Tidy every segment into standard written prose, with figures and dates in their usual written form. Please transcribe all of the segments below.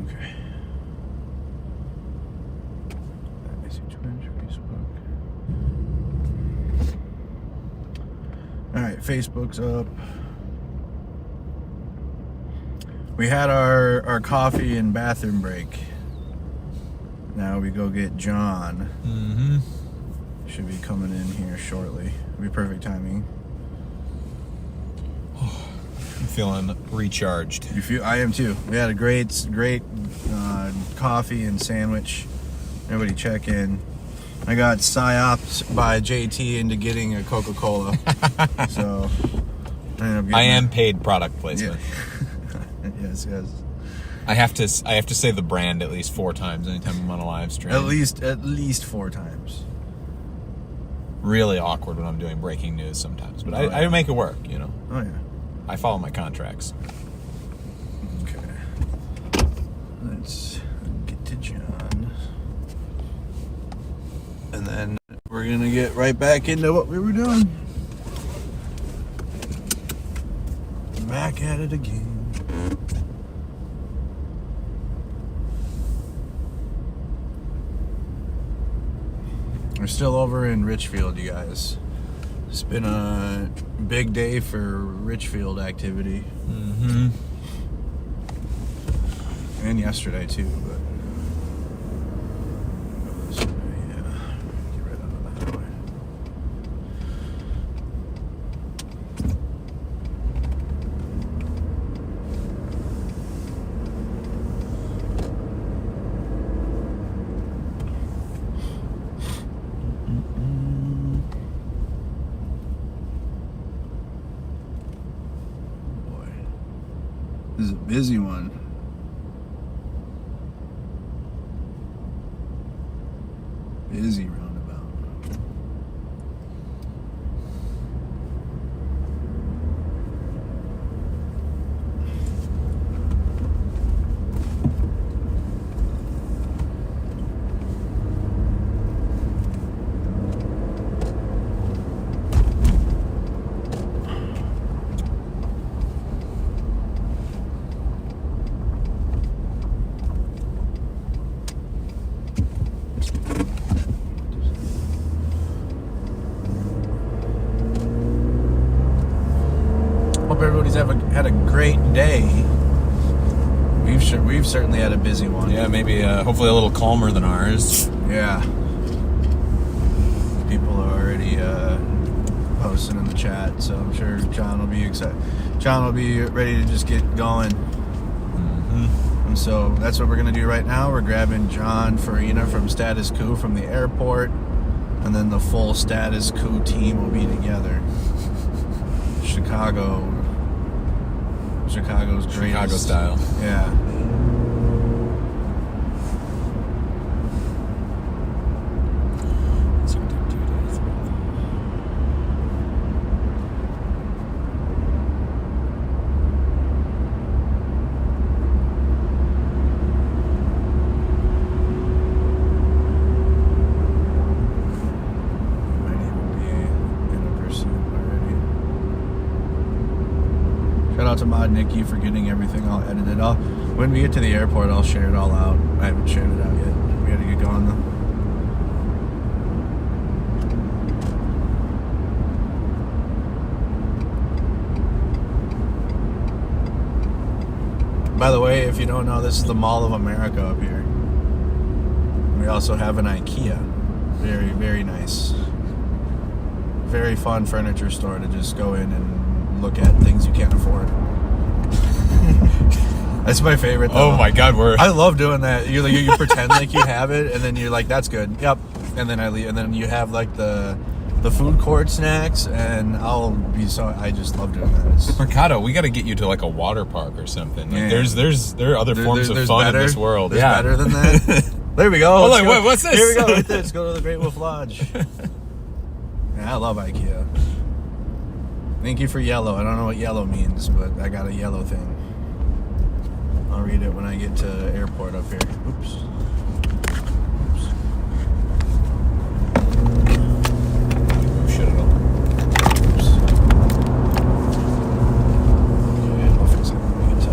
Okay. Twitch, Facebook. All right, Facebook's up. We had our coffee and bathroom break. Now we go get John. Mm-hmm. Should be coming in here shortly. It'll be perfect timing. I'm feeling recharged. You feel? I am too. We had a great coffee and sandwich. Everybody check in. I got psyoped by JT into getting a Coca-Cola. So I am paid product placement. Yeah. yes. I have to say the brand at least 4 times anytime I'm on a live stream. At least 4 times. Really awkward when I'm doing breaking news sometimes, but I make it work, you know. Oh yeah. I follow my contracts. Okay. Let's get to John. And then we're going to get right back into what we were doing. Back at it again. We're still over in Richfield, you guys. It's been a big day for Richfield activity. Mm-hmm. And yesterday too, but yeah. Get right out of the highway. This is a busy one. Busy roundabout. Hope everybody's had a great day. We've certainly had a busy one. Yeah, maybe hopefully a little calmer than ours. Yeah. People are already posting in the chat, so I'm sure John will be excited. John will be ready to just get going. Mm-hmm. And so that's what we're gonna do right now. We're grabbing John Farina from Status Quo from the airport, and then the full Status Quo team will be together. Chicago's greatest. Chicago style. Yeah. Shout out to Mod Nikki for getting everything all edited. When we get to the airport, I'll share it all out. I haven't shared it out yet. We gotta get going though. By the way, if you don't know, this is the Mall of America up here. We also have an IKEA. Very, very nice. Very fun furniture store to just go in and look at things you can't afford. That's my favorite though. Oh my god, I love doing that. You pretend like you have it, and then you're like, that's good. Yep. And then I leave, and then you have like the food court snacks, and I just love doing that. Mercado, we got to get you to like a water park or something. Like, Yeah. there are other forms of fun in this world. There's better than that. There we go. Hold on, what's this? Here we go. Let's go to the Great Wolf Lodge. Yeah, I love IKEA. Thank you for yellow. I don't know what yellow means, but I got a yellow thing. I'll read it when I get to airport up here. Oops. Shut it off. Oops. Okay, I'll fix it when we get to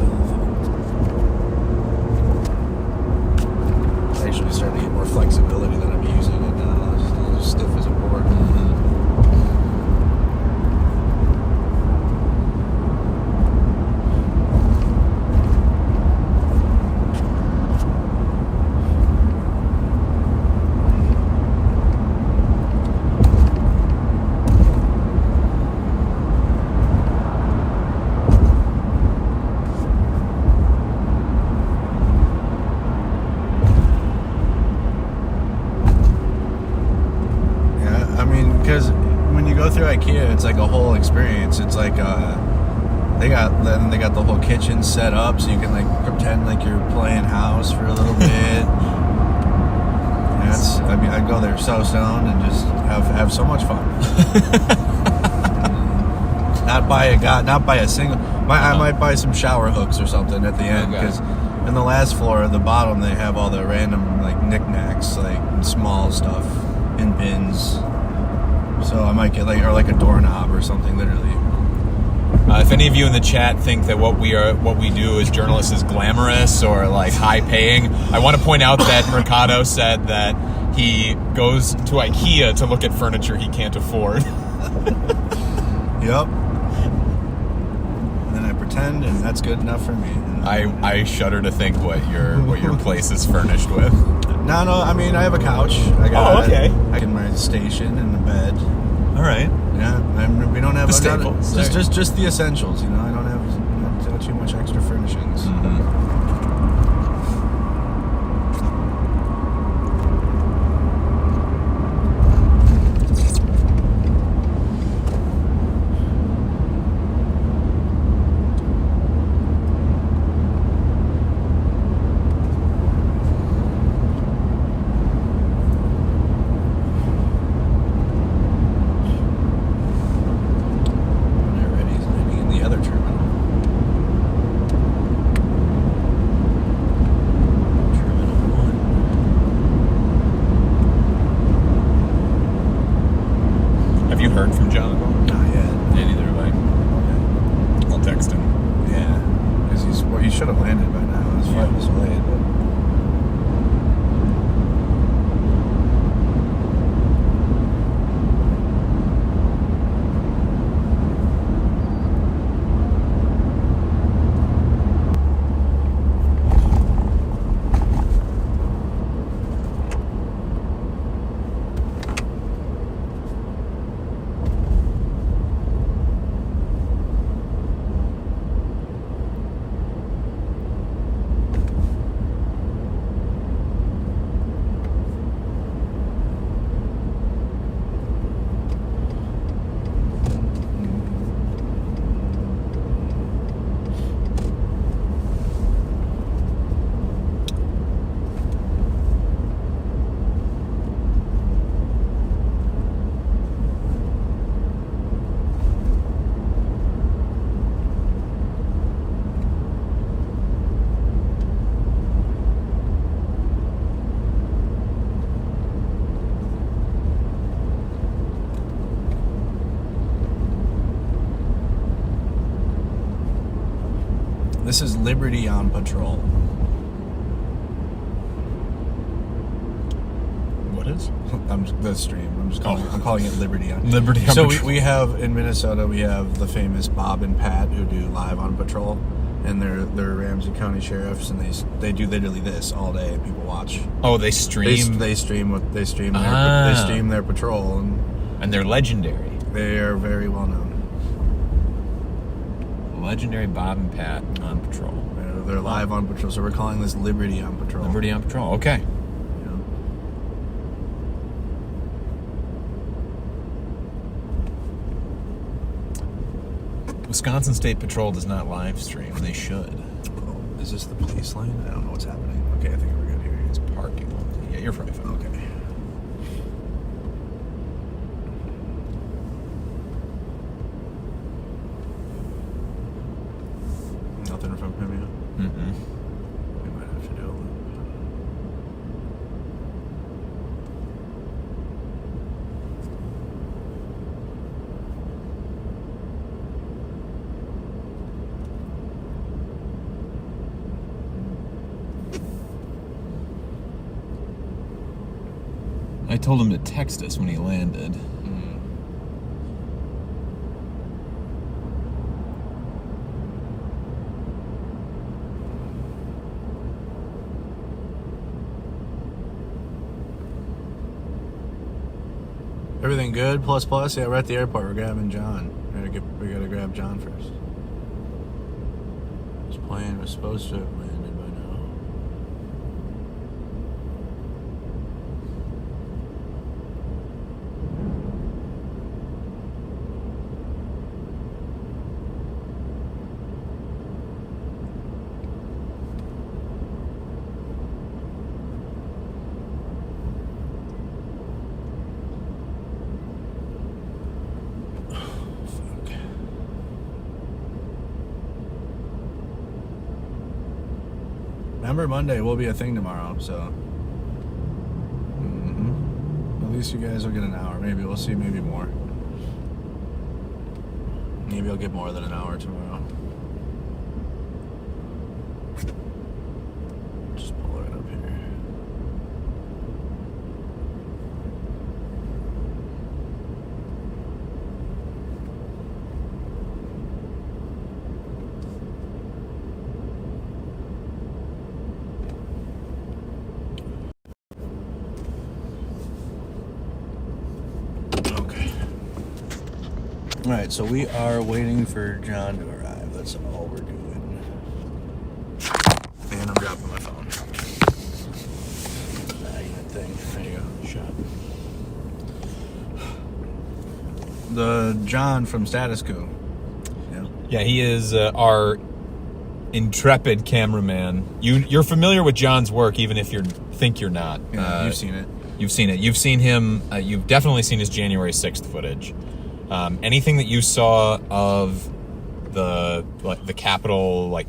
it's like a whole experience. It's like they got the whole kitchen set up so you can like pretend like you're playing house for a little bit. I mean, I go there so stoned and just have so much fun. Not buy a single. I might buy some shower hooks or something at the end, because in the last floor at the bottom they have all the random like knickknacks, like small stuff in bins. So I might get like a doorknob or something, literally. If any of you in the chat think that what we do as journalists is glamorous or like high paying, I want to point out that Mercado said that he goes to IKEA to look at furniture he can't afford. Yep. And then I pretend, and that's good enough for me. I shudder to think what your place is furnished with. No. I mean, I have a couch. I got my station and a bed. All right. Yeah. We don't have the staples. Just the essentials. You know, I don't have too much extra furnishings. Mm-hmm. This is Liberty on patrol. What is? The stream. I'm calling it Liberty on. Liberty on patrol. patrol. So we have in Minnesota, we have the famous Bob and Pat who do live on patrol, and they're Ramsey County sheriffs, and they do literally this all day. People watch. Oh, they stream. They stream their patrol, and they're legendary. They are very well known. Legendary Bob and Pat on patrol. They're live on patrol, so we're calling this Liberty on patrol. Liberty on patrol. Okay. Yeah. Wisconsin State Patrol does not live stream. They should. Oh, is this the police lane? I don't know what's happening. Okay, I think we're good here. It's parking. Yeah, you're probably fine. Okay. Nothing from him yet? Mm-mm. We might have to do a loop. I told him to text us when he landed. Everything good? Plus? Yeah, we're at the airport. We're grabbing John. We gotta grab John first. This plane was supposed to have landed by now. Remember, Monday will be a thing tomorrow, so. At least you guys will get an hour. Maybe we'll see, maybe more. Maybe I'll get more than an hour tomorrow. Just pull it up here. All right, so we are waiting for John to arrive. That's all we're doing. And I'm dropping my phone. Magnet thing. There you go. Shot. The John from Status Quo. Yeah. Yeah, he is our intrepid cameraman. You're familiar with John's work, even if you think you're not. Yeah, you've seen it. You've seen it. You've seen him. You've definitely seen his January 6th footage. Anything that you saw of the Capitol, like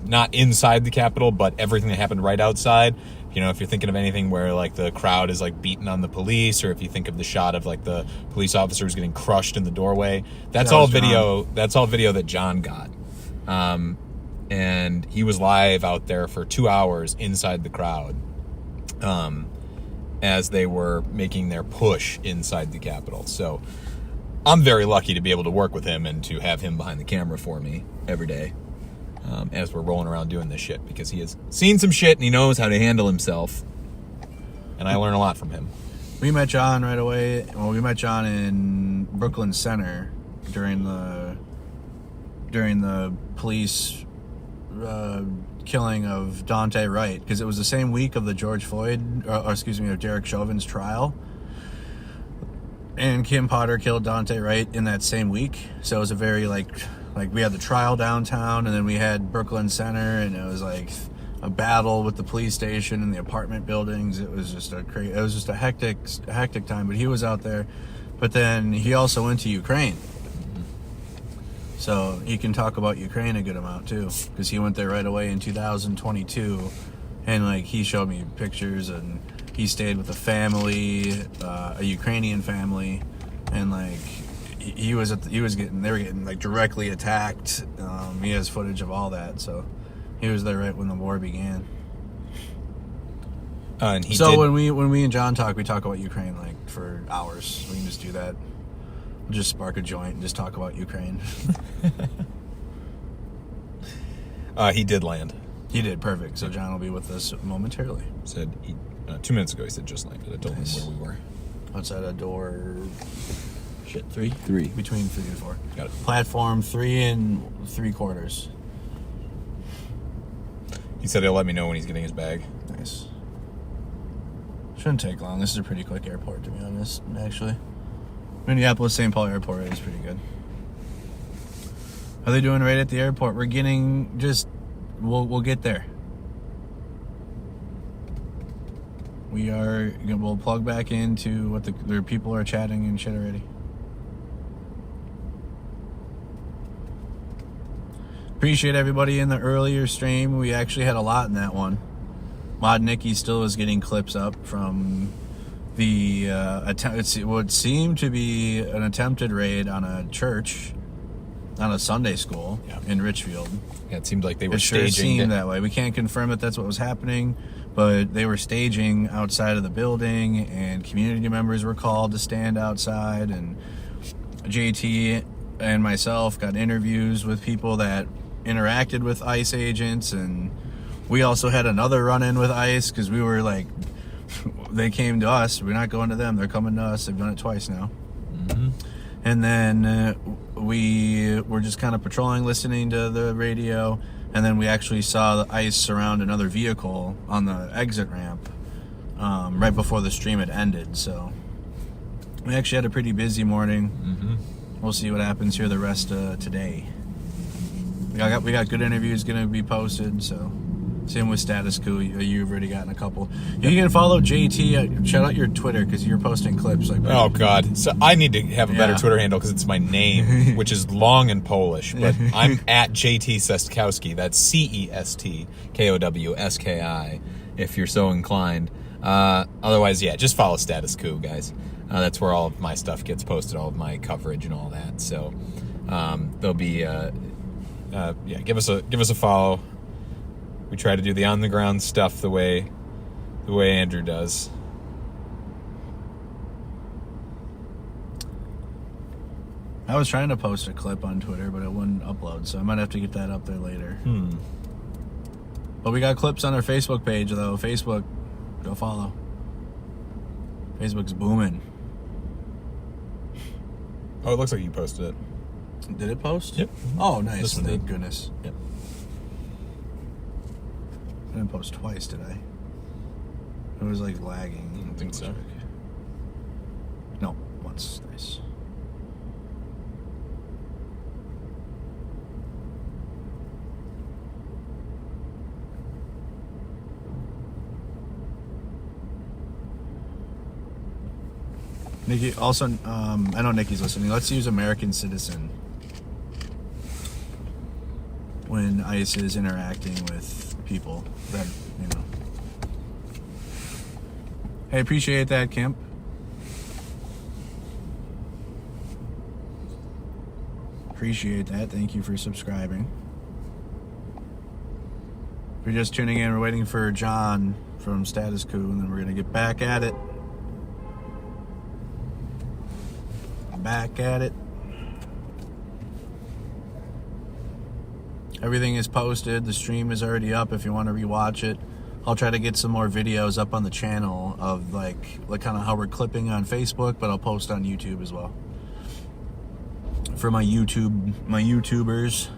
not inside the Capitol, but everything that happened right outside. You know, if you're thinking of anything where like the crowd is like beating on the police, or if you think of the shot of like the police officers getting crushed in the doorway, that's all video. That's all video that John got. And he was live out there for 2 hours inside the crowd, as they were making their push inside the Capitol. So I'm very lucky to be able to work with him and to have him behind the camera for me every day, as we're rolling around doing this shit, because he has seen some shit and he knows how to handle himself, and I learn a lot from him. We met John right away. Well, we met John in Brooklyn Center during the police killing of Dante Wright, because it was the same week of the George Floyd, of Derek Chauvin's trial. And Kim Potter killed Dante Wright in that same week. So it was a very like we had the trial downtown, and then we had Brooklyn Center, and it was like a battle with the police station and the apartment buildings. It was just a hectic time. But he was out there. But then he also went to Ukraine. So he can talk about Ukraine a good amount too, because he went there right away in 2022, and like he showed me pictures, and he stayed with a family, a Ukrainian family, and like they were getting like directly attacked. He has footage of all that, so he was there right when the war began. And when we and John talk, we talk about Ukraine like for hours. We can just do that. We'll just spark a joint and just talk about Ukraine. He did land. He did, perfect. So John will be with us momentarily. Said 2 minutes ago he said just landed. I told him where we were. Outside a door. Shit, 3? 3. Between 3 and 4. Got it. Platform 3 3/4. He said he'll let me know when he's getting his bag. Nice. Shouldn't take long. This is a pretty quick airport, to be honest, actually. Minneapolis St. Paul Airport is pretty good. How are they doing right at the airport? We're getting we'll get there. We'll plug back into what their people are chatting and shit already. Appreciate everybody in the earlier stream. We actually had a lot in that one. Mod Nikki still is getting clips up from the what seemed to be an attempted raid on a church, on a Sunday school in Richfield. Yeah, it seemed like they were staging. It sure seemed that way. We can't confirm that that's what was happening, but they were staging outside of the building, and community members were called to stand outside, and JT and myself got interviews with people that interacted with ICE agents, and we also had another run-in with ICE, because we were like, they came to us, we're not going to them, they're coming to us. They've done it twice now. Mm-hmm. And then we were just kind of patrolling, listening to the radio, and then we actually saw the ICE surround another vehicle on the exit ramp right before the stream had ended. So we actually had a pretty busy morning. Mm-hmm. We'll see what happens here the rest of today. We got good interviews going to be posted, so Same with Status Quo. You've already gotten a couple. You can follow JT. Shout out your Twitter because you're posting clips like that. Oh, God. So I need to have a better Yeah. Twitter handle because it's my name, which is long and Polish. But I'm at JT Sestkowski. That's CESTKOWSKI if you're so inclined. Otherwise, yeah, just follow Status Quo, guys. That's where all of my stuff gets posted, all of my coverage and all that. So there'll be, give us a follow. We try to do the on the ground stuff the way Andrew does. I was trying to post a clip on Twitter, but it wouldn't upload, so I might have to get that up there later. But we got clips on our Facebook page, though. Facebook, go follow. Facebook's booming. Oh, it looks like you posted it. Did it post? Yep. Oh, nice. This one Thank did. goodness. Yep. I didn't post twice, did I? It was like lagging. I don't think so. No, once. Nice. Nikki, also, I know Nikki's listening. Let's use American Citizen when ICE is interacting with people that, you know. Hey, appreciate that, Kemp. Appreciate that. Thank you for subscribing. If you're just tuning in, we're waiting for John from Status Quo, and then we're going to get back at it. Back at it. Everything is posted. The stream is already up if you want to rewatch it. I'll try to get some more videos up on the channel of like kind of how we're clipping on Facebook, but I'll post on YouTube as well. For my YouTubers.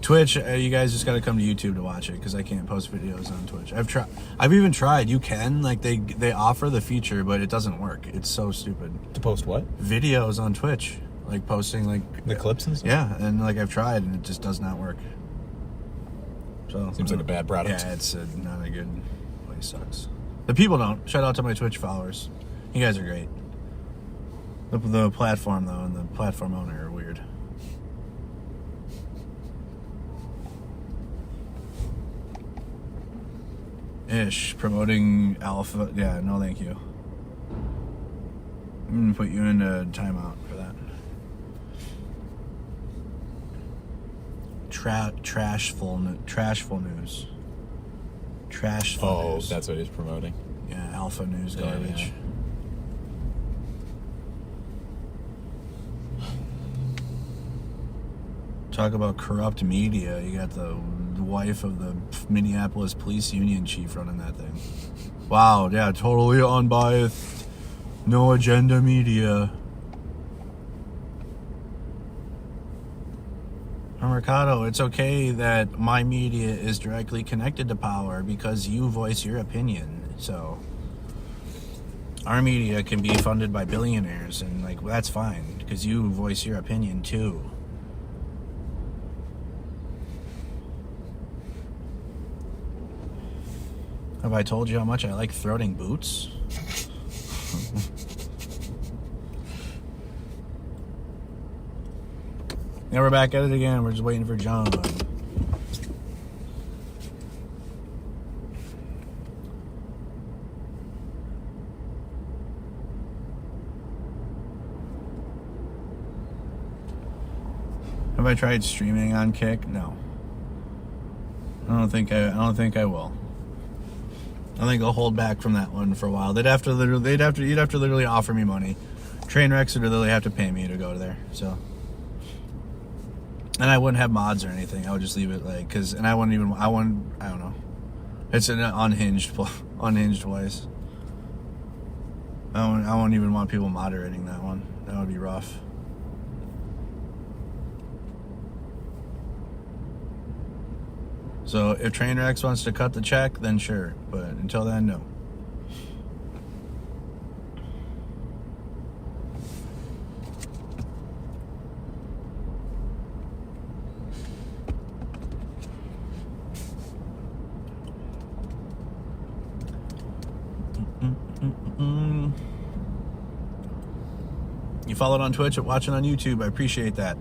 Twitch, you guys just got to come to YouTube to watch it because I can't post videos on Twitch. I've even tried. You can, like, they offer the feature, but it doesn't work. It's so stupid. To post what? Videos on Twitch, like posting like The clips and stuff? yeah, and like I've tried and it just does not work. So Seems like a bad product. Yeah, it's not a good. It sucks. The people don't. Shout out to my Twitch followers. You guys are great. The platform though and the platform owner are weird. Ish, promoting alpha. Yeah, no thank you. I'm gonna put you in a timeout for that. Trashful news. Trashful news. That's what he's promoting. Yeah, alpha news garbage. Yeah. Talk about corrupt media. You got the wife of the Minneapolis police union chief running that thing. Wow, yeah, totally unbiased, no agenda media. Mercado, it's okay that my media is directly connected to power because you voice your opinion. So our media can be funded by billionaires, and like that's fine because you voice your opinion too. Have I told you how much I like throating boots? Yeah, we're back at it again. We're just waiting for John. Have I tried streaming on Kick? No. I don't think I will. I think I'll hold back from that one for a while. You'd have to literally offer me money. Trainwrecks would literally have to pay me to go there. So, and I wouldn't have mods or anything. I would just leave it like I don't know. It's an unhinged place. I won't even want people moderating that one. That would be rough. So if Trainwrecks wants to cut the check, then sure. But until then, no. You followed on Twitch, watching on YouTube. I appreciate that.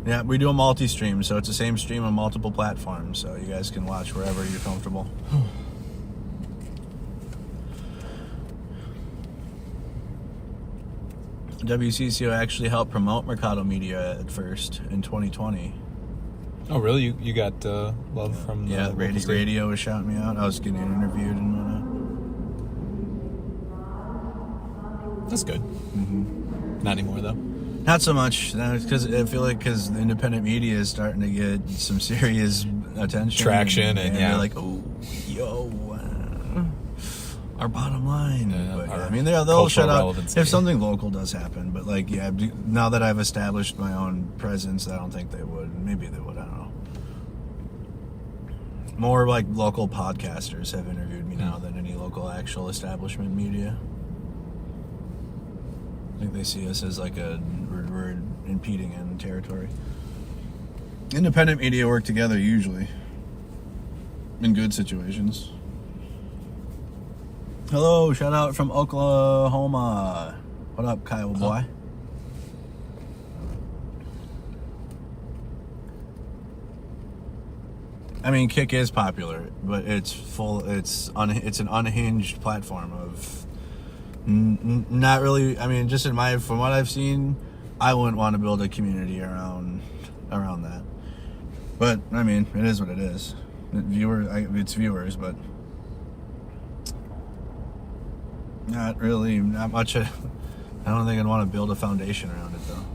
Yeah, we do a multi-stream, so it's the same stream on multiple platforms, so you guys can watch wherever you're comfortable. WCCO actually helped promote Mercado Media at first in 2020. Oh, really? You got love from the local station? Radio was shouting me out. I was getting interviewed and whatnot. That's good. Mm-hmm. Not anymore, though. Not so much, because I feel like the independent media is starting to get some serious attention, traction, and they're like, oh, yo, our bottom line. But, I mean, they'll shut up relevancy. if something local does happen. But like, yeah, now that I've established my own presence, I don't think they would. Maybe they would. I don't know. More like local podcasters have interviewed me now than any local actual establishment media. I think they see us as like we're impeding in territory. Independent media work together usually in good situations. Hello, shout out from Oklahoma. What up, Kyle boy? I mean, Kick is popular, but it's an unhinged platform of not really. I mean, just from what I've seen, I wouldn't want to build a community around that. But I mean, it is what it is. It's viewers, but not much. I don't think I'd want to build a foundation around it though.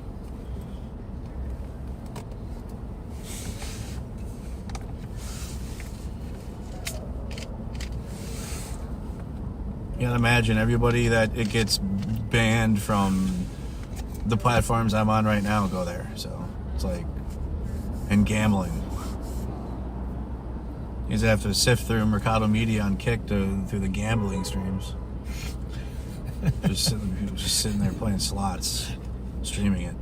You can imagine everybody that it gets banned from the platforms I'm on right now go there. So it's like, and gambling. You just have to sift through Mercado Media on Kick through the gambling streams. Just sitting there playing slots, streaming it.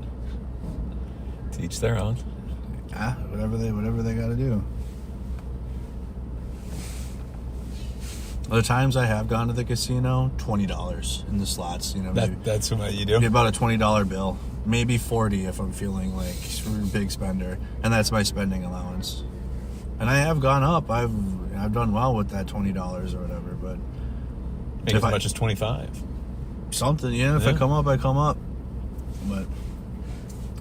To each their own. Whatever they got to do. Other times I have gone to the casino, $20 in the slots. That's what you do. Maybe about a $20 bill, maybe $40 if I'm feeling like a big spender, and that's my spending allowance. And I have gone up. I've done well with that $20 or whatever, but maybe as much as 25. Something, If I come up, I come up. But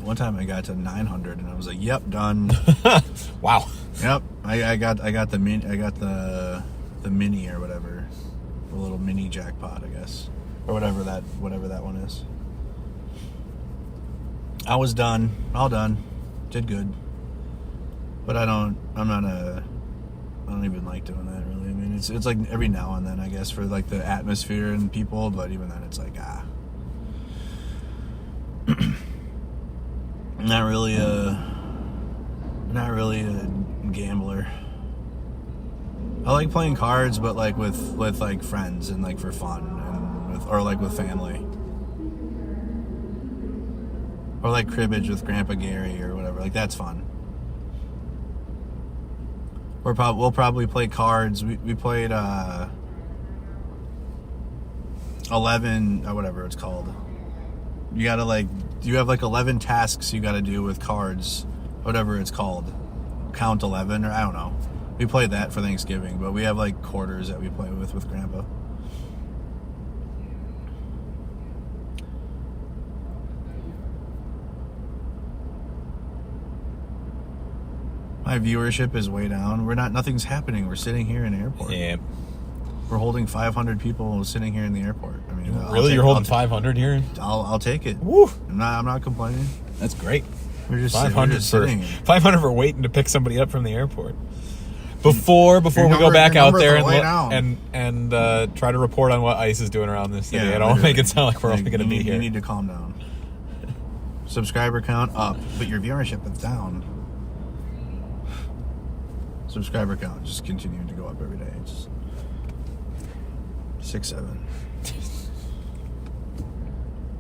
one time I got to 900, and I was like, "Yep, done." Wow. Yep, I got the mini or whatever, the little mini jackpot, I guess, or whatever that one is. I was done, all done, did good, but I don't even like doing that really. I mean, it's like every now and then, I guess, for like the atmosphere and people, but even then, it's like not really a gambler. I like playing cards, but like with like friends and like for fun and with family, or like cribbage with Grandpa Gary or whatever. Like that's fun. We'll probably play cards. We played 11 or whatever it's called. You have like 11 tasks you got to do with cards, whatever it's called. Count 11 or I don't know. We played that for Thanksgiving, but we have like quarters that we play with Grandpa. My viewership is way down. Nothing's happening. We're sitting here in the airport. Yeah. We're holding 500 people sitting here in the airport. I mean, really, you're holding 500 here? I'll take it. Woo! I'm not complaining. That's great. We're just 500 sitting. 500 for waiting to pick somebody up from the airport. Before we go back out there and try to report on what ICE is doing around this city, I don't make it sound like we're only going to be here. You need to calm down. Subscriber count up, but your viewership is down. Subscriber count just continuing to go up every day. It's 6, 7.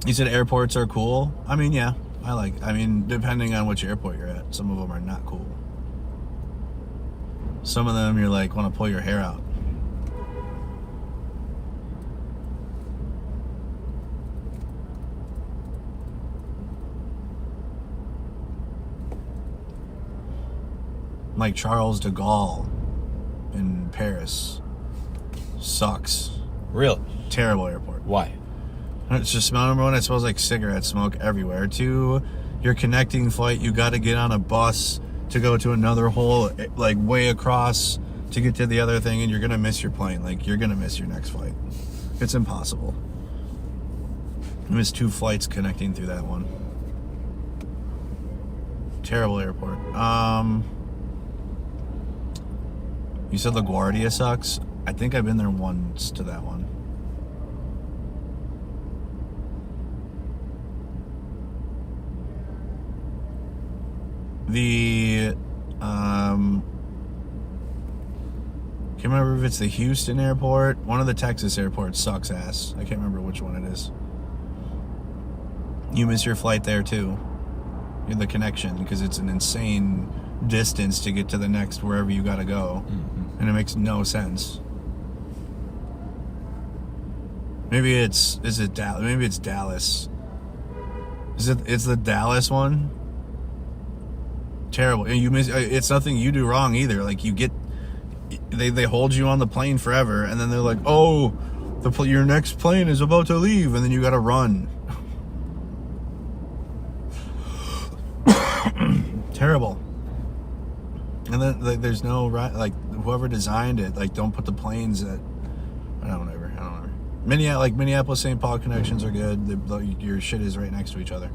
You said airports are cool. I mean, yeah, depending on which airport you're at, some of them are not cool. Some of them you're like want to pull your hair out. Like Charles de Gaulle in Paris. Sucks. Really? Terrible airport. Why? It's just, number one, it smells like cigarette smoke everywhere. Two, your connecting flight, you got to get on a bus to go to another hole, like way across to get to the other thing, and you're going to miss your plane. Like, you're going to miss your next flight. It's impossible. I missed 2 flights connecting through that one. Terrible airport. You said LaGuardia sucks? I think I've been there once to that one. The can't remember if it's the Houston airport. One of the Texas airports sucks ass. I can't remember which one it is. You miss your flight there too. You're the connection, because it's an insane distance to get to the next wherever you gotta go. Mm-hmm. And it makes no sense. Maybe it's maybe it's Dallas. It's the Dallas one? Terrible. And you miss, it's nothing you do wrong either. Like, you get, they hold you on the plane forever, and then they're like, oh, your next plane is about to leave, and then you gotta run. Terrible. And then there's no, like, whoever designed it, like, don't put the planes at, I don't know. Minneapolis St. Paul connections are good. Your shit is right next to each other.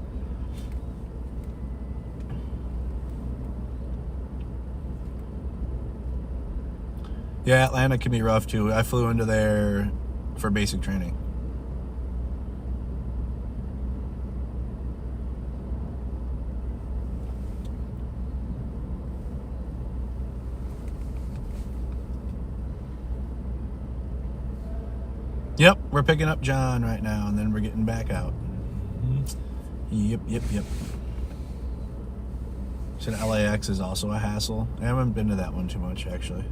Yeah, Atlanta can be rough too. I flew into there for basic training. Yep, we're picking up John right now, and then we're getting back out. Yep. Said LAX is also a hassle. I haven't been to that one too much, actually.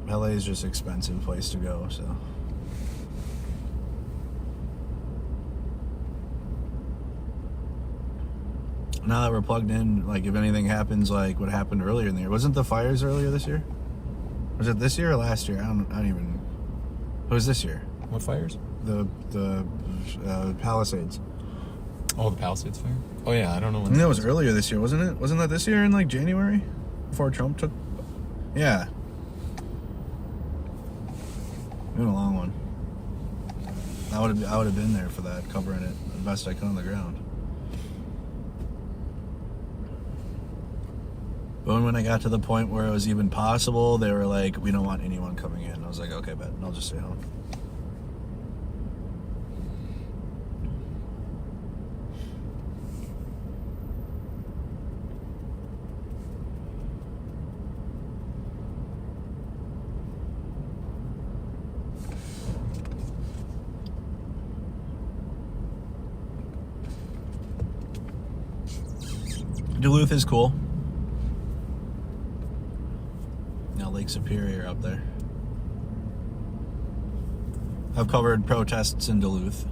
LA is just an expensive place to go, so. Now that we're plugged in, like, if anything happens, like what happened earlier in the year. Wasn't the fires earlier this year? Was it this year or last year? I don't even. It was this year. What fires? The Palisades. Oh, the Palisades fire? Oh, yeah, I don't know when. I think that was earlier this year, wasn't it? Wasn't that this year in, like, January? Before Trump took... Yeah. Been a long one. I would have been there for that, covering it the best I could on the ground. But when I got to the point where it was even possible, they were like, we don't want anyone coming in. I was like, okay, bet. I'll just stay home. Duluth is cool. Now Lake Superior up there. I've covered protests in Duluth.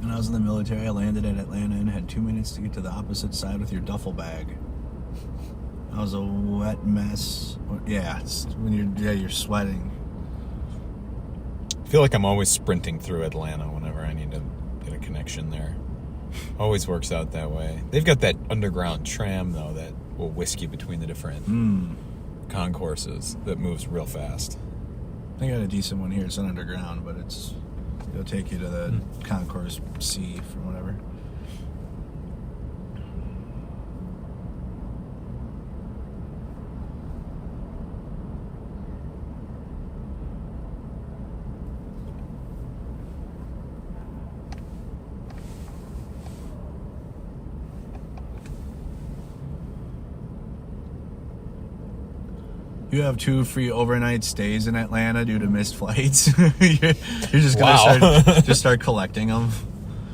When I was in the military, I landed at Atlanta and had 2 minutes to get to the opposite side with your duffel bag. I was a wet mess. Yeah, it's when you're sweating. I feel like I'm always sprinting through Atlanta whenever I need to get a connection there. Always works out that way. They've got that underground tram, though, that will whisk you between the different concourses that moves real fast. I got a decent one here. It's not underground, but it'll take you to the concourse C or whatever. You have 2 free overnight stays in Atlanta due to missed flights. you're just gonna start collecting them.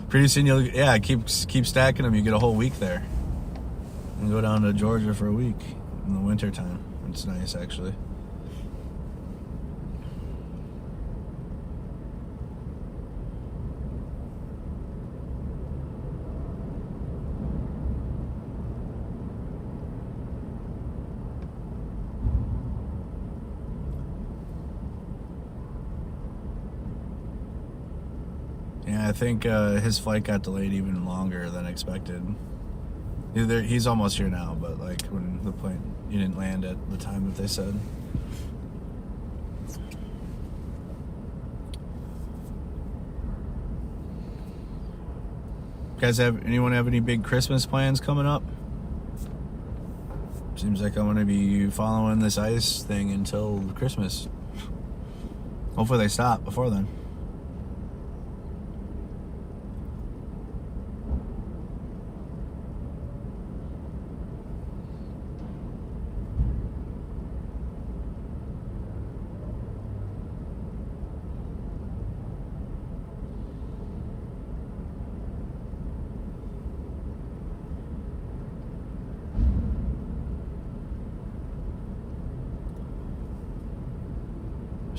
Pretty soon you'll keep stacking them. You get a whole week there. And go down to Georgia for a week in the wintertime. It's nice, actually. Yeah, I think his flight got delayed even longer than expected. He's almost here now, but like when the plane, he didn't land at the time that they said. Guys, anyone have any big Christmas plans coming up? Seems like I'm going to be following this ice thing until Christmas. Hopefully they stop before then.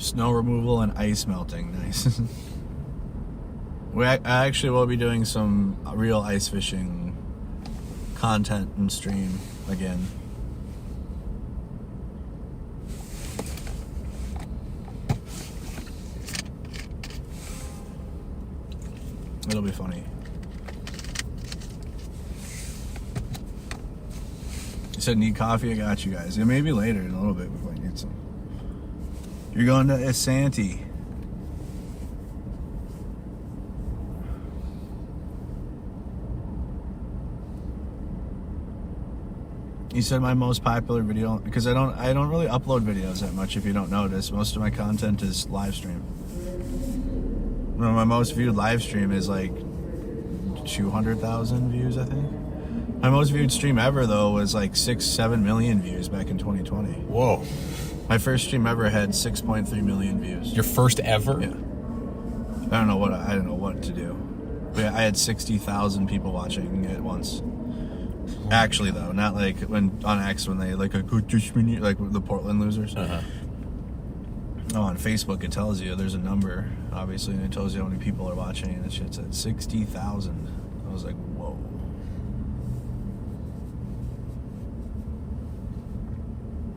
Snow removal and ice melting. Nice. I actually will be doing some real ice fishing content and stream again. It'll be funny. You said need coffee? I got you guys. Yeah, maybe later in a little bit before I get some. You're going to Asante. You said my most popular video because I don't really upload videos that much. If you don't notice, most of my content is live stream. My most viewed live stream is like 200,000 views, I think. My most viewed stream ever though was like 6-7 million views back in 2020. Whoa. My first stream ever had 6.3 million views. Your first ever? Yeah. I don't know what to do. But yeah, I had 60,000 people watching at once. Actually, though, not like when on X when they like the Portland losers. Uh-huh. Oh, on Facebook it tells you there's a number, obviously, and it tells you how many people are watching, and it shit's at 60,000. I was like, whoa.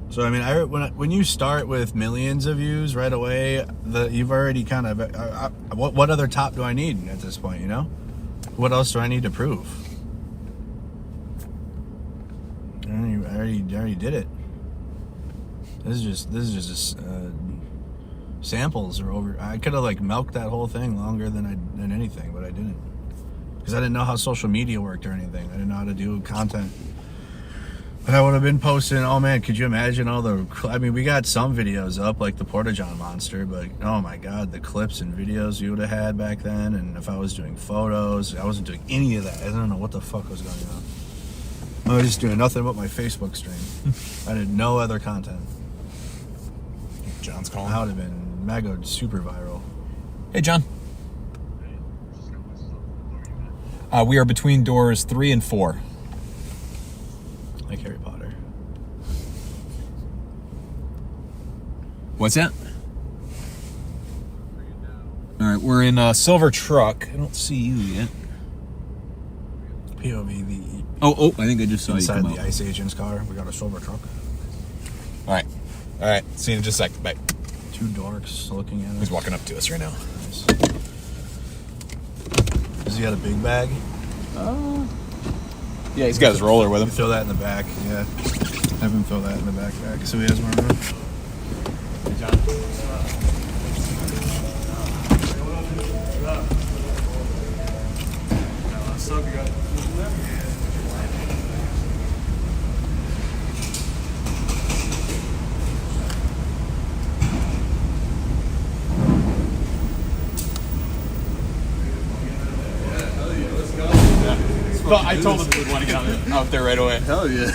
So I mean, when you start with millions of views right away, you've already kind of what other top do I need at this point? You know, what else do I need to prove? I already did it. This is just samples are over. I could have like milked that whole thing longer than anything, but I didn't because I didn't know how social media worked or anything. I didn't know how to do content. But I would have been posting, oh man, could you imagine I mean, we got some videos up, like the Porta-John monster, but oh my god, the clips and videos you would have had back then, and if I was doing photos, I wasn't doing any of that. I don't know what the fuck was going on. I was just doing nothing but my Facebook stream. I did no other content. John's calling. I would have been mega super viral. Hey, John. We are between doors 3 and 4. Like Harry Potter. What's that? All right, we're in a silver truck. I don't see you yet. POV the. Oh! I think I just saw inside you come the out. Ice Agent's car. We got a silver truck. All right. See you in just a sec. Bye. 2 dorks looking at us. He's walking up to us right now. Nice. Does he got a big bag? Yeah, he's got his roller with him. Throw that in the back. Yeah. Have him throw that in the backpack so he has more room. Hey, John. What's up, you guys? But I told him he would want to get out there right away. Hell yeah.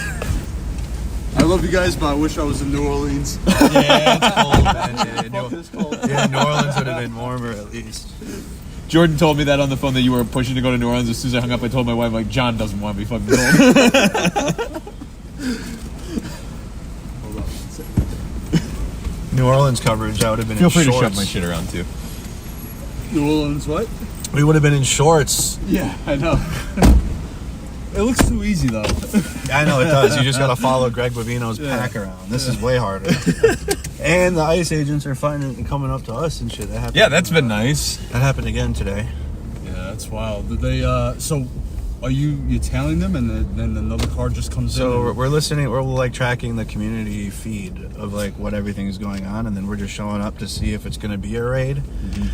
I love you guys, but I wish I was in New Orleans. Yeah, it's cold, man. Fuck this cold. Yeah, New Orleans would have been warmer at least. Jordan told me that on the phone that you were pushing to go to New Orleans. As soon as I hung up, I told my wife, like, John doesn't want to be fucking cold. Hold on. New Orleans coverage, I would have been Feel in free shorts. to shove my shit around, too. New Orleans, what? We would have been in shorts. Yeah, I know. It looks too easy, though. I know it does. You just got to follow Greg Bovino's pack around. This is way harder. And the ICE agents are finding coming up to us and shit. That happened. Yeah, that's been nice. That happened again today. Yeah, that's wild. Did they, so are you tailing them and then another car just comes in? So we're listening. We're like tracking the community feed of like what everything's going on, and then we're just showing up to see if it's going to be a raid. Mm-hmm.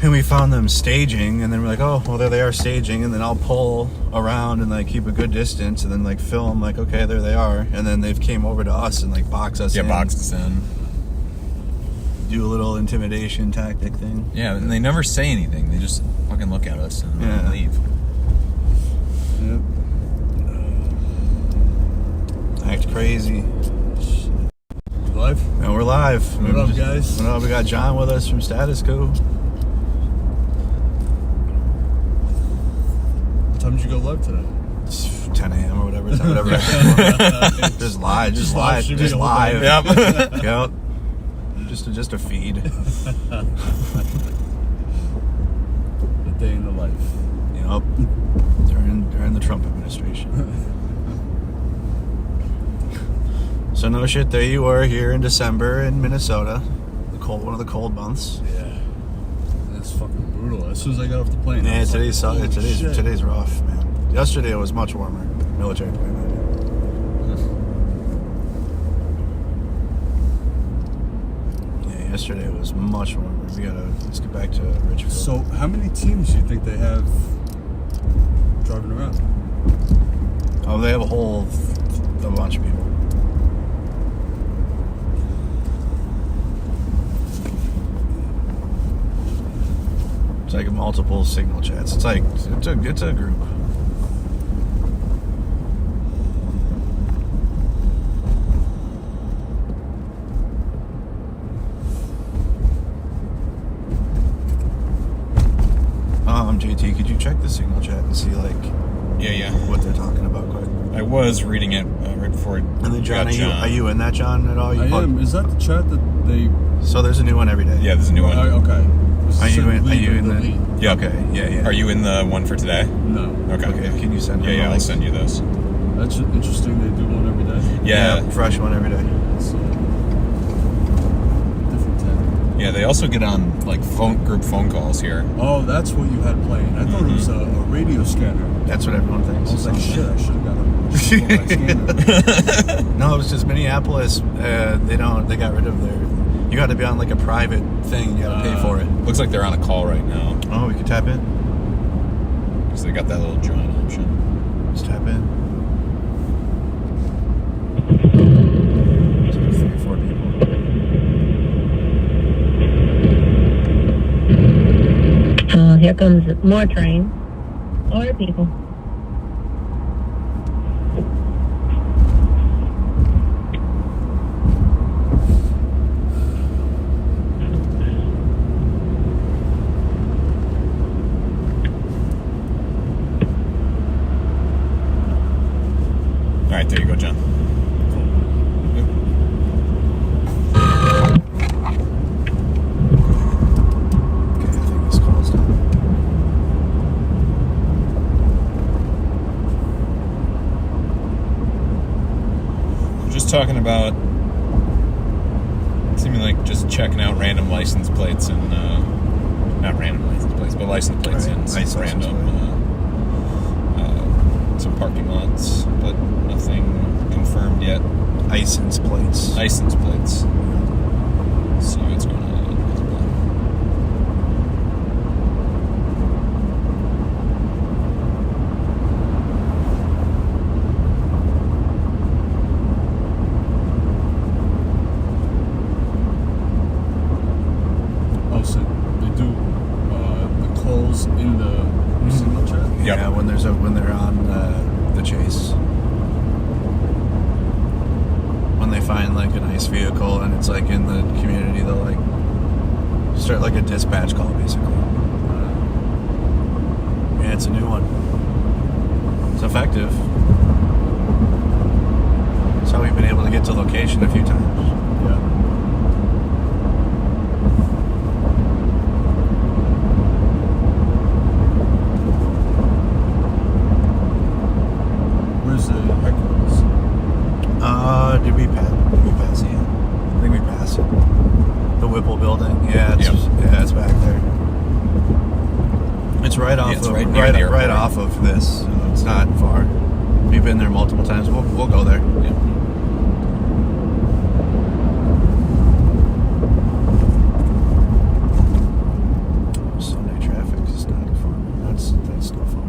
And we found them staging, and then we're like, oh, well, there they are staging, and then I'll pull around and like keep a good distance, and then like film, like, okay, there they are, and then they've came over to us and like box us in. Yeah, box us in. Do a little intimidation tactic thing. Yeah, and they never say anything. They just fucking look at us and then leave. Yep. Act crazy. Live? And we're live. What up, guys? What up? We got John with us from Status Quo. What time did you go live today? It's 10 a.m. or whatever. Just live. Just live. streaming Just the whole live. day. Yep. Yep. Just a feed. A day in the life. Yep. During the Trump administration. So no shit, there you were here in December in Minnesota, one of the cold months. Yeah. It's fucking brutal. As soon as I got off the plane, I Yeah, was today's like, holy shit. today's rough, man. Yesterday it was much warmer. Military plane. Yeah, yesterday it was much warmer. Let's get back to Richfield. So, how many teams do you think they have driving around? Oh, they have a bunch of people. It's like multiple signal chats. It's like it's a group. JT, could you check the signal chat and see like Yeah. what they're talking about quick? I was reading it right before. And then John, got are you in that, John, at all? I am. Is that the chat that they? So there's a new one every day. Yeah, there's a new one. Okay. Are you in the? delete. Yeah. Okay. Yeah. Are you in the one for today? No. Okay. Okay. Can you send? Yeah, I'll send you those. That's interesting. They do one every day. Yeah. Fresh one every day. It's, different tab. Yeah, they also get on like group phone calls here. Oh, that's what you had playing. I thought it was a radio scanner. That's what everyone I thinks. was like, shit, I should have got a scanner. No, it was just Minneapolis. They got rid of their. You got to be on like a private thing. You got to pay for it. Looks like they're on a call right now Oh, we could tap in. because they got that little join option. Let's tap in. It's like 3 or 4 people. Here comes more train. More people. All right, there you go, John. Okay, I think this call's done. We're just talking about seeming like just checking out random license plates and not random license plates, but license plates Right. in some Nice license random some parking lots, but nothing confirmed yet. License plates. License plates. See what's going on. Oh, so they do the calls in the signal chat? Yep. Yeah, when they're on the chase. they find like a nice vehicle and it's like in the community, they'll like start like a dispatch call basically. Yeah, it's a new one. It's effective. That's how we've been able to get to location a few times. Yeah. Where's the headquarters? Did we pass it? I think we passed it. The Whipple building. Yeah, it's back there. It's right off it's of right near the airport. right off of this. So it's not far. We've been there multiple times. We'll go there. Yeah. Sunday traffic is not fun. That's no fun.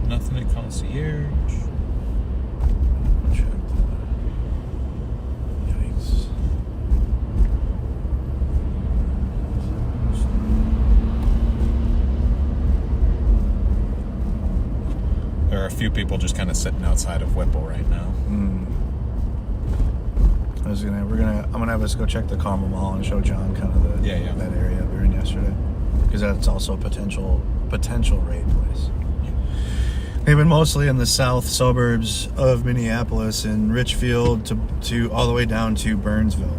Nothing at concierge. Yikes. There are a few people just kind of sitting outside of Whipple right now. I'm gonna have us go check the Carmel Mall and show John kind of that area we were in yesterday, because that's also a potential raid place. They've been mostly in the south suburbs of Minneapolis, in Richfield to all the way down to Burnsville.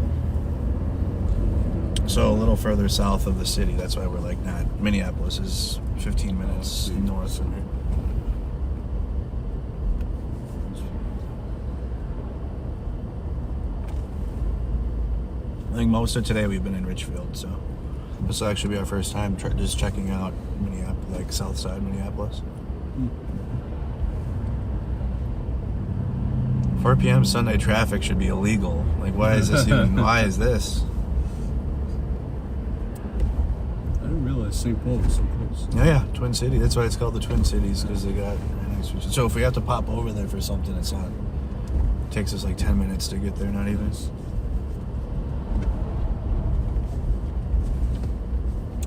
So a little further south of the city. That's why we're like not. Minneapolis is 15 minutes north from here. I think most of today we've been in Richfield, so this will actually be our first time just checking out Minneapolis, like south side Minneapolis. 4 p.m. Sunday traffic should be illegal. Like, why is this even? Why is this? I didn't realize St. Paul was so close. Yeah, Twin City. That's why it's called the Twin Cities, because they got right next to each other. So if we have to pop over there for something, it's not. It takes us like 10 minutes to get there, not even.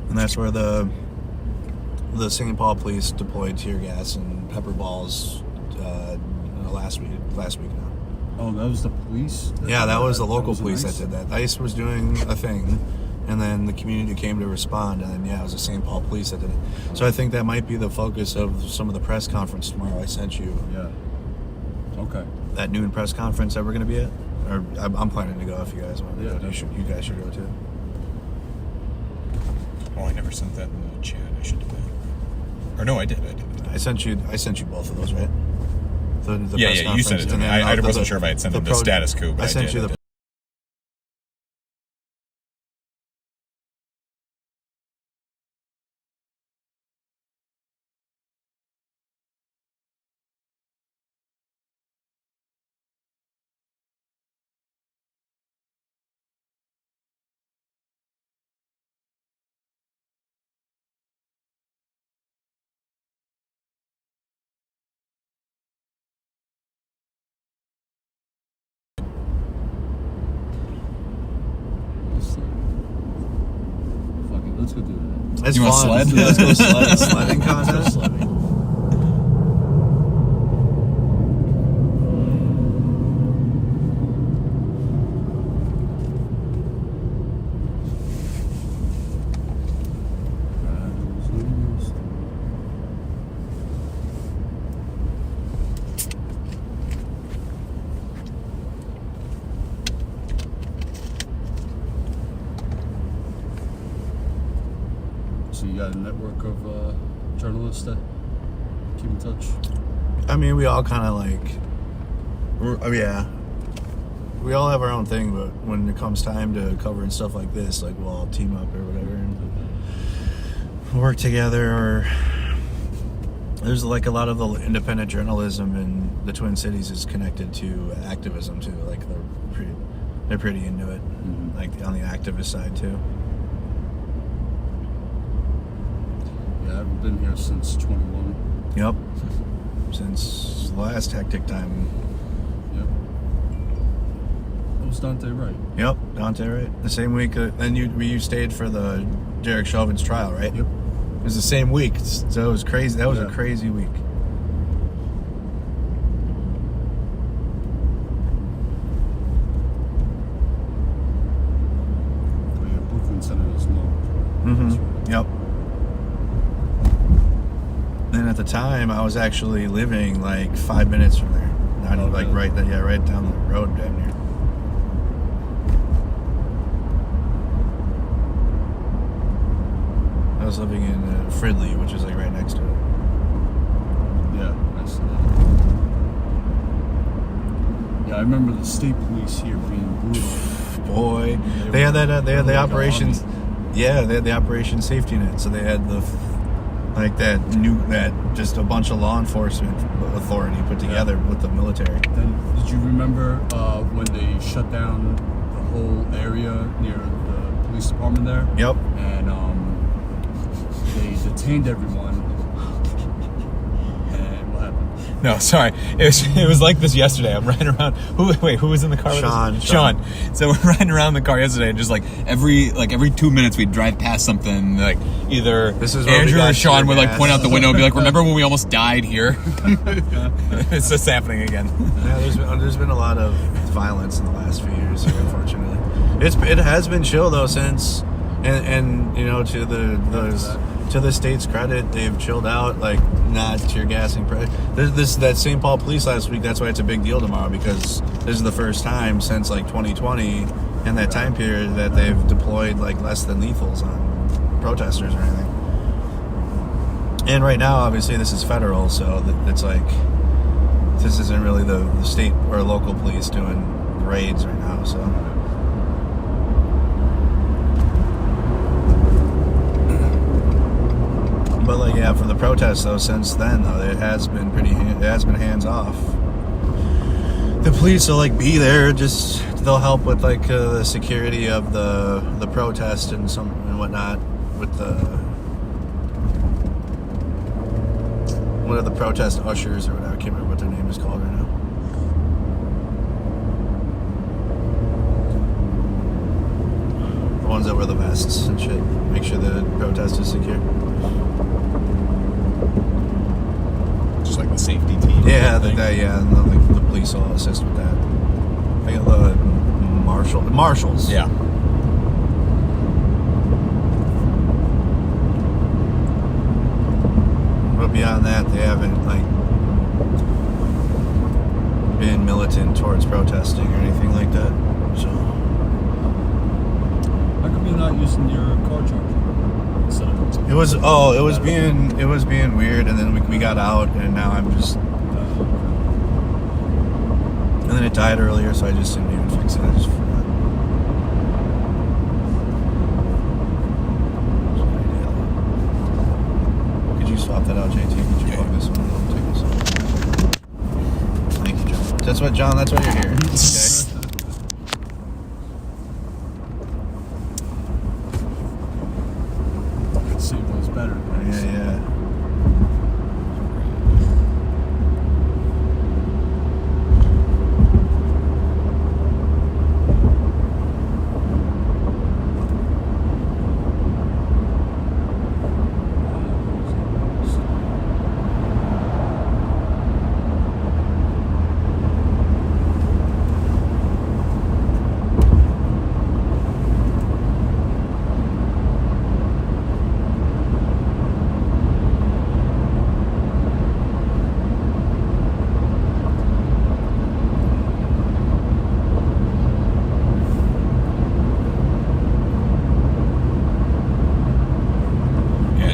And that's where the St. Paul police deployed tear gas and pepper balls last week now. Oh, that was the police? Yeah, that was the local police ICE? that did that. ICE was doing a thing, and then the community came to respond, and then, it was the St. Paul police that did it. So I think that might be the focus of some of the press conference tomorrow. I sent you Yeah. Okay. that noon press conference that we're going to be at. Or I'm planning to go if you guys want to Yeah, go. You guys should go too. Oh, I never sent that in the chat. I should do that. Or no, I did. I sent you both of those, right? The Yeah, press you sent conference, it to and me. then I the- wasn't sure if I had sent them the status coup, but I sent you did. the Fuck it, let's go do that. It's You want fun. sled? Let's go sled. Sledding Let's go contest. sledding. So you got a network of journalists that keep in touch? I mean, we all kind of we all have our own thing, but when it comes time to covering stuff like this, like we'll all team up or whatever and work together. Or there's like a lot of the independent journalism in the Twin Cities is connected to activism too. Like they're pretty into it, like on the activist side too. Yeah, I've been here since 21. Yep. Since the last hectic time. Yep. That was was Dante Wright. Yep, Dante Wright. The same week, then you stayed for the Derek Chauvin's trial, right? Yep. It was the same week, so it was crazy. That was a crazy week. Brooklyn Center is low. Mm-hmm. Yep. And at the time, I was actually living like 5 minutes from there. Not even, like right down the road, damn near. I was living in Fridley, which is like right next to it. Yeah, I see that. Yeah, I remember the state police here being brutal. Boy, they had that. They had the operations. Yeah, they had the Operation Safety Net. So they had just a bunch of law enforcement authority put together with the military. Then, did you remember when they shut down the whole area near the police department there? Yep. And they detained everyone. And what happened? No, sorry. It was like this yesterday. I'm riding around. Who was in the car with us? Sean. So we're riding around in the car yesterday, and just like every 2 minutes we'd drive past something, like either Andrew or Sean would like point out the window and be like, "Remember when we almost died here?" It's just happening again. Yeah, there's been a lot of violence in the last few years here, unfortunately. It has been chill though since, and you know, to the state's credit, they've chilled out, like not tear gassing. That St. Paul police last week. That's why it's a big deal tomorrow, because this is the first time since like 2020 in that time period that they've deployed like less than lethals on protesters or anything. And right now, obviously, this is federal, so it's like this isn't really the state or local police doing raids right now. So. But like, yeah, for the protests though, since then though, it has been hands off. The police will like be there, just they'll help with like the security of the protest and whatnot with what are the protest ushers or whatever. I can't remember what their name is called right now. The ones that wear the vests and shit, make sure the protest is secure. Just like the safety team. Yeah, and the police will assist with that. I think the marshals. Yeah. But beyond that, they haven't like been militant towards protesting or anything like that. So How come you're not using your car charger instead of it was being weird, and then we got out, and now I'm just. And then it died earlier, so I just didn't even fix it. I just forgot. Could you swap that out, JT? Could you plug this one? I'll take this one. Thank you, John. That's what you're here. Okay. Speedway's better. Yeah.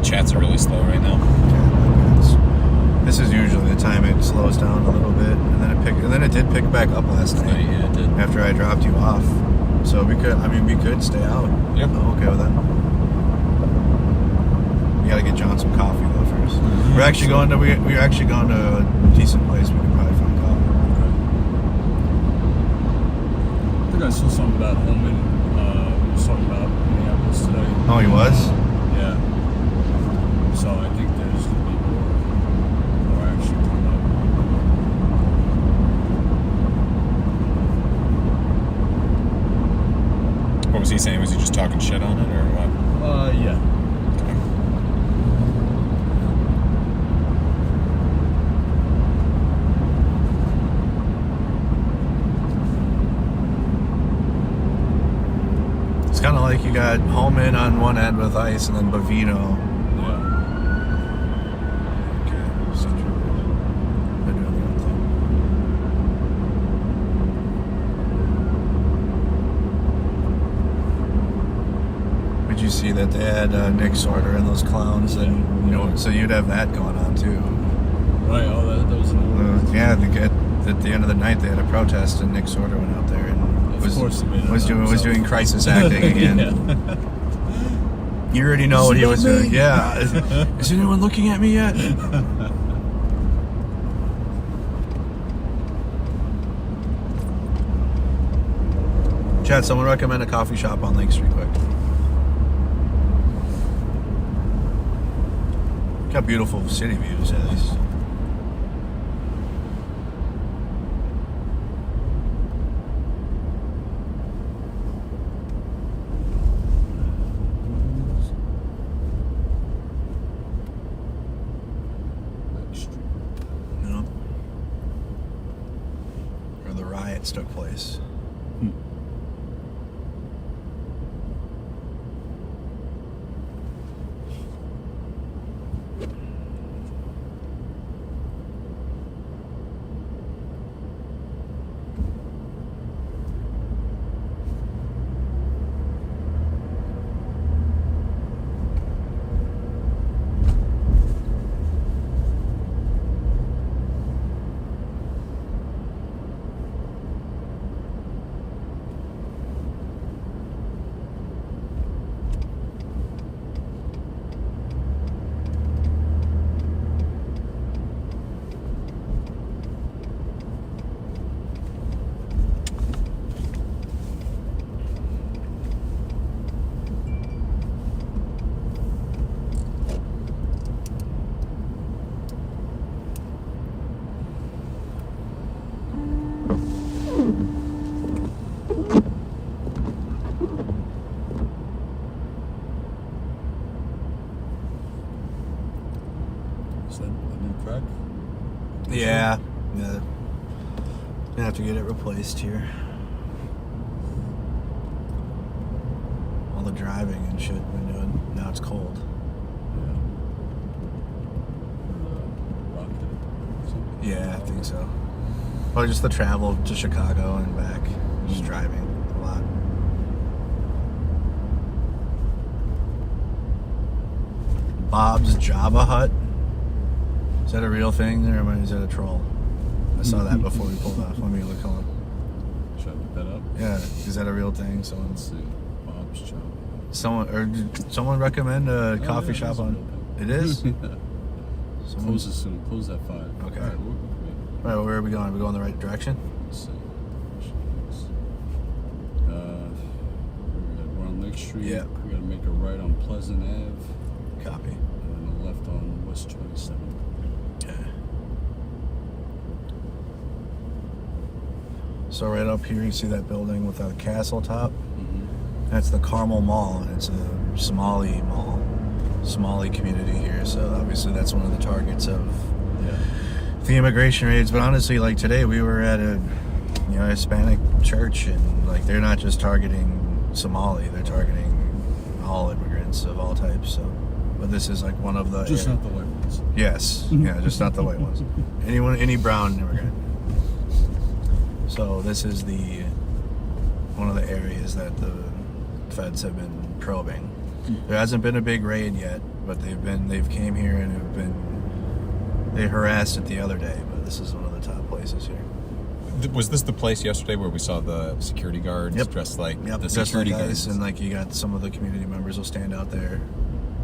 Chats are really slow right now. This is usually the time it slows down a little bit, and then it did pick back up last night. Yeah, it did. After I dropped you off, so we could stay out. Yep. I'm okay with that. We gotta get John some coffee though first. Mm-hmm. We're actually going to a decent place. We could probably find coffee. I think I saw something about Holman. He was talking about Minneapolis today. Oh, he was? Yeah. So I think there's going to be more action coming up. was he saying? Was he just talking shit on it, or what? Yeah. It's kind of like you got Holman on one end with ice, and then Bovino. Yeah. Okay, so they're doing their own thing. Did you see that they had Nick's order and those clowns, and you know, so you'd have that going on too. Right. Oh, that was an old Yeah, at the end of the night they had a protest, and Nick's order went out there and was doing crisis acting again. Yeah. You already know what he was doing. Yeah. Is anyone looking at me yet? Chad, someone recommend a coffee shop on Lake Street quick. Got beautiful city views at least. You know? Where the riots took place. Is that a new crack? Yeah. Yeah. Gonna have to get it replaced here. All the driving and shit we're doing. Now it's cold. Yeah, I think so. Or just the travel to Chicago and back. Just driving a lot. Bob's Java Hut. Is that a real thing or is that a troll? I saw that before we pulled off. Let me look on. Should I look that up? Yeah, is that a real thing? Let's see. Bob's Job. Someone recommend a coffee shop on? It is? Close it soon. Close at 5. Okay. All right, Right, where are we going? Are we going the right direction? let's see. We're on Lake Street. Yeah. We gotta make a right on Pleasant Ave. Copy. And then a left on West 27th. Okay. So right up here, you see that building with a castle top? Mm-hmm. That's the Carmel Mall, and it's a Somali mall, Somali community here. So obviously that's one of the targets of Yeah. the immigration raids. But honestly, like today, we were at a Hispanic church, and like they're not just targeting Somali; they're targeting all immigrants of all types. So, but this is like one of the Just not the white ones. Yes, yeah, just not the white ones. Any brown immigrant. So this is one of the areas that the feds have been probing. There hasn't been a big raid yet, but they've came here and they harassed it the other day. But this is one of the top places here. Was this the place yesterday where we saw the security guards dressed like the Just security like guards? ice, and like you got some of the community members will stand out there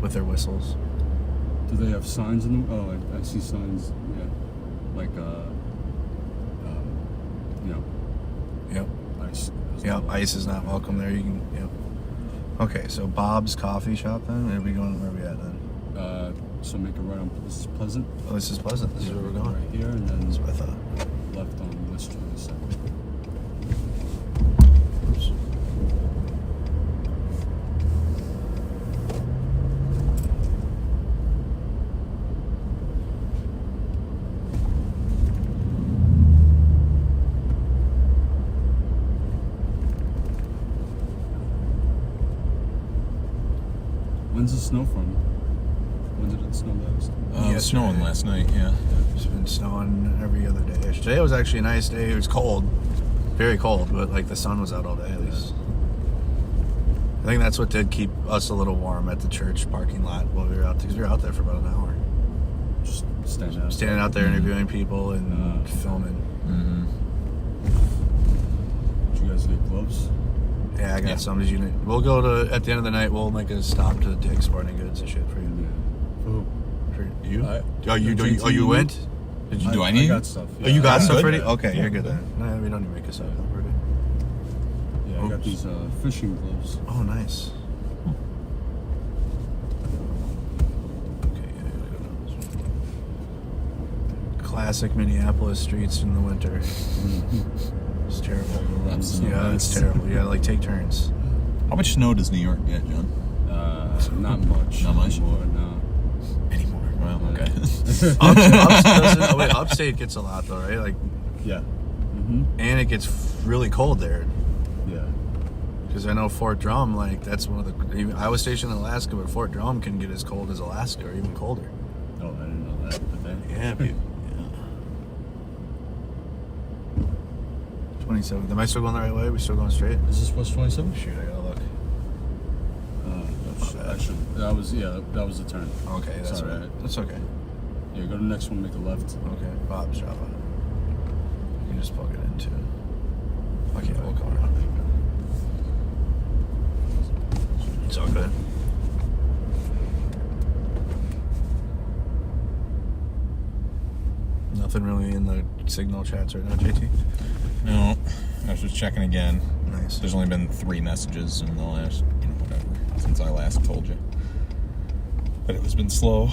with their whistles. Do they have signs in them? Oh, I see signs. Yeah, like Yep. ice. Yep. Ice is not welcome there. You can. Yep. Okay, so Bob's Coffee Shop then. Where are we going? Where are we at then? So make a right on. This is Pleasant. Oh, this is Pleasant. This is where we're going. Right here, and then That's what I thought. left on West 27th. When's the snow from? When did it snow last? It was snowing last night, yeah. It's been snowing every other day. Today was actually a nice day. It was cold, very cold, but like the sun was out all day at least. I think that's what did keep us a little warm at the church parking lot while we were out there, because we were out there for about an hour. Just standing Out there interviewing people and filming. Mm-hmm. Did you guys get gloves? Yeah, I got some. Did you? We'll go to at the end of the night. We'll make a stop to Dick's Sporting Goods and shit for you. Oh. For you? JT, You went? Did you? Do I need? I got stuff. Oh, you got I'm stuff good. ready? Okay, Yeah. you're good then. No, we don't need to make a stop. We're good. Yeah, I got these fishing gloves. Oh, nice. Okay, classic Minneapolis streets in the winter. It's terrible. Yeah, it's terrible. You gotta like take turns. How much snow does New York get, John? Not much. Not much? Anymore, no. Anymore. Well, okay. Upstate gets a lot though, right? Like, Yeah. Mm-hmm. and it gets really cold there. Yeah. Because I know Fort Drum, like that's one of the. I was stationed in Alaska, but Fort Drum can get as cold as Alaska or even colder. Oh, I didn't know that. But then, Yeah, people. 27th. Am I still going the right way? We still going straight? is this West 27? Shoot, I gotta look. That was the turn. Okay, that's Sorry. right. That's okay. Yeah, go to the next one, make a left. Okay, Bob's Java. You can just plug it into. Okay, we'll go around. It's all good. Nothing really in the signal chats right now, JT? No, I was just checking again. Nice. There's only been 3 messages in the last, whatever, since I last told you. But it has been slow.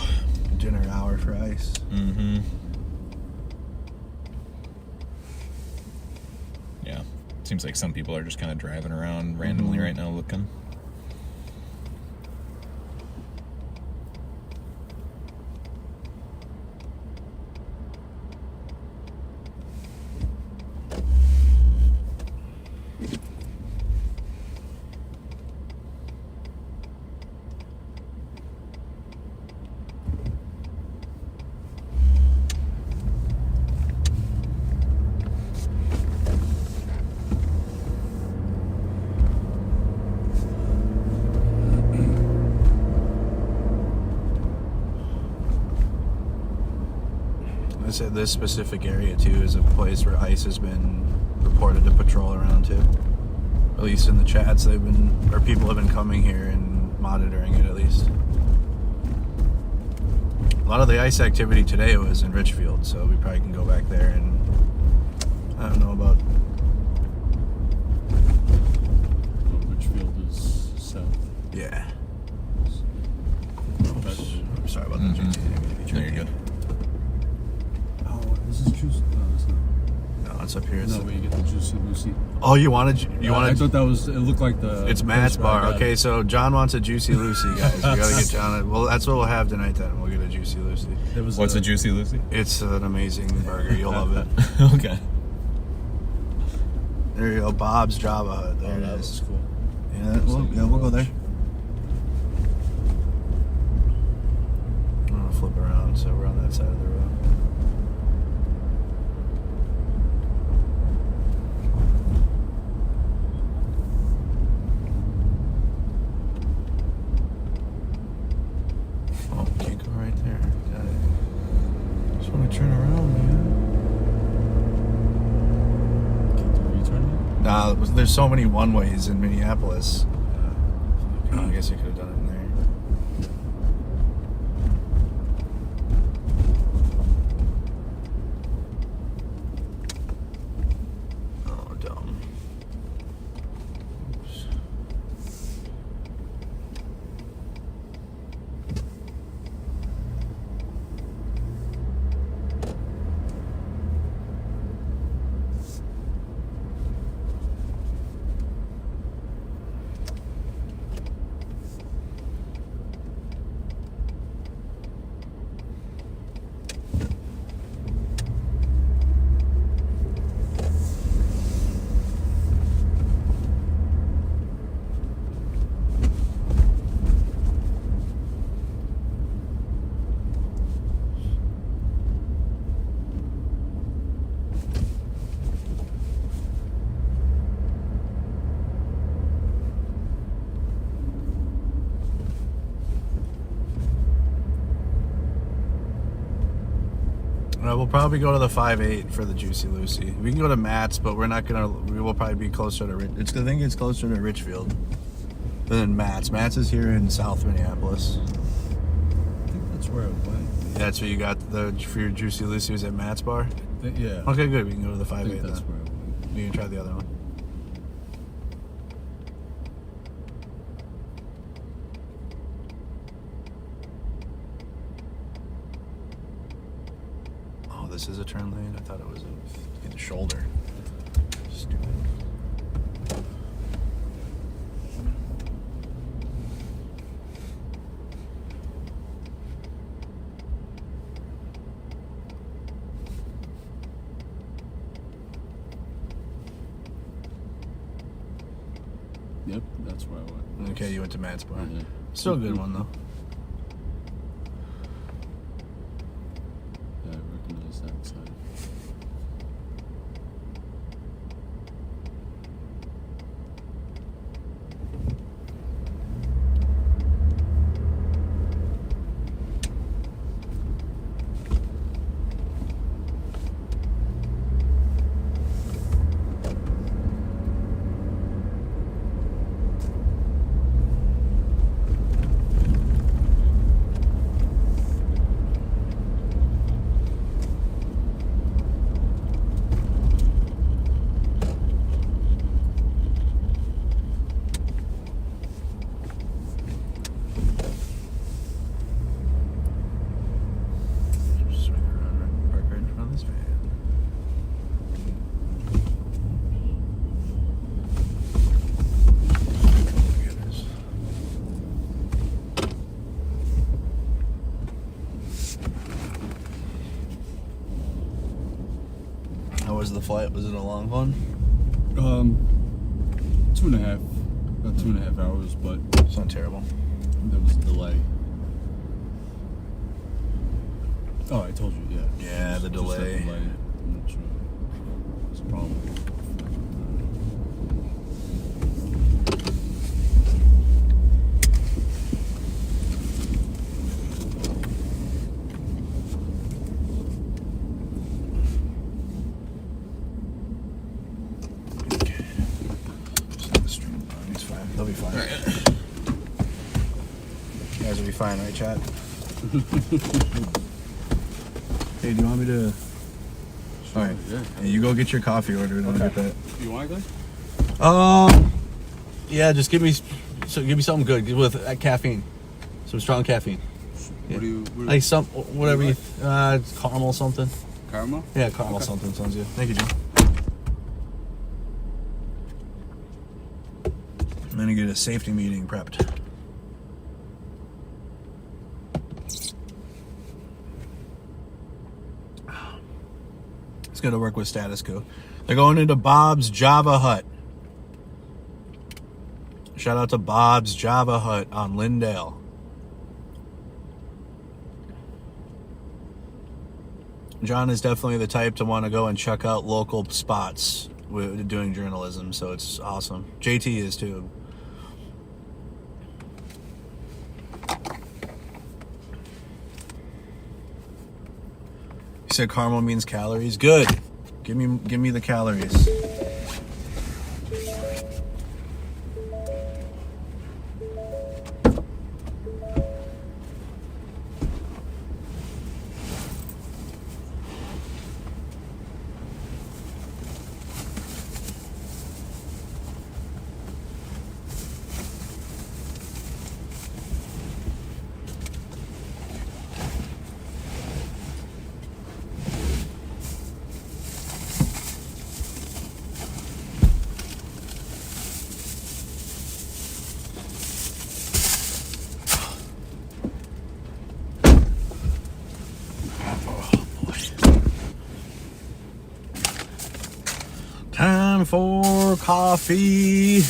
Dinner hour for ice. Mm-hmm. Yeah. Seems like some people are just kind of driving around randomly right now looking. I said this specific area too is a place where ICE has been reported to patrol around too. At least in the chats, people have been coming here and monitoring it at least. A lot of the ICE activity today was in Richfield, so we probably can go back there and I don't know about. Richfield is south. Yeah. Oops. I'm sorry about that. Mm-hmm. No, you're good. Oh, is this juice? No, it's not. No, it's up here. It's No, where you get the Juicy Lucy. oh, you wanted? I thought that was. It looked like the. It's the Matt's place where I bar. got Okay, it. so John wants a Juicy Lucy, guys. We gotta get John. Well, that's what we'll have tonight. Then we'll get a Juicy Lucy. There was What's a Juicy Lucy? It's an amazing burger. You'll love it. Okay. There you go, Bob's Java Hut. There Oh, it that is. was cool. Yeah, we'll go there. I'm gonna flip around, so we're on that side of the road. Oh, can't go right there. Got it. Just want to turn around, man. Were you turning it? Nah, there's so many one-ways in Minneapolis. I guess you could have done it in there. Oh, dumb. Oops. We'll probably go to the 5-8 for the Juicy Lucy. We can go to Matt's, but we're not gonna. We will probably be closer to. I think it's closer to Richfield than Matt's. Matt's is here in South Minneapolis. I think that's where it went. That's where you got for your Juicy Lucy was at Matt's bar. Yeah. Okay, good. We can go to the I 5-8 think that's then. where it went. We can try the other one. Oh, this is a turn lane. I thought it was in the shoulder. Stupid. Yep, that's where I went. Okay, you went to Matt's bar. Yeah. Still a good one though. Yeah, I recognize that side. Swing around and park right in front of this van. Look at this. How was the flight? Was it a long one? 2.5, about 2.5 hours, but It's not terrible. there was a delay. Oh, I told you, yeah. Yeah, the Just that delay. I'm not sure. It's a problem. Okay. Just let the stream on. It's fine. They'll be fine. You guys will be fine, right, chat? Hey, do you want me to? All right. Yeah. Hey, you go get your coffee order and I'll get that. You want to Yeah, just give me something good with caffeine, some strong caffeine. What do you? Like whatever you, it's caramel something. Caramel? Yeah, caramel Okay. something sounds good. Thank you, Jim. I'm gonna get a safety meeting prepped. It's gonna work with status quo. They're going into Bob's Java Hut. Shout out to Bob's Java Hut on Lindale. John is definitely the type to want to go and check out local spots with doing journalism, so it's awesome. JT is too. You said caramel means calories. Good. Give me the calories. Time for coffee. I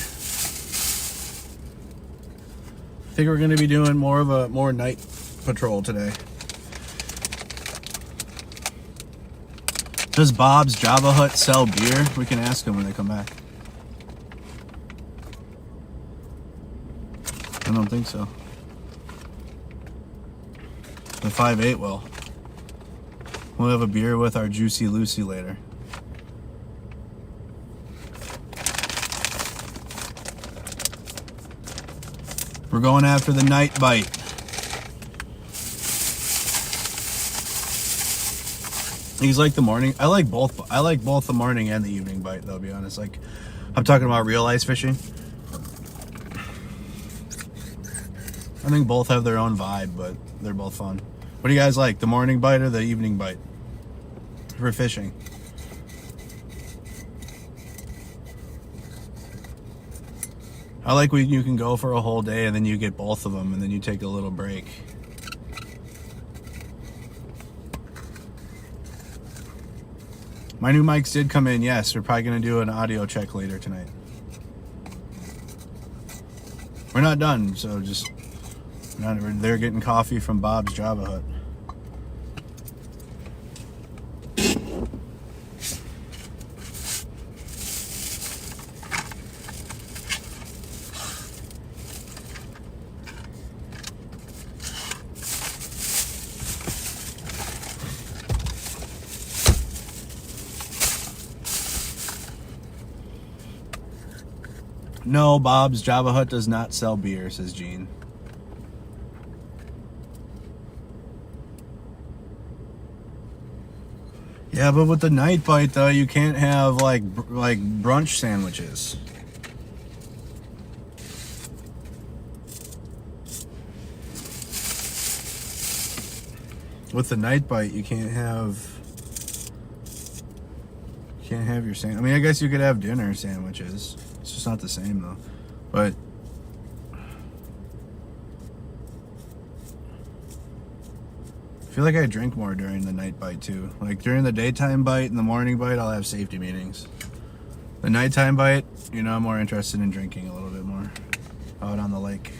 think we're going to be doing more night patrol today. Does Bob's Java Hut sell beer? We can ask them when they come back. I don't think so. The 5-8 will. We'll have a beer with our Juicy Lucy later. We're going after the night bite. He's like the morning. I like both. I like both the morning and the evening bite, though, to be honest. Like, I'm talking about real ice fishing. I think both have their own vibe, but they're both fun. What do you guys like, the morning bite or the evening bite for fishing? I like when you can go for a whole day and then you get both of them and then you take a little break. My new mics did come in, yes. We're probably going to do an audio check later tonight. We're not done, so just... They're getting coffee from Bob's Java Hut. No, Bob's Java Hut does not sell beer, says Gene. Yeah, but with the night bite, though, you can't have, like brunch sandwiches. With the night bite, you can't have your sandwich. I mean, I guess you could have dinner sandwiches. It's just not the same, though. But I feel like I drink more during the night bite, too. Like, during the daytime bite and the morning bite, I'll have safety meetings. The nighttime bite, you know, I'm more interested in drinking a little bit more out on the lake.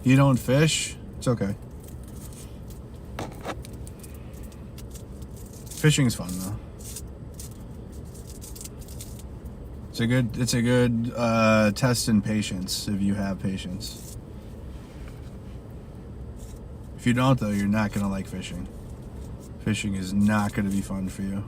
You don't fish? It's okay. Fishing's fun though. It's a good test in patience if you have patience. If you don't though, you're not gonna like fishing. Fishing is not gonna be fun for you.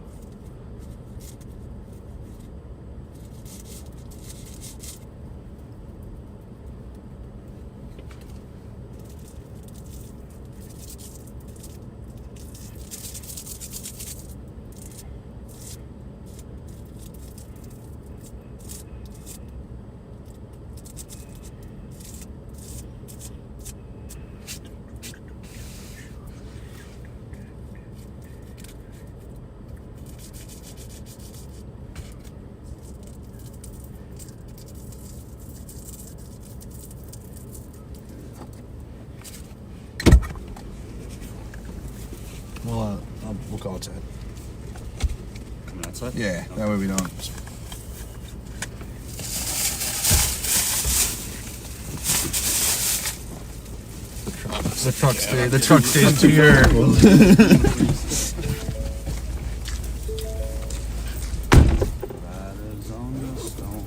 We'll call it set. Come outside? Yeah, that way we don't. The truck stays to your. Riders on the stone.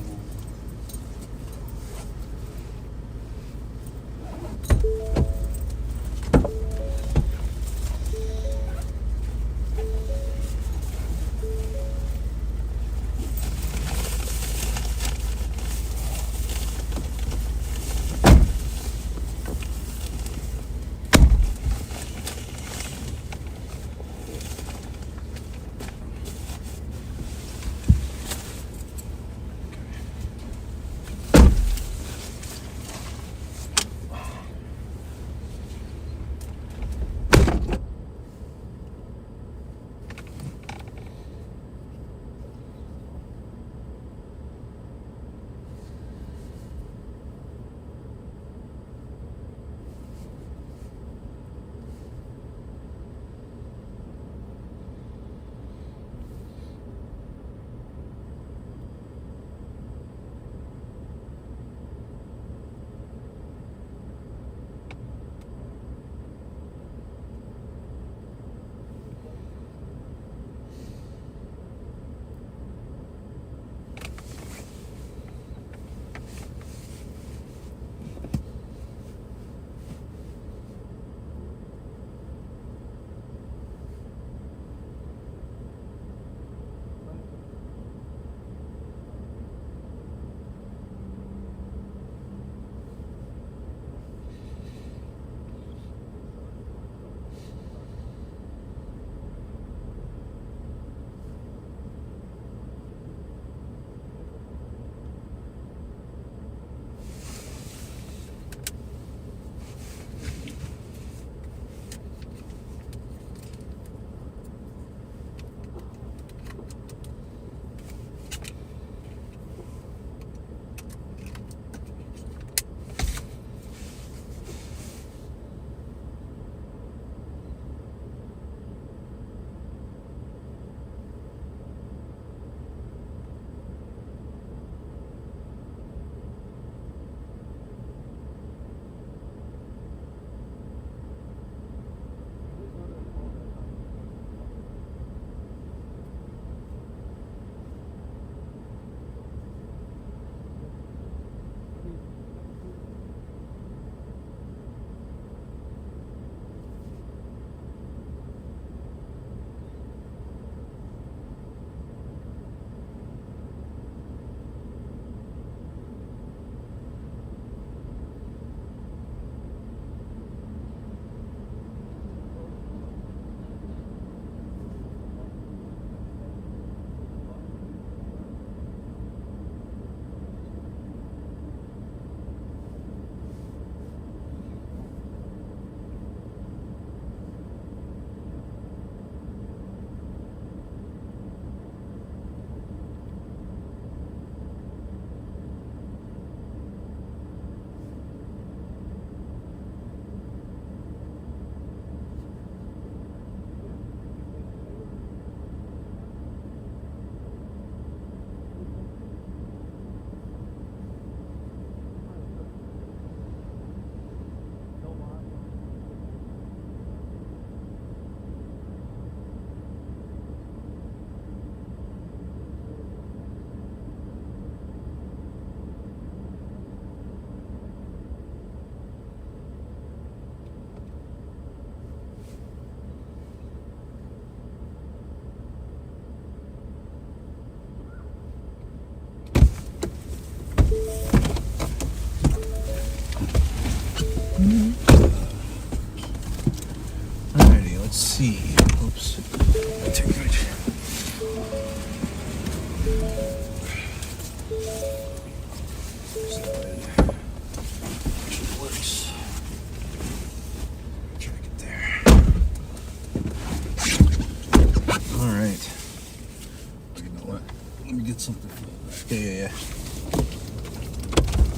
get something for that. Yeah.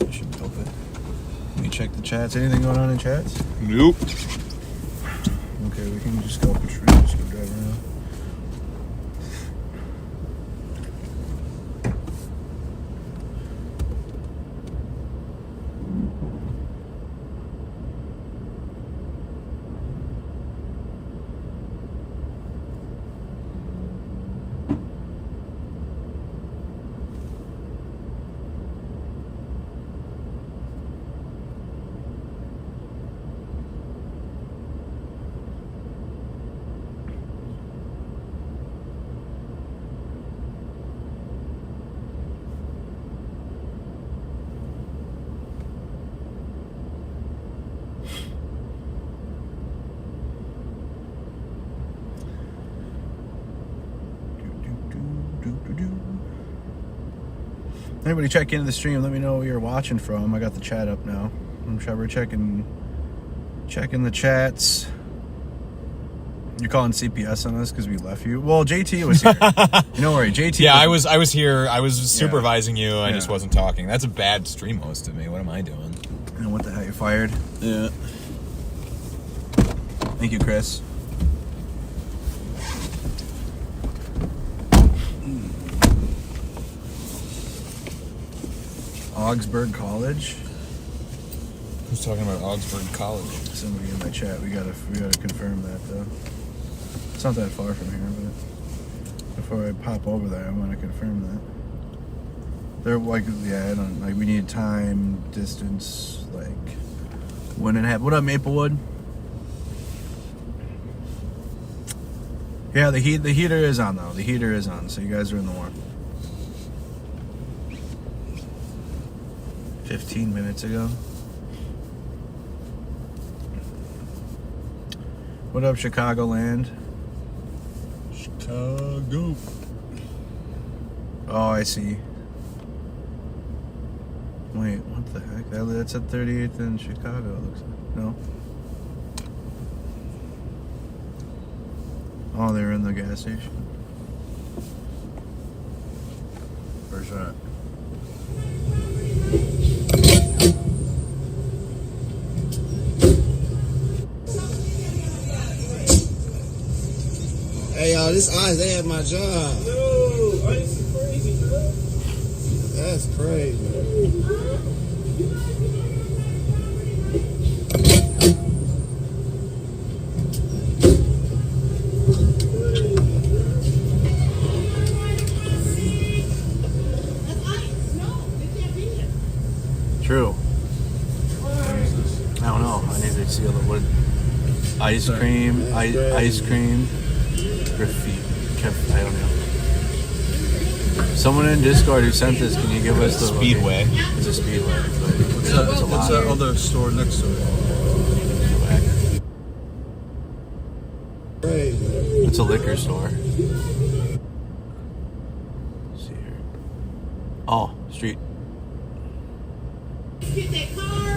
I should help it. Let me check the chats. Anything going on in chats? Nope. Okay, we can just go drive around. Anybody check into the stream, let me know where you're watching from. I got the chat up now. I'm sure we're checking the chats. You're calling CPS on us because we left you? Well, JT was here. Don't worry, JT. Yeah, I was here. I was supervising you. I Yeah. just wasn't talking. That's a bad stream host of me. What am I doing? And what the hell, you fired? Yeah. Thank you, Chris. Augsburg College. Who's talking about Augsburg College? Somebody in my chat. We gotta confirm that though. It's not that far from here, but before I pop over there, I want to confirm that. They're like, I don't like. We need time, distance, like when it happened. What up, Maplewood? Yeah, the heater is on though. The heater is on, so you guys are in the warm. 15 minutes ago. What up, Chicagoland? Chicago. Oh, I see. Wait, what the heck? That's at 38th in Chicago, it looks like. No? Oh, they're in the gas station. Where's that? Hey y'all, this ice, they had my job. No, ice is crazy, bro. That's crazy. True. I don't know. I need to see a little what. Ice cream, ice cream, graffiti. I don't know. Someone in Discord who sent this, can you give us the Speedway. location? It's a Speedway. But What's that other store next to it? Crazy. It's a liquor store. Let's see here. Oh, street.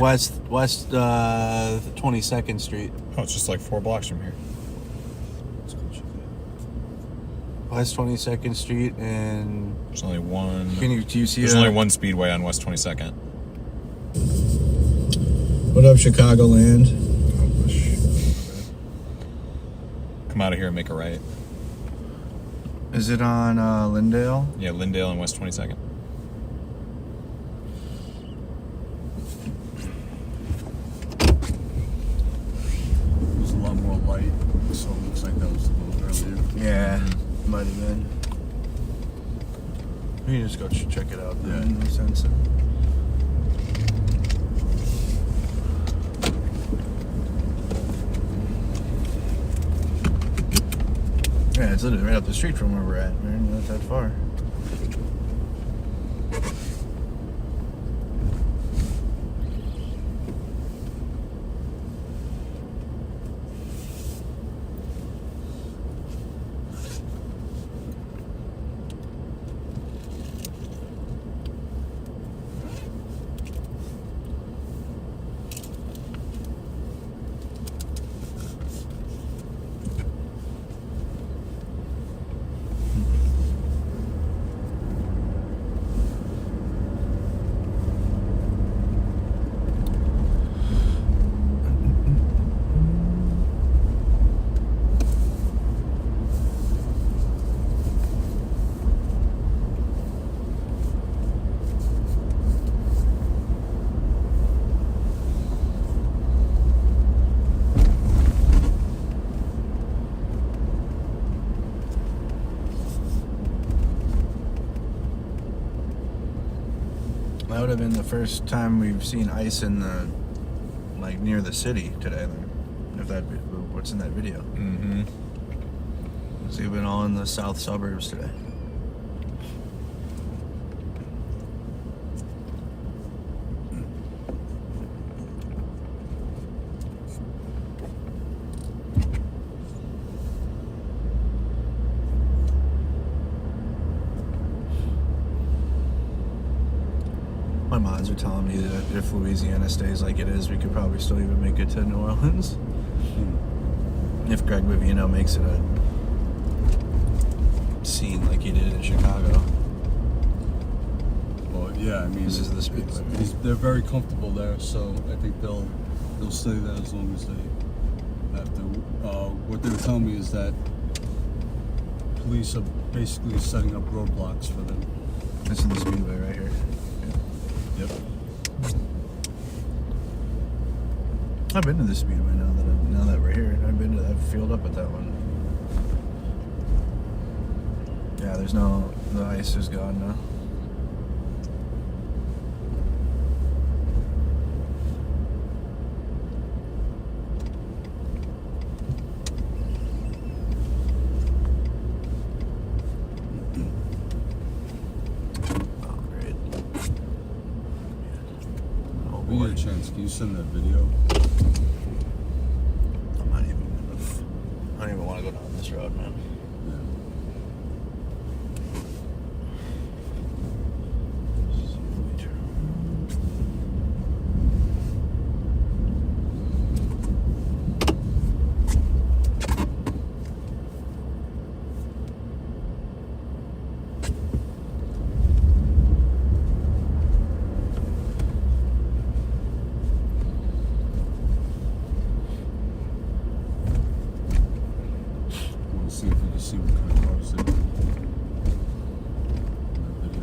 West 22nd Street. Oh, it's just like 4 blocks from here. West 22nd Street and There's only one. do you see There's only one Speedway on West 22nd. What up, Chicagoland? Come out of here and make a right. Is it on Lindale? Yeah, Lindale and West 22nd. There's a lot more light, so it looks like that was a little earlier. Yeah, might have been. We can just go check it out. Yeah. No sense. Yeah, it's literally right up the street from where we're at, man. Not that far. That would have been the first time we've seen ice in the, like, near the city today. Then, if that, what's in that video? Mm-hmm. It's been all in the south suburbs today. My mods are telling me that if Louisiana stays like it is, we could probably still even make it to New Orleans. If Greg Vivino makes it a scene like he did in Chicago. Well, yeah, I mean, This is the Speedway. they're very comfortable there, so I think they'll stay there as long as they have to. What they were telling me is that police are basically setting up roadblocks for them. This is the Speedway right here. Yep. I've been to the Speedway now that we're here. I've filled up at that one. Yeah, the ice is gone now. Oh, great. Oh, When you boy. get a chance, can you send that video? I don't even want to go down this road, man. See if we can see what kind of cars they are in that video.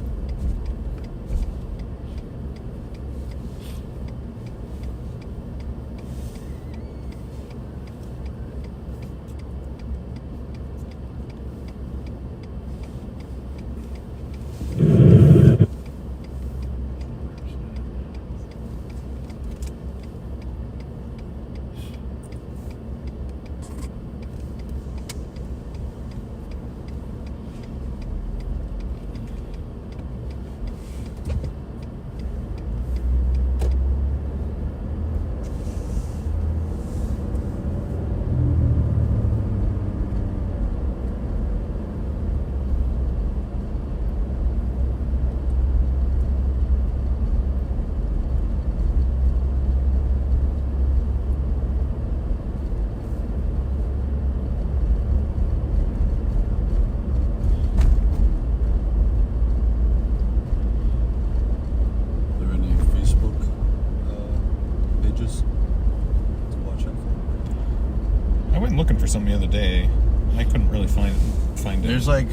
Some the other day. I couldn't really find it. There's like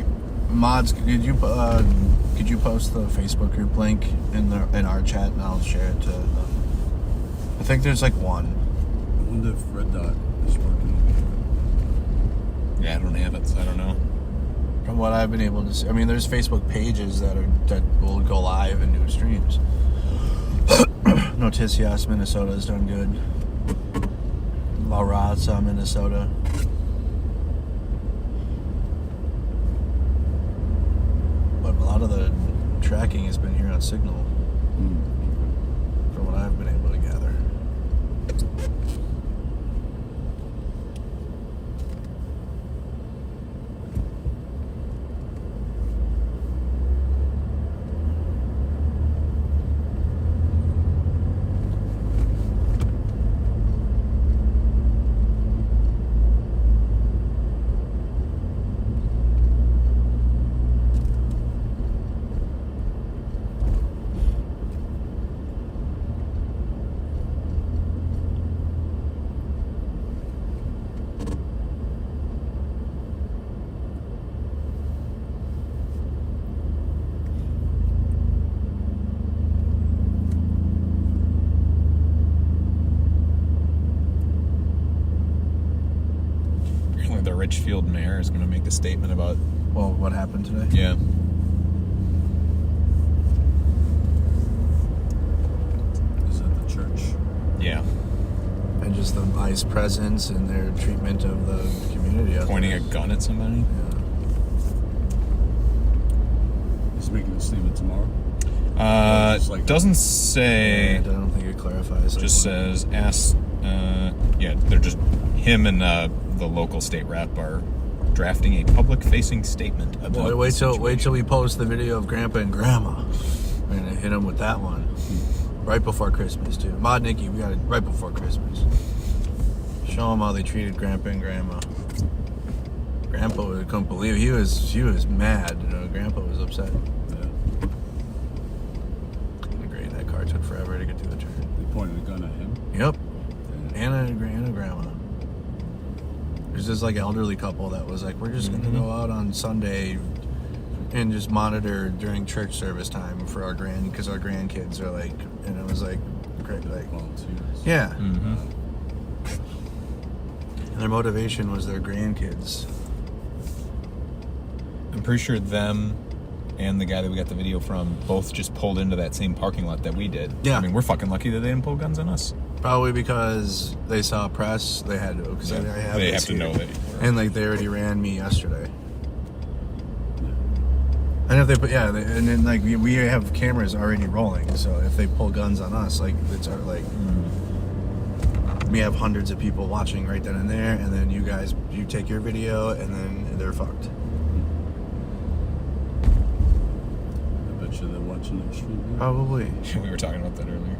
mods. Could you post the Facebook group link in our chat and I'll share it to them. I think there's like one. I wonder if Red Dot is working. Yeah, I don't have it, so I don't know. From what I've been able to see, I mean, there's Facebook pages that will go live and do streams. Noticias, Minnesota has done good. La Raza, Minnesota. But a lot of the tracking has been here on Signal, from what I've been able to gather. The Richfield mayor is going to make a statement about... Well, what happened today? Yeah. normalize presence in their treatment of the community. Pointing a gun at somebody. Yeah. He's making a statement tomorrow. Just like Doesn't say. I don't think it clarifies. Like, Just says ask. Yeah, they're just him and the local state rep are drafting a public-facing statement about. Boy, the wait till situation. we post the video of Grandpa and Grandma. We're gonna hit them with that one right before Christmas too. Mod Nikki, we got it right before Christmas. Show them how they treated Grandpa and Grandma. Grandpa couldn't believe it. He was mad. You know, Grandpa was upset. Yeah. Great, that car took forever to get through the turn. They pointed a gun at him. Yep, Yeah. Anna and Grandma. There's this like elderly couple that was like, we're just gonna go out on Sunday and just monitor during church service time for our because our grandkids are like, and it was like, great, like, Volunteers. yeah. Mhm. And their motivation was their grandkids. I'm pretty sure them and the guy that we got the video from both just pulled into that same parking lot that we did. Yeah. I mean, we're fucking lucky that they didn't pull guns on us. Probably because they saw press, they had to, because I have They this have to here. know that. And like they already ran me yesterday. And if they put, and then like we have cameras already rolling, so if they pull guns on us, like it's like we have hundreds of people watching right then and there, and then you take your video, and then they're fucked. I bet you they're watching their stream. now. Probably. We were talking about that earlier.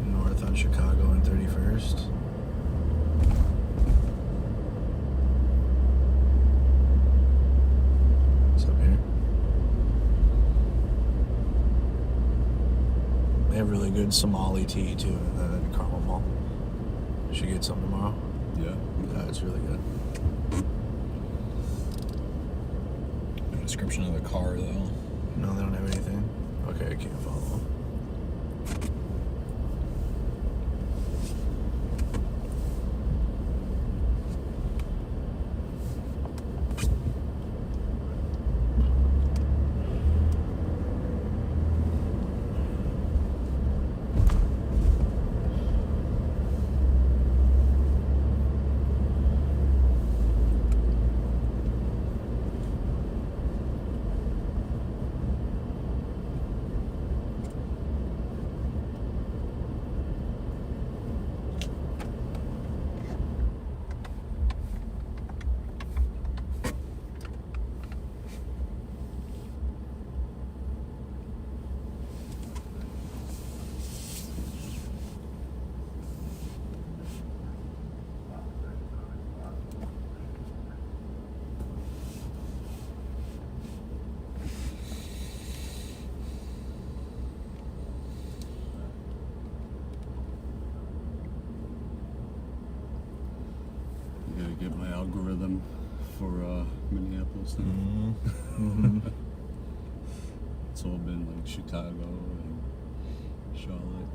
North on Chicago and 31st. What's up here? They have really good Somali tea too in the Carmel Mall. Should get some tomorrow. Yeah. Yeah, it's really good. No description of the car though. No, they don't have anything. Okay, I can't follow. I gotta get my algorithm for Minneapolis now. Mm-hmm. It's all been like Chicago and Charlotte.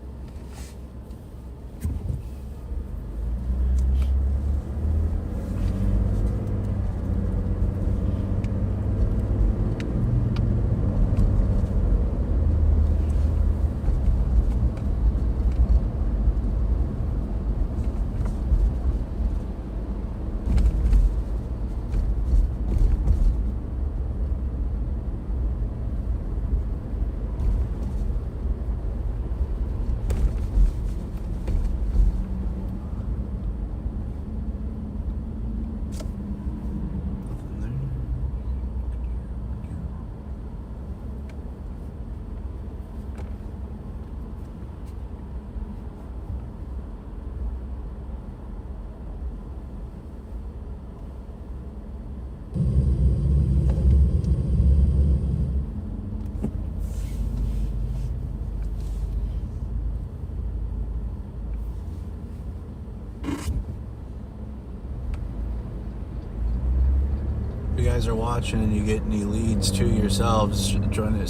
guys are watching and you get any leads to yourselves,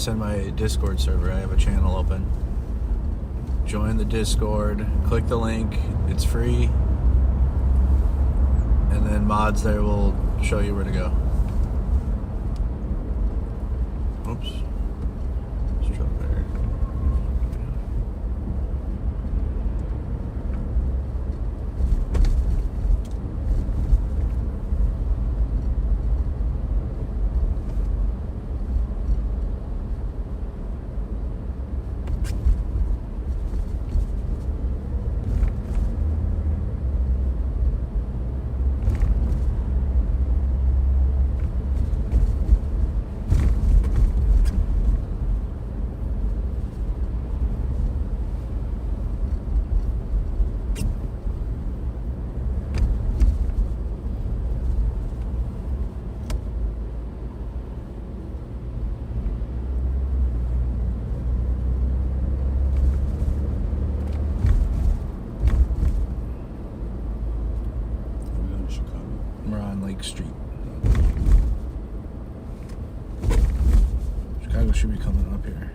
send my Discord server. I have a channel open. Join the Discord. Click the link. It's free. And then mods there will show you where to go. Oops. Let's jump there. Street. Chicago should be coming up here.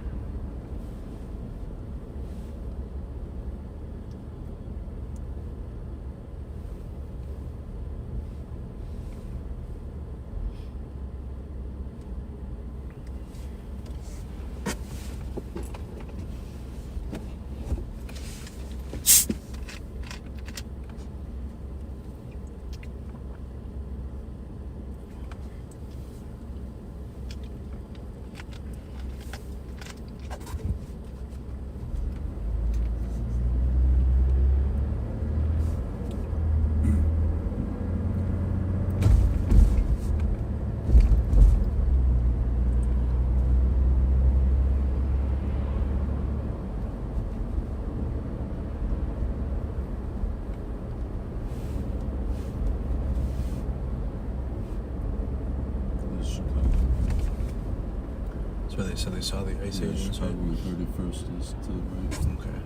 That's where they said they saw the ice agents. Chicago 31st is to the right. Okay.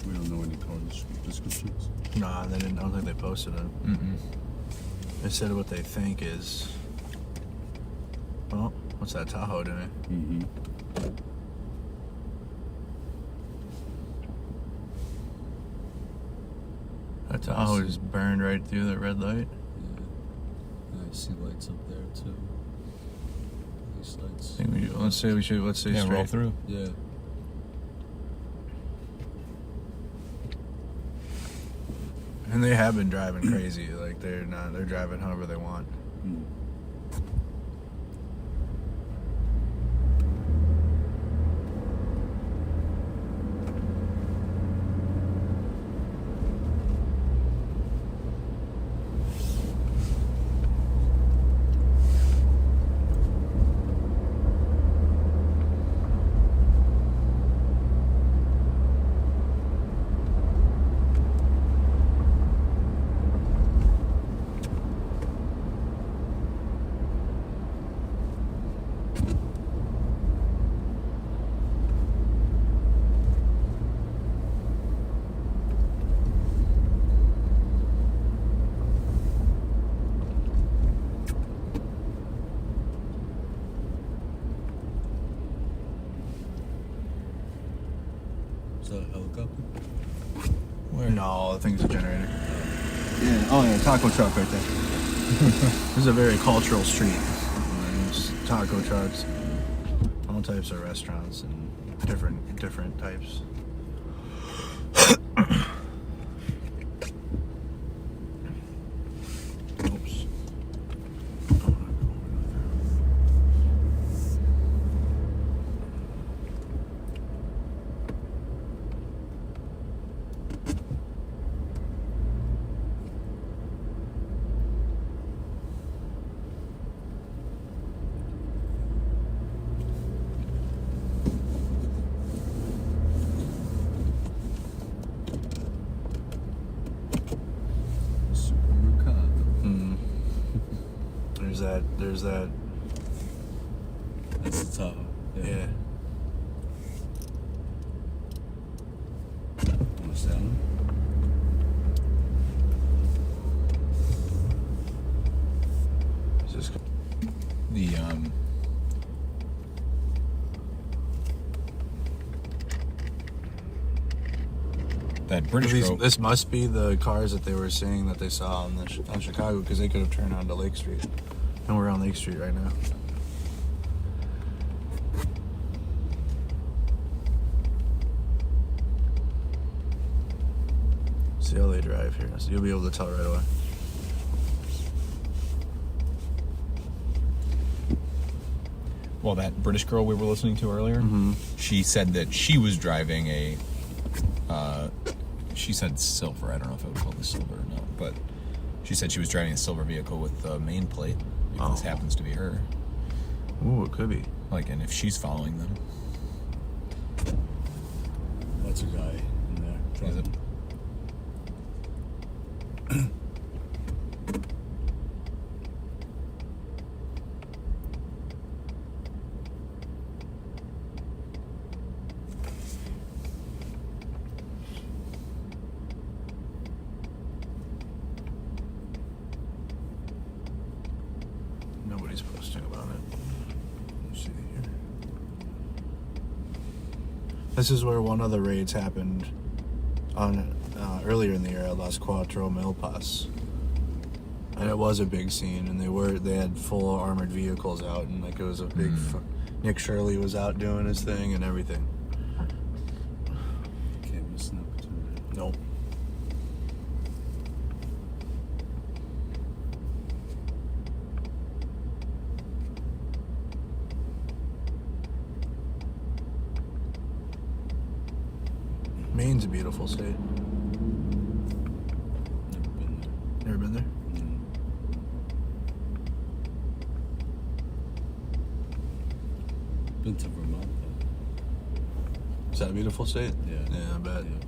We don't know any car descriptions. Nah, they didn't. I don't think they posted it. Mm-mm. They said what they think is. Well, what's that Tahoe doing? Mm-hmm. That Tahoe is burned right through the red light. Yeah. I see lights up there too. These lights. I think let's say Yeah, straight. roll through. Yeah. And they have been driving crazy. Like they're driving however they want. Mm. Is that a helicopter? No, the thing's a generator. Yeah. Oh yeah, taco truck right there. This is a very cultural street. There's taco trucks, all types of restaurants, and different types. Oops. there's that. That's the top. Yeah. Understand? It's just The that British girl. this must be the cars that they were saying that they saw on Chicago, because they could have turned onto Lake Street, and we're on Lake Street right now. See how they drive here, so you'll be able to tell right away. Well, that British girl we were listening to earlier, she said that she was driving a, she said silver. I don't know if it was called the silver or not, but she said she was driving a silver vehicle with the main plate. If this happens to be her. Ooh, it could be. Like, and if she's following them. That's a guy in there. Is it? Nobody's posting about it. Let's see here. This is where one of the raids happened on earlier in the year at Las Cuatro Milpas, and it was a big scene. And they had full armored vehicles out, and like it was a big. Nick Shirley was out doing his thing and everything. Can't miss an opportunity. Nope. Maine's a beautiful state. Never been there. Never been there? Been to Vermont though. Is that a beautiful state? Yeah. Yeah, I bet. Yeah.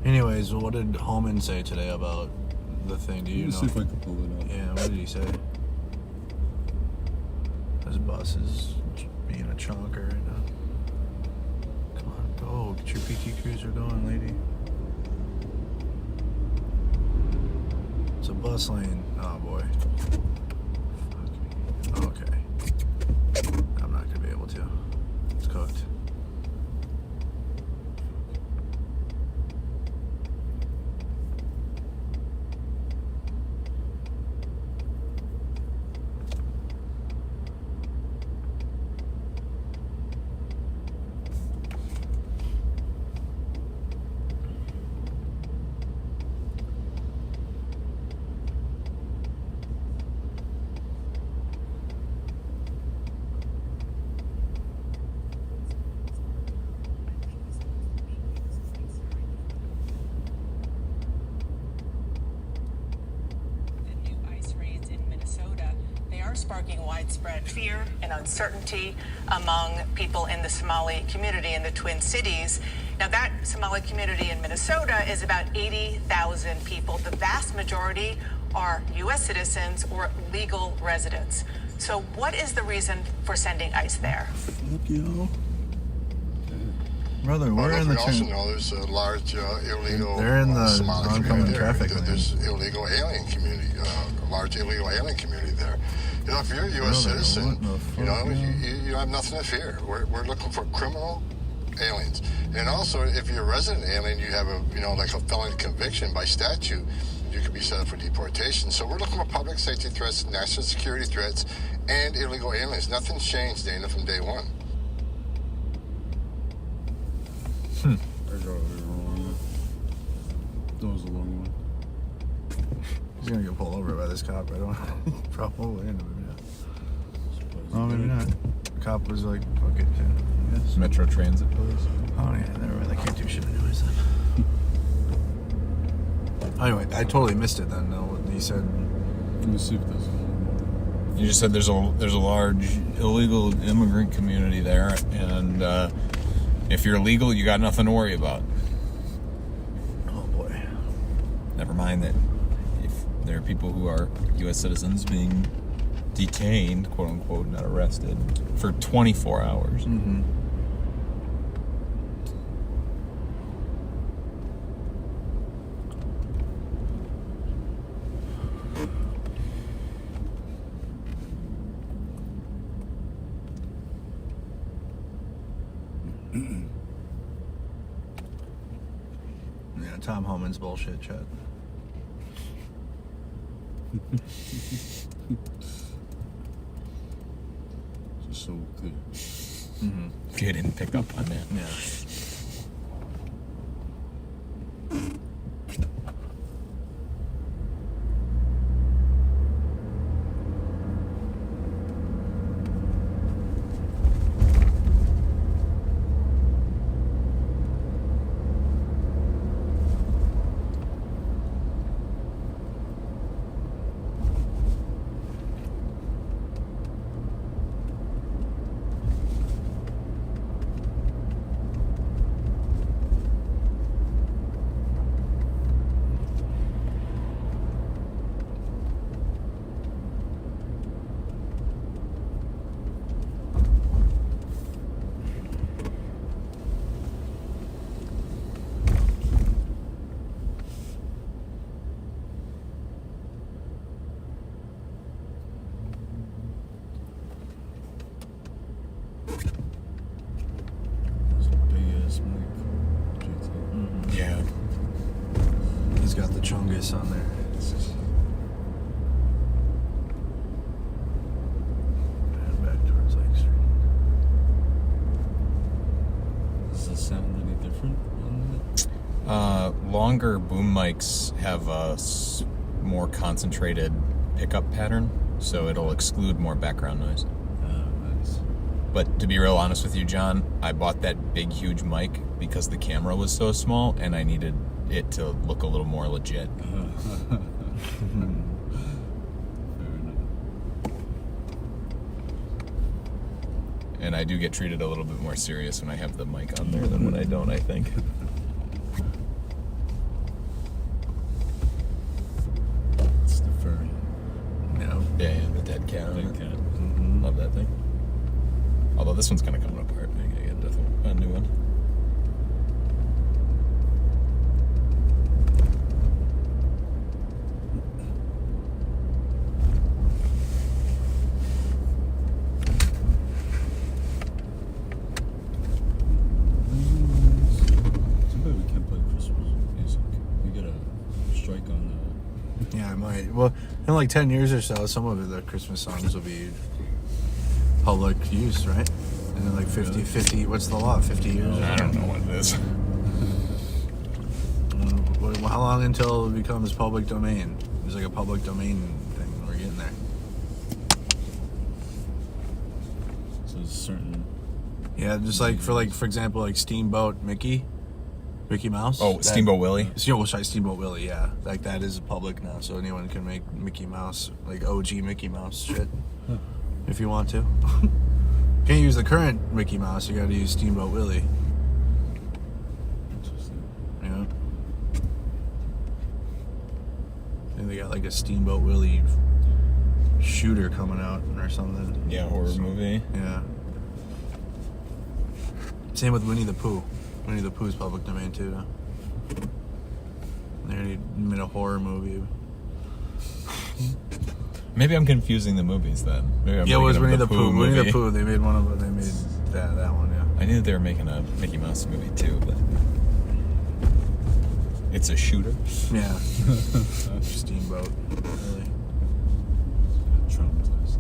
Anyways, what did Holman say today about the thing? Do you Let me know? see if I can pull it up. Yeah, what did he say? This bus is being a chonker right now. Come on, go. Get your PT Cruiser going, lady. It's a bus lane. Oh, boy. Fuck me. Okay. I'm not going to be able to. It's cooked. Sparking widespread fear and uncertainty among people in the Somali community in the Twin Cities. Now, that Somali community in Minnesota is about 80,000 people. The vast majority are U.S. citizens or legal residents. So what is the reason for sending ICE there? Fuck you. Brother, we're in the also know there's a large illegal they're in the Somali oncoming community traffic there. lane. There's illegal alien community, a large illegal alien community there. You know, if you're a U.S. Brother, citizen, what the fuck, you know, man? you have nothing to fear. We're looking for criminal aliens. And also, if you're a resident alien, you have like a felony conviction by statute, you could be set up for deportation. So we're looking for public safety threats, national security threats, and illegal aliens. Nothing's changed, Dana, from day one. I drove it wrong. That was a long one. He's gonna get pulled over by this cop. I don't know. Probably. Maybe not. Oh, maybe not. The cop was like, fuck it, too. Yes. Metro Transit police. Oh, yeah, never mind. They can't do shit anyways then. Anyway, I totally missed it then, though, what he said. Let me see if there's one more. You just said there's a large illegal immigrant community there, and if you're illegal, you got nothing to worry about. Oh boy. Never mind that if there are people who are U.S. citizens being detained, quote unquote, not arrested, for 24 hours. Mm-hmm. Yeah, Tom Homan's bullshit chat. Just so clear. Mm-hmm. If you didn't pick up on that. Yeah. It's a big ass mic. GT. Yeah. He's got the chungus on there. And back towards Lake Street. Does that sound any different on that? Longer boom mics have a more concentrated pickup pattern, so it'll exclude more background noise. Nice. But to be real honest with you, John, I bought that big, huge mic because the camera was so small and I needed it to look a little more legit. Fair enough. And I do get treated a little bit more serious when I have the mic on there than when I don't, I think. It's the furry. Yeah. Yeah, the dead cat on Dead it. cat. Mm-hmm. Love that thing. Although this one's kind of coming apart. I gotta get a new one. Too bad we can't play Christmas music. We get a strike on Yeah, I might. Well, in like 10 years or so, some of the Christmas songs will be public use, right? And then like 50, what's the law? 50 years? I don't know what it is. How long until it becomes public domain? There's like a public domain thing. We're getting there. so there's a certain. Yeah, just like for example, like Steamboat Mickey Mouse. Oh, Steamboat Willie? Steamboat Willie, yeah. Like that is public now, so anyone can make Mickey Mouse, like OG Mickey Mouse shit, if you want to. Can't use the current Mickey Mouse, you gotta use Steamboat Willie. Interesting. Yeah. I think they got like a Steamboat Willie shooter coming out or something. Yeah, horror movie. Yeah. Same with Winnie the Pooh. Winnie the Pooh's public domain too now. They already made a horror movie. Maybe I'm confusing the movies then. Maybe I'm Yeah, it was thinking Winnie of the Pooh. Winnie movie. the Pooh. They made one of them. They made that one. Yeah. I knew that they were making a Mickey Mouse movie too, but it's a shooter. Yeah. Steamboat. Really. Traumatized.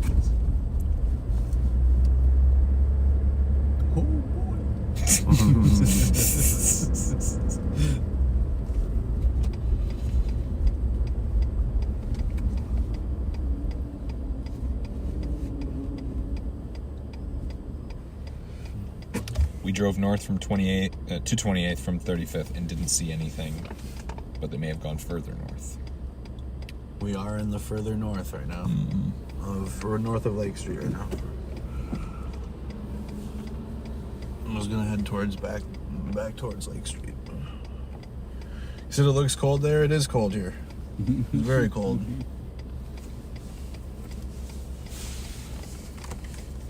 Oh boy. We drove north from 28 to 28th from 35th and didn't see anything, but they may have gone further north. We are in the further north right now. We're north of Lake Street right now. I was gonna head towards back towards Lake Street. You said it looks cold there? It is cold here. It's very cold.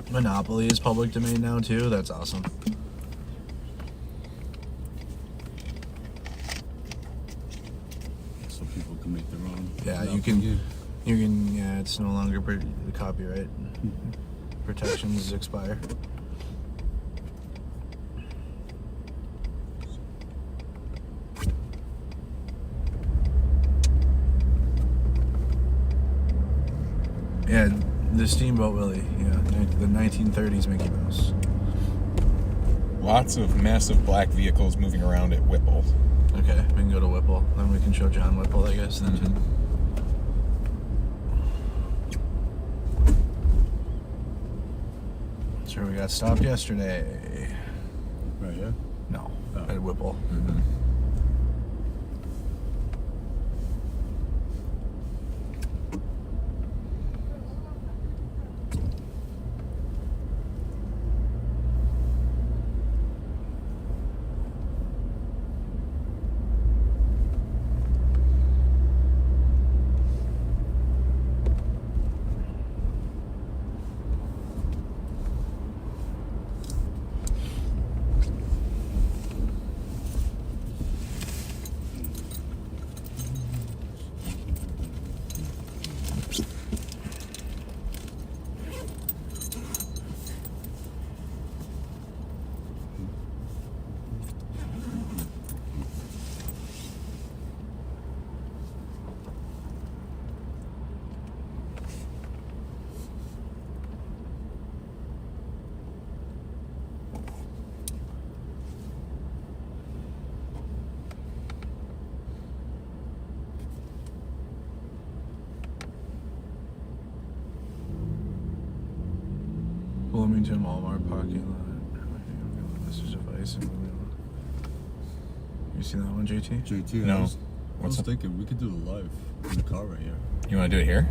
Monopoly is public domain now too. That's awesome. So people can make their own. Yeah, you can. Yeah, it's no longer copyright. Protections expire. Yeah, the Steamboat Willie. Yeah, the 1930s Mickey Mouse. Lots of massive black vehicles moving around at Whipple. Okay, we can go to Whipple. Then we can show John Whipple, I guess. Then too. That's where we got stopped yesterday. Right here? No, Oh. at Whipple. Bloomington Walmart parking lot. This is device. You seen that one, JT? JT, No. I was What's up? thinking we could do it live in the car right here. You want to do it here?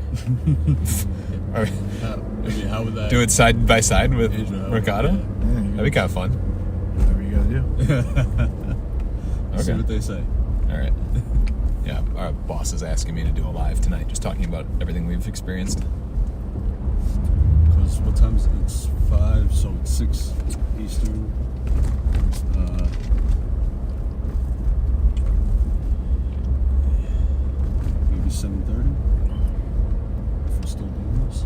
Or I mean, how would that... do it side by side with Adrian, Mercado? Yeah, That'd be kind of fun. whatever you gotta do. See Okay. what they say. All right. Yeah, our boss is asking me to do a live tonight, just talking about everything we've experienced. Because what time is it? It's 5, so it's 6 Eastern. Maybe 7:30. If we're still doing this.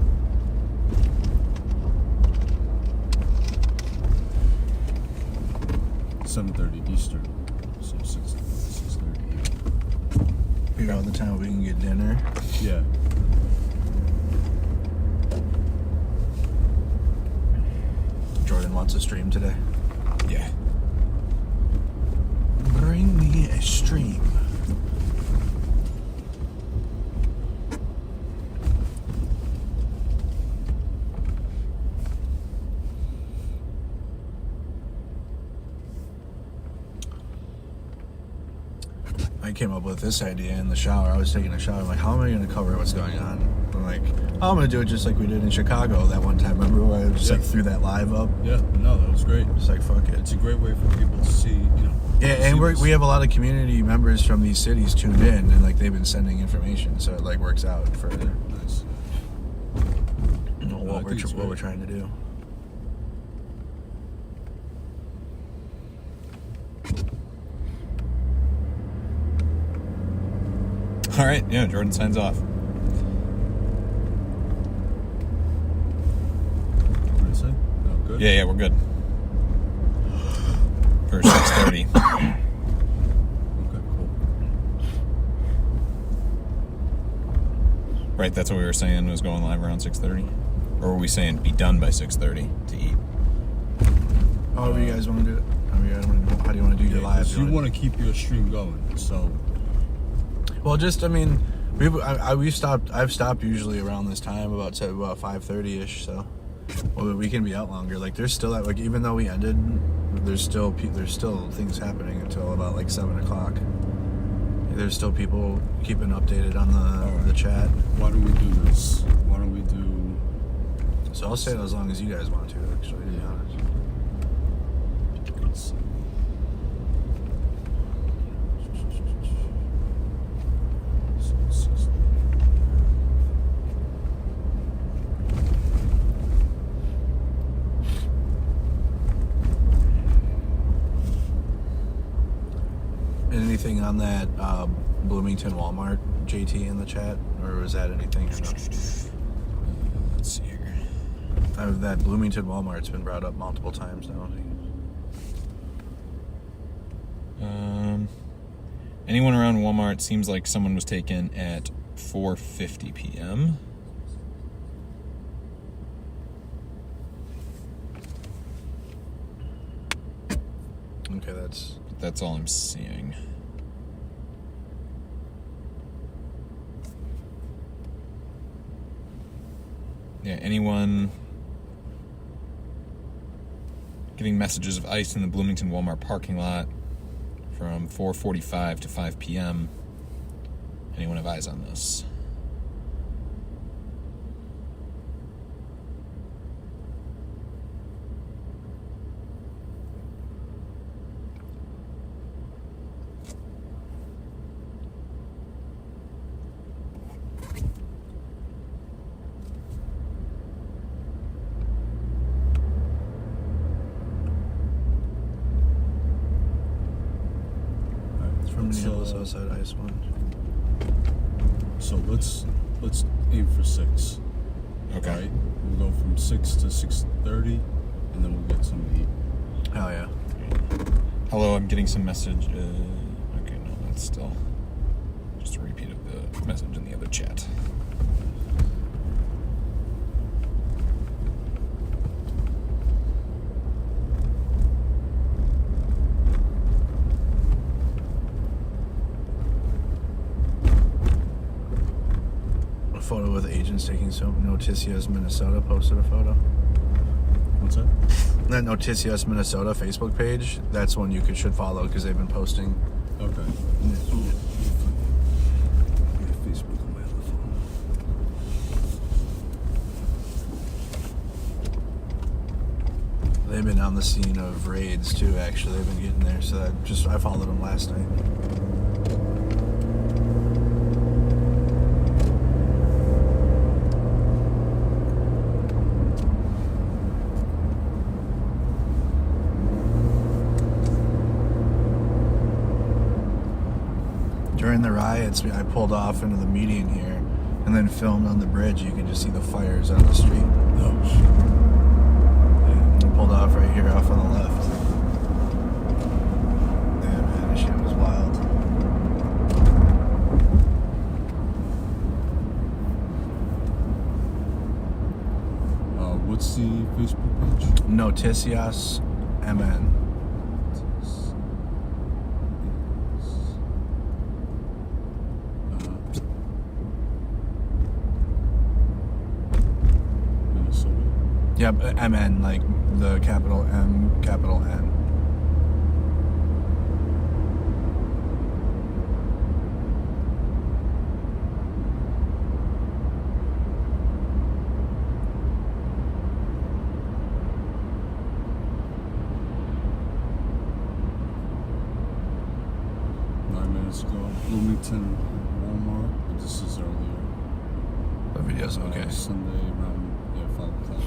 $7:30 Eastern, so 6:30. Figure out the time we can get dinner. Yeah. Jordan wants a stream today. Yeah. Bring me a stream. I came up with this idea in the shower. I was taking a shower. I'm like, how am I going to cover what's going on? I'm like, oh, I'm going to do it just like we did in Chicago that one time. Remember where I just like threw that live up? Yeah, no, that was great. Just like, fuck it. It's a great way for people to see, you know. Yeah, and we have a lot of community members from these cities tuned in, and like they've been sending information, so it like works out for Nice. you know, I think it's what we're great. trying to do. All right. Yeah, Jordan signs off. What did I say? Oh, good. Yeah, we're good. For 6:30. Okay, cool. Right, that's what we were saying was going live around 6:30? Or were we saying be done by 6:30 to eat? However you guys want to do it. How do you want to do your live? 'Cause you want to keep your stream going, so... Well, just I mean, I've stopped usually around this time about 5:30 ish. So, well, we can be out longer. Like there's still that, like even though we ended, there's still things happening until about like 7 o'clock. There's still people keeping updated on the chat. Why don't we do this? Why don't we do... So I'll say it as long as you guys want to, actually, to be honest. Let's see. Anything on that Bloomington Walmart JT in the chat, or was that anything? Let's see here. That Bloomington Walmart's been brought up multiple times now. Anyone around Walmart seems like someone was taken at 4:50 p.m. Okay, That's all I'm seeing. Yeah, anyone getting messages of ICE in the Bloomington Walmart parking lot from 4:45 to 5 p.m. Anyone have eyes on this? from Minneapolis outside ICE one. So let's aim for 6. Okay. Right? We'll go from 6 to 6:30, and then we'll get some to eat. Hell yeah. Hello, I'm getting some message. Okay, no, that's still just a repeat of the message in the other chat. A photo with agents taking some. Noticias Minnesota posted a photo. What's that? That Noticias Minnesota Facebook page, that's one you should follow because they've been posting. Okay. Facebook on my other phone. They've been on the scene of raids too, actually. They've been getting there, so I followed them last night. During the riots, I pulled off into the median here and then filmed on the bridge. You can just see the fires on the street. Oh, I pulled off right here off on the left. Yeah, man, this shit was wild. what's the Facebook page? Noticias MN. Minnesota. Yep, MN, like the capital M, capital N. Bloomington Walmart, but this is earlier. The video's okay. Sunday around 5 o'clock.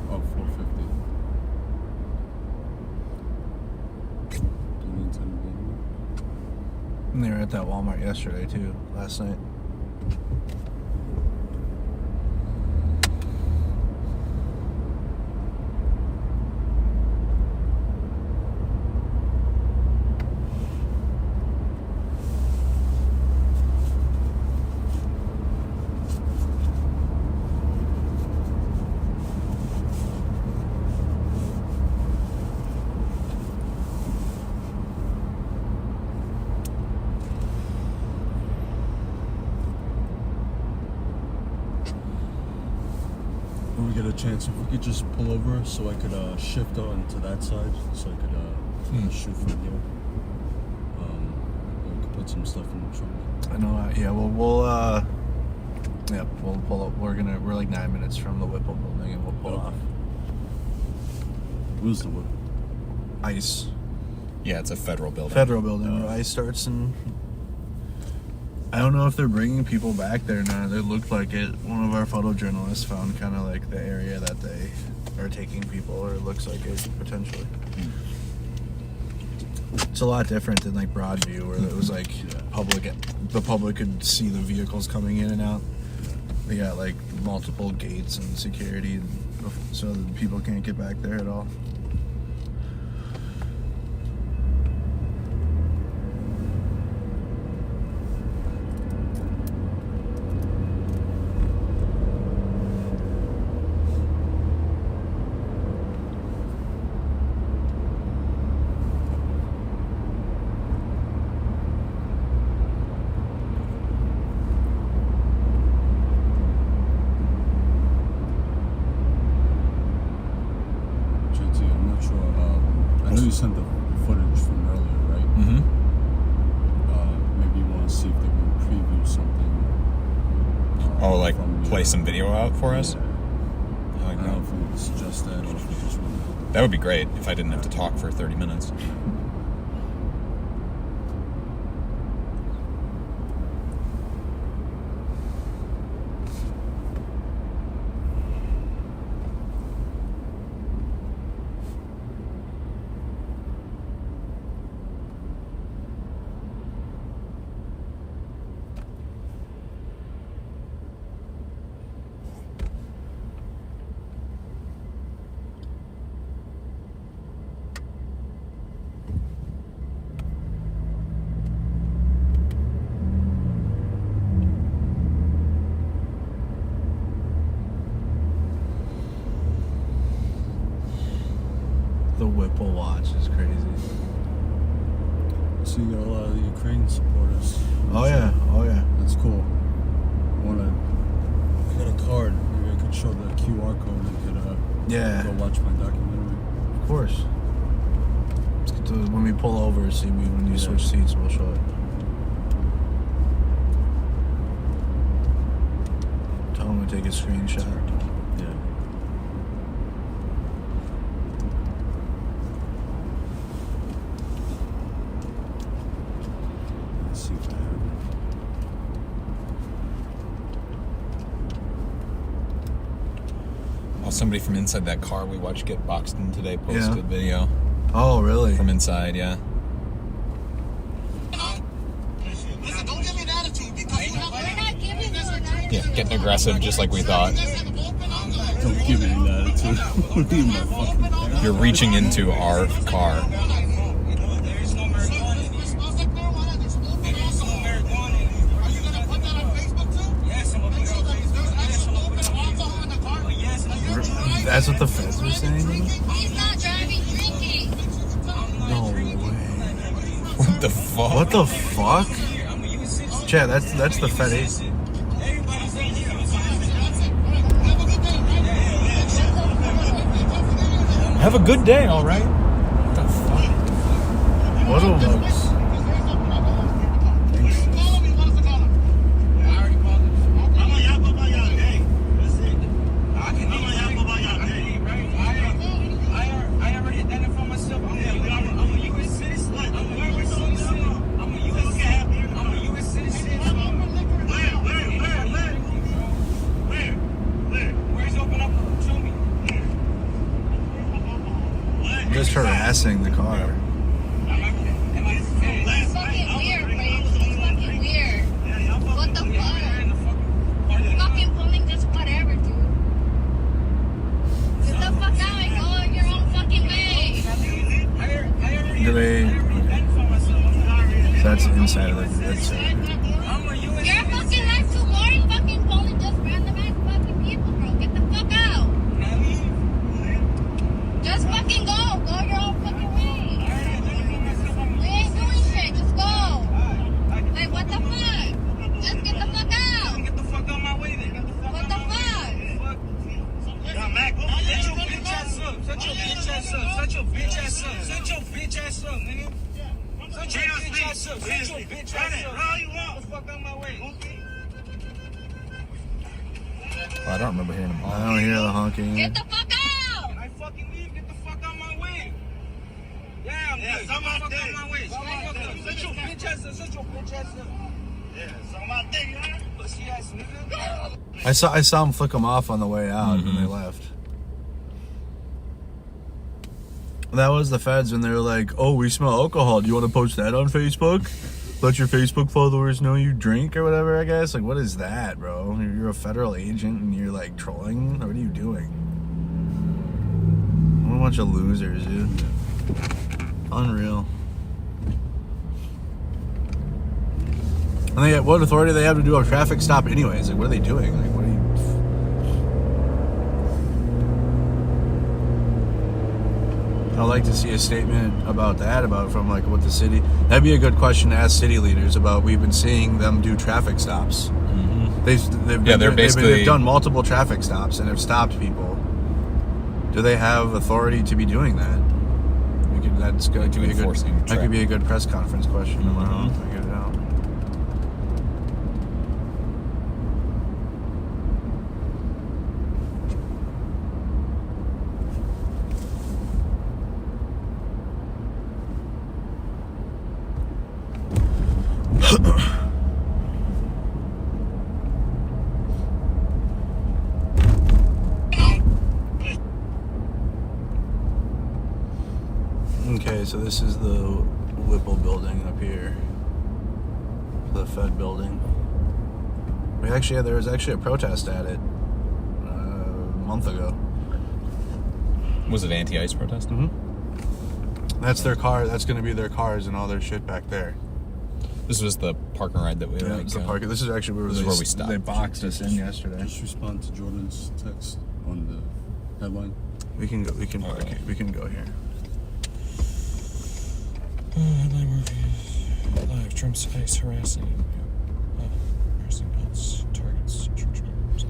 Oh, 4:50. Bloomington Walmart. And they were at that Walmart yesterday too, last night. When we get a chance, if we could just pull over so I could shift on to that side, so I could shoot from here. We could put some stuff in the trunk. I know. Yeah. We'll pull up. We're like 9 minutes from the Whipple building, and we'll pull off. Where's the Whipple? ICE. Yeah, it's a federal building. Federal building where ICE starts, and I don't know if they're bringing people back there or not. It looked like it. One of our photojournalists found kind of like the area that they are taking people, or it looks like it potentially. It's a lot different than like Broadview, where it was like the public could see the vehicles coming in and out. They got like multiple gates and security, so that people can't get back there at all. I know you sent the footage from earlier, right? Mm-hmm. Maybe you want to see if they can preview something. Play some video out for us? Yeah. I don't know if we would suggest that, or if we just want to... That would be great if I didn't have to talk for 30 minutes. The Whipple watch is crazy. So you got a lot of the Ukraine supporters. Oh yeah. That's cool. I got a card. Maybe I could show the QR code and could Yeah. go watch my documentary. Of course. Let's get to, when we pull over, when you switch seats, we'll show it. Tell them to take a screenshot. Yeah. Let's see if I have it. Somebody from inside that car we watched get boxed in today posted video Oh, really? from inside, yeah. Listen, don't give me an attitude because you have... We're not giving you an attitude. Yeah, getting aggressive just like we thought. Don't give me an attitude. What are you, my fucking parent? You're reaching into our car. That's what the feds were saying? He's not driving, drinking. No way. What the fuck? What the fuck? Chad, that's the Fed agent. Have a good day, all right? What the fuck? What a looks. Just harassing the car. It's fucking weird, Frey. It's fucking weird. What the fuck? Fucking pulling just whatever, dude. Get the fuck out and go on your own fucking way. Do they? So that's inside of the. Your fucking life's too boring. Fucking pulling just random ass fucking people, bro. Get the fuck out. Just fucking go. Go your own fucking way. We ain't doing shit. Just go. Like, what the fuck? Just get the fuck out. Get the fuck out my way then. What the fuck? Nah, Mac, shut your bitch ass up. Shut your bitch ass up. Shut your bitch ass up. Shut your bitch ass up, nigga. Shut your bitch ass ass up. Shut your bitch ass up. All you want. Get the fuck out my way. Oh, I don't remember hearing him. I don't hear the honking. Get the fuck out! Can I fucking leave? Get the fuck out my way. Yeah, I'm good. Get the fuck out my way. Shut your bitch ass up. Shut your bitch ass up. Yeah, it's on my thing, huh? Pussy ass nigga. I saw them flick them off on the way out when they left. That was the feds when they were like, "Oh, we smell alcohol. Do you want to post that on Facebook? Let your Facebook followers know you drink or whatever." I guess. Like, what is that, bro? You're a federal agent and you're like trolling. What are you doing? What a bunch of losers, dude. Unreal. And they, what authority do they have to do a traffic stop anyways? Like, what are they doing? Like, what are you... I'd like to see a statement about that, from like what the city... That'd be a good question to ask city leaders about. We've been seeing them do traffic stops. They've done multiple traffic stops and have stopped people. Do they have authority to be doing that? That's good. That could be a good press conference question tomorrow. If I get it out. Okay, so this is the Whipple building up here. The Fed building. There was actually a protest at it a month ago. Was it anti-ICE protest? Mm-hmm. That's their car. That's going to be their cars and all their shit back there. This was the park and ride that we This is actually where we stopped. They boxed us in yesterday. Just respond to Jordan's text on the headline. We can go. We can park here. We can go here. Headline reviews. Live Trump's ICE harassing us, targets church members.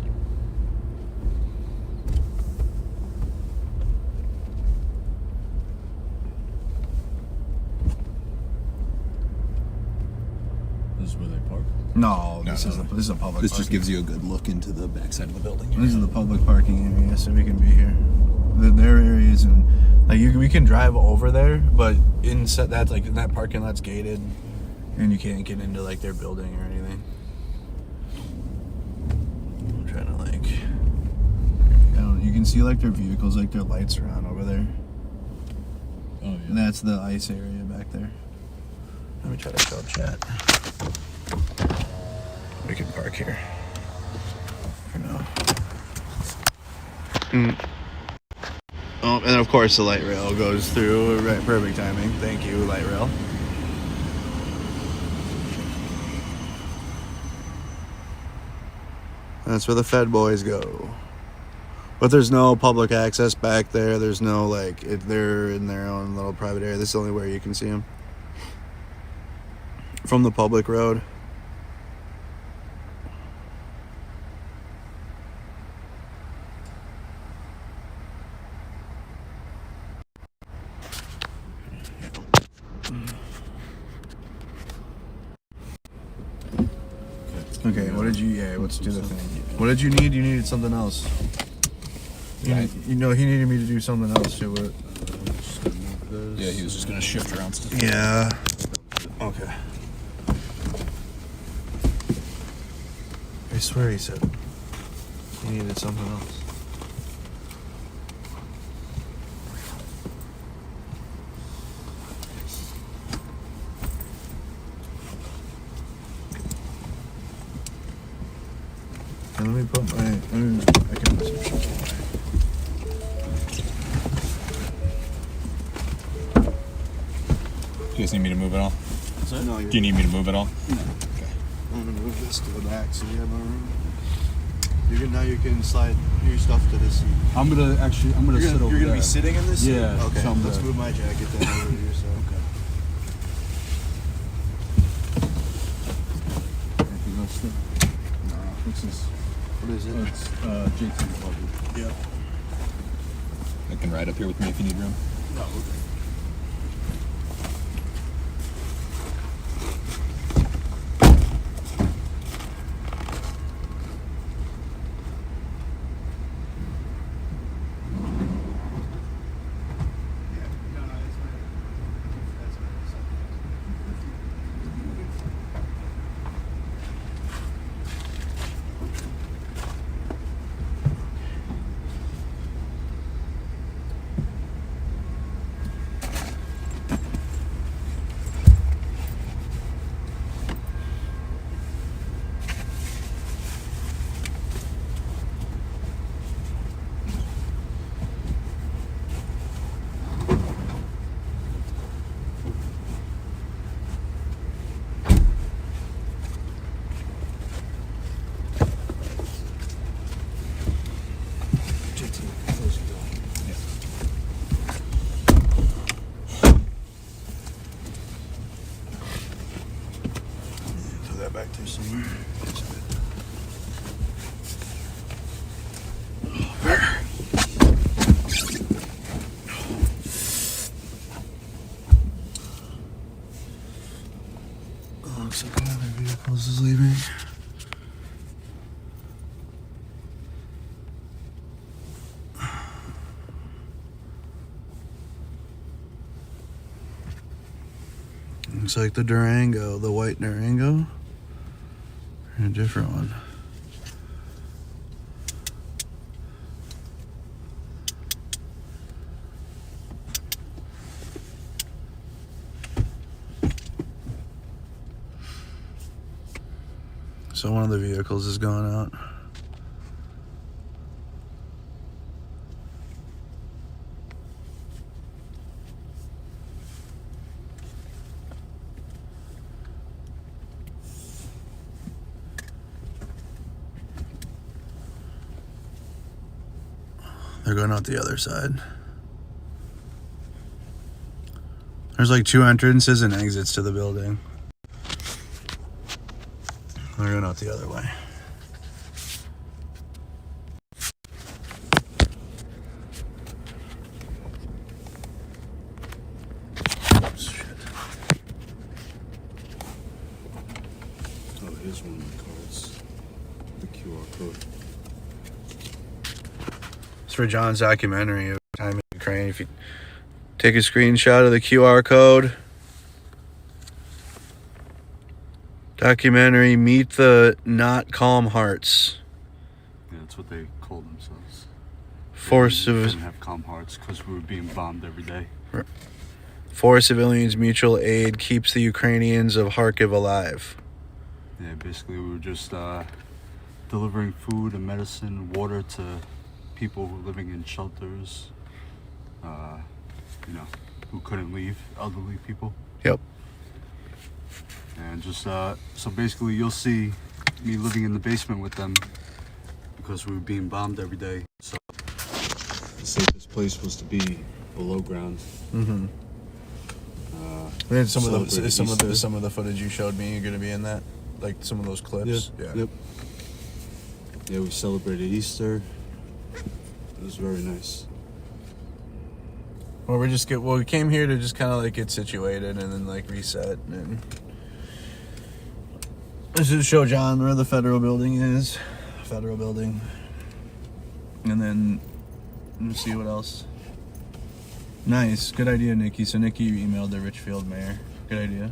This is where they park? No, this is a public. This parking. just gives you a good look into the backside of the building. This is the public parking area, so we can be here. Their areas and we can drive over there, but in that parking lot's gated, and you can't get into like their building or anything. I'm trying to you can see like their vehicles, like their lights are on over there. Oh yeah. And that's the ICE area back there. Let me try to show chat. We can park here for now. Oh, and of course the light rail goes through. Right, perfect timing. Thank you, light rail. That's where the Fed boys go. But there's no public access back there. There's no they're in their own little private area. This is the only where you can see them from the public road. Okay, let's do the thing. What did you need? You needed something else. He needed me to do something else to it. Yeah, he was just going to shift around stuff. Yeah. Okay. I swear he said he needed something else. And let me put I can put some shit away. Do you guys need me to move it all? No, Do you need me to move it all? No. Okay. I'm gonna move this to the back so you have more room. You can slide your stuff to this seat. I'm gonna sit over there. You're gonna be sitting in this seat? Yeah. Okay. Let's move my jacket then over to your side. Okay. Anything else there? No. What's this? What is it? It's JT's luggage. Yep. I can ride up here with me if you need room. No, okay. that back there somewhere. Oh, looks like one of their vehicles is leaving. Looks like the Durango, the white Durango, and a different one. So one of the vehicles is going out. They're going out the other side. There's like 2 entrances and exits to the building. They're going out the other way. Shit. Oh, here's one of the cards. The QR code. It's for John's documentary of time in Ukraine. If you take a screenshot of the QR code, documentary, Meet the Not Calm Hearts. Yeah, that's what they call themselves. Force They of didn't have calm hearts because we were being bombed every day. For Civilians Mutual Aid keeps the Ukrainians of Kharkiv alive. Yeah, basically we were just delivering food and medicine, water to people who were living in shelters, who couldn't leave, elderly people. Yep. And just, so basically you'll see me living in the basement with them because we were being bombed every day. So the safest place was to be below ground. Mm-hmm. And some of the footage you showed me, you're gonna be in that, like some of those clips. Yeah. Yep. Yeah, we celebrated Easter. It was very nice. Well, we came here to just kind of like get situated and then like reset and this is to show John where the federal building is, and then we'll see what else. Nice, good idea, Nikki. So Nikki, you emailed the Richfield mayor. Good idea.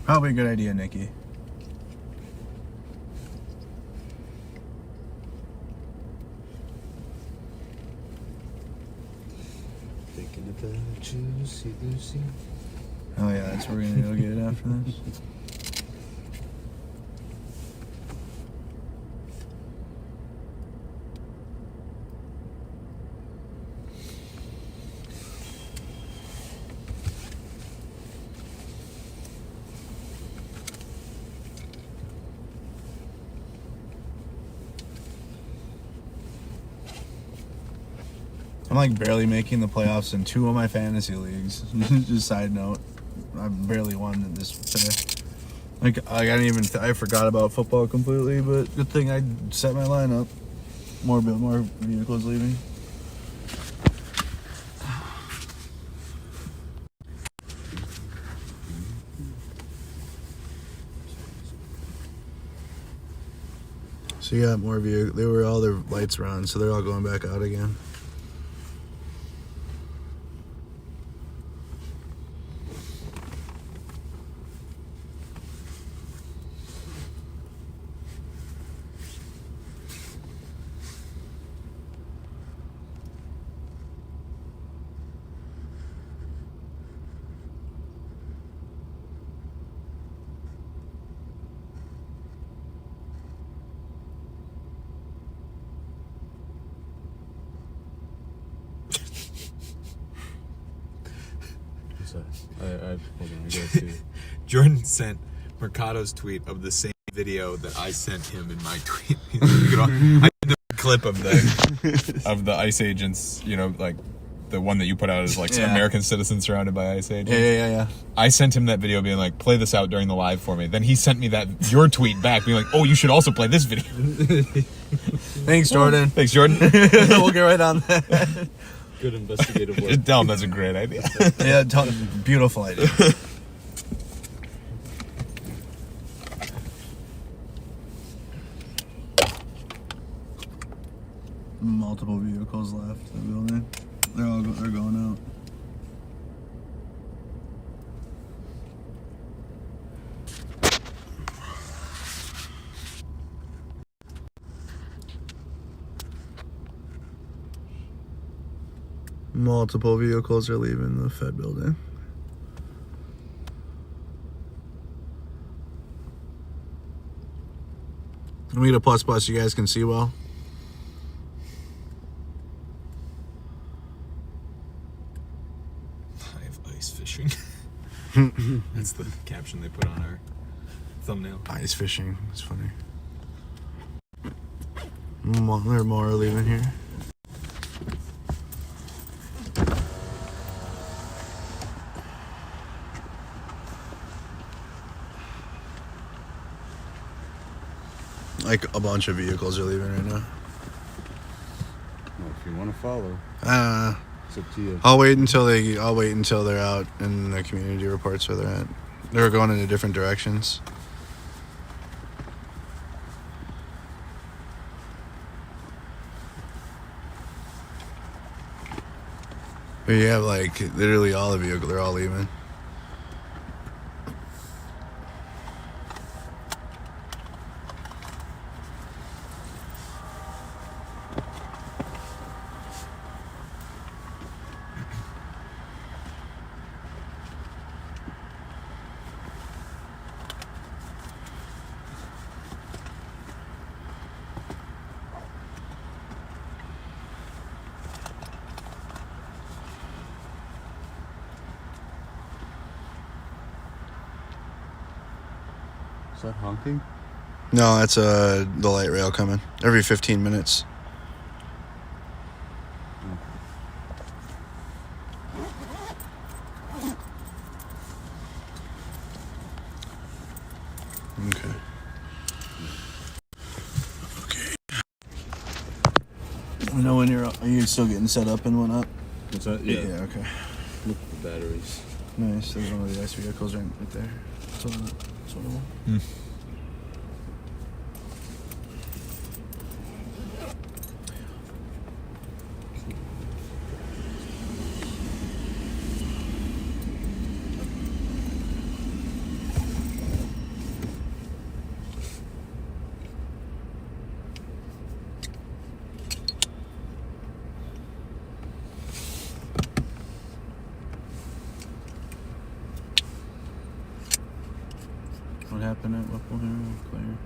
Probably a good idea, Nikki. Thinking about you, Lucy. Oh yeah, that's where we're gonna go get it after this. I'm like barely making the playoffs in 2 of my fantasy leagues. Just side note, I barely won this today. I forgot about football completely, but good thing I set my lineup. More vehicles leaving. So you got more vehicles. All their lights were on, so they're all going back out again. too. Jordan sent Mercado's tweet of the same video that I sent him in my tweet. I did a clip of the ICE agents, you know, like the one that you put out is like American citizens surrounded by ICE agents. Yeah. I sent him that video being like, play this out during the live for me. Then he sent me your tweet back being like, oh, you should also play this video. Thanks, Jordan. Thanks, Jordan. We'll get right on that. Good investigative work. Just tell him that's a great idea. Yeah, beautiful idea. Multiple vehicles left the building. They're going out. Multiple vehicles are leaving the Fed building. We get a plus you guys can see well. I have ice fishing. That's the caption they put on our thumbnail. Ice fishing. It's funny. There are more leaving here. Like a bunch of vehicles are leaving right now. Well, if you want to follow, it's up to you. I'll wait until they're out and the community reports where they're at. They were going into different directions. But you have like literally all the vehicles, they're all leaving. Is that honking? No, that's the light rail coming every 15 minutes. Okay. I know when are you still getting set up and whatnot? What's that? Yeah. Yeah, okay. Look at the batteries. Nice. There's one of the ice vehicles right there. That's one of them. What happened at Whipple here? Clear.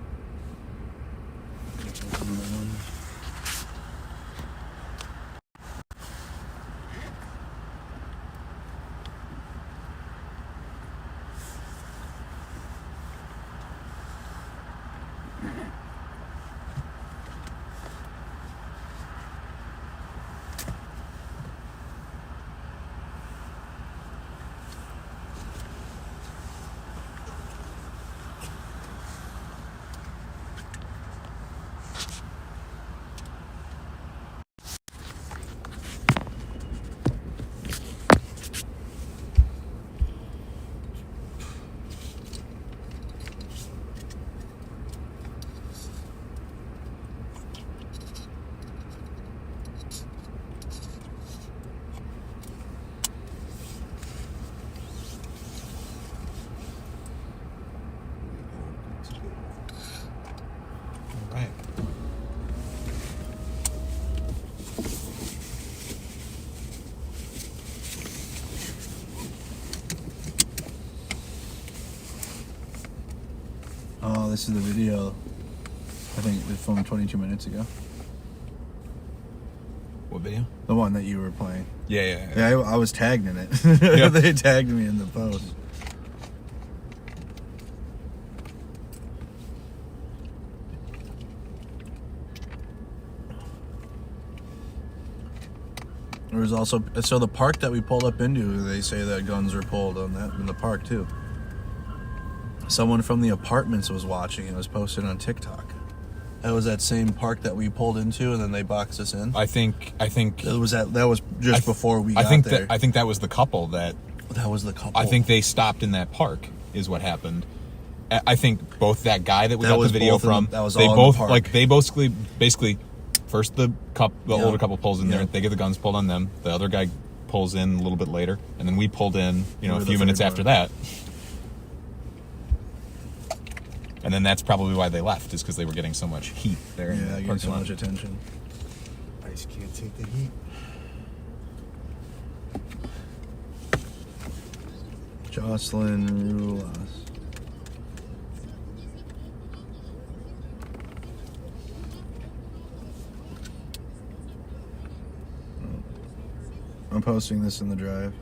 Right. Oh, this is the video. I think it was filmed 22 minutes ago. What video? The one that you were playing. Yeah. Yeah, I was tagged in it. Yeah. They tagged me in the post. There was also so the park that we pulled up into. They say that guns were pulled on that in the park too. Someone from the apartments was watching. It was posted on TikTok. That was that same park that we pulled into, and then they boxed us in. I think that was just before we got there. I think that was the couple that. That was the couple. I think they stopped in that park. Is what happened. I think both that guy that we That got the was video both of from. them. That was they all in both the park. like they basically first the older couple pulls in there. They get the guns pulled on them. The other guy pulls in a little bit later, and then we pulled in. A few minutes after that. And then that's probably why they left, is because they were getting so much heat there. Yeah, getting so much attention. ICE can't take the heat. Jocelyn Rulas. I'm posting this in the drive.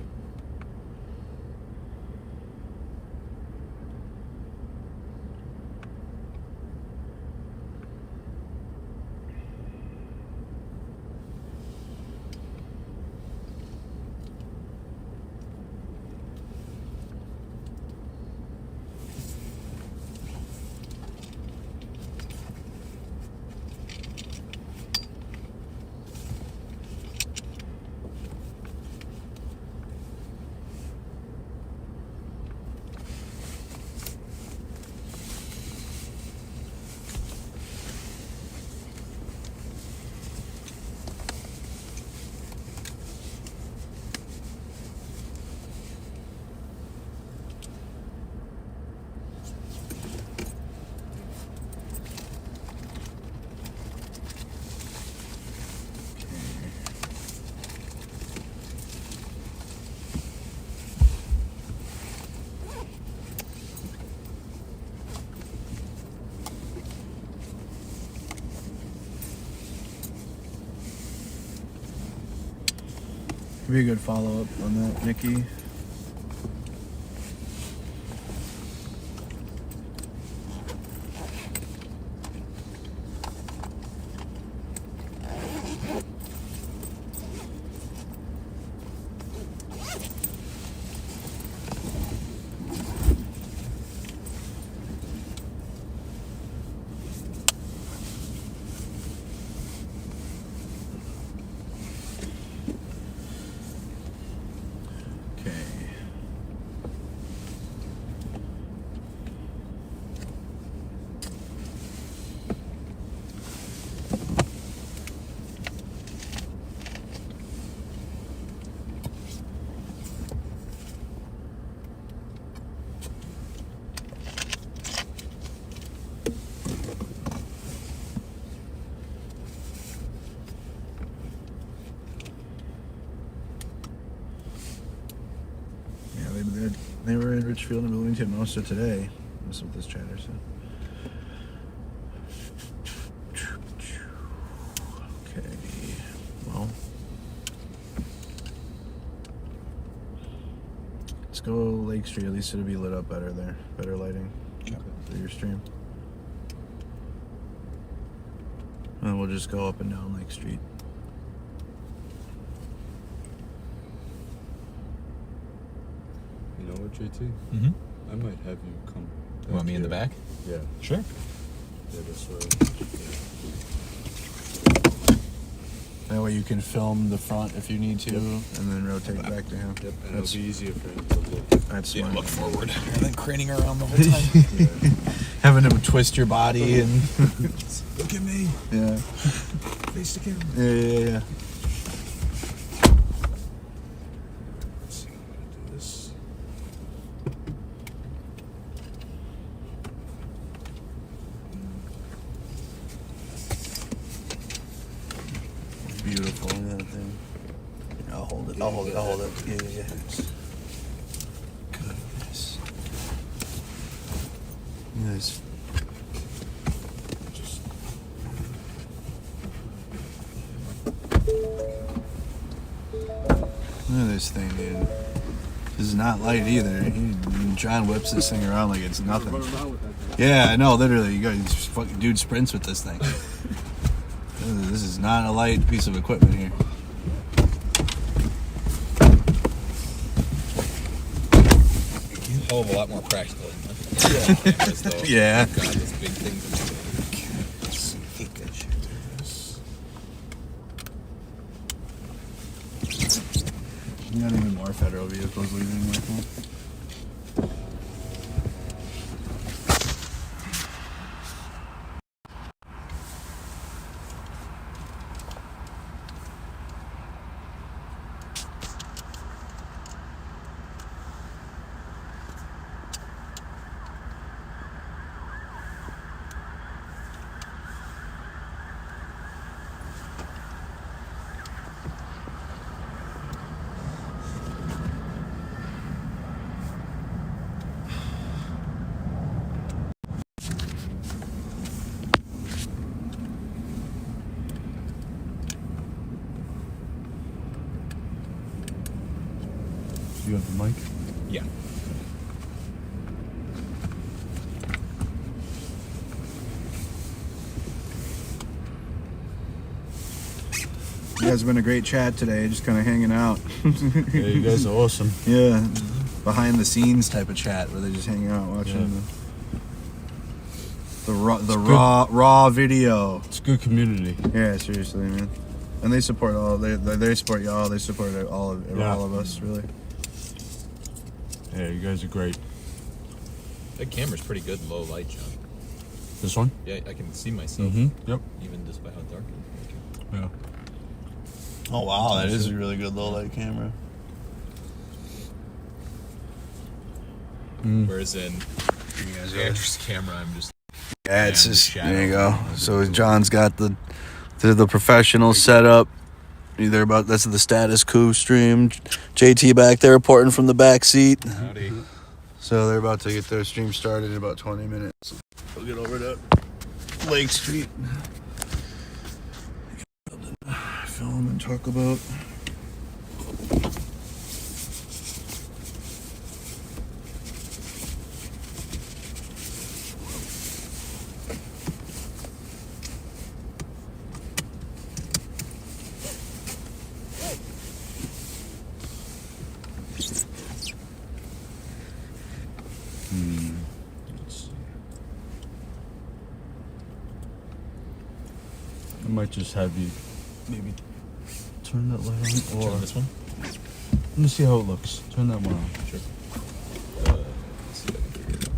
Be a good follow-up on that, Nikki. They were in Richfield and Bloomington most of today. That's what this chatter said. Okay. Well, let's go Lake Street. At least it'll be lit up better there. Better lighting for your stream. And we'll just go up and down Lake Street. You know what, JT? Mm-hmm. I might have you come. You want me in the back? Yeah. Sure. Yeah, this way. That way you can film the front if you need to, and then rotate back to him. Yep, and That's, it'll be easier for him to look. that's smart. Look forward. And then craning around the whole time. Having him twist your body and Look at me. yeah, Face the camera. yeah. Let's see, I'm gonna do this. Beautiful, that thing. I'll hold it. Yeah. Goodness. Look at this. Look at this thing, dude. This is not light either. John whips this thing around like it's nothing. Run around with that thing. Yeah, I know, literally. You guys fucking dude sprints with this thing. This is not a light piece of equipment here. hell of a lot more practical than the cameras, though. Yeah. God, those big things. Hate that shit. You got even more federal vehicles leaving Whipple. You have the mic? Yeah. You guys have been a great chat today, just kind of hanging out. Yeah, you guys are awesome. Yeah, behind the scenes type of chat where they're just hanging out watching the raw video. It's a good community. Yeah, seriously, man. And they support they support y'all. They support all of us, really. Yeah, you guys are great. That camera's pretty good in low light, John. This one? Yeah, I can see myself. Yep. Even despite how dark it is. Yeah. Oh wow, that is a really good low light camera. Whereas in Andrew's camera, I'm just... Yeah, it's Yeah, just shadow. there you go. So John's got the professional setup. That's the status quo stream. JT back there reporting from the back seat. Howdy. So they're about to get their stream started in about 20 minutes. We'll get over to Lake Street. Film and talk about. Let's see. I might just have you maybe turn that light on, or Turn this one? let me see how it looks. Turn that one on. Sure. Let's see if I can figure it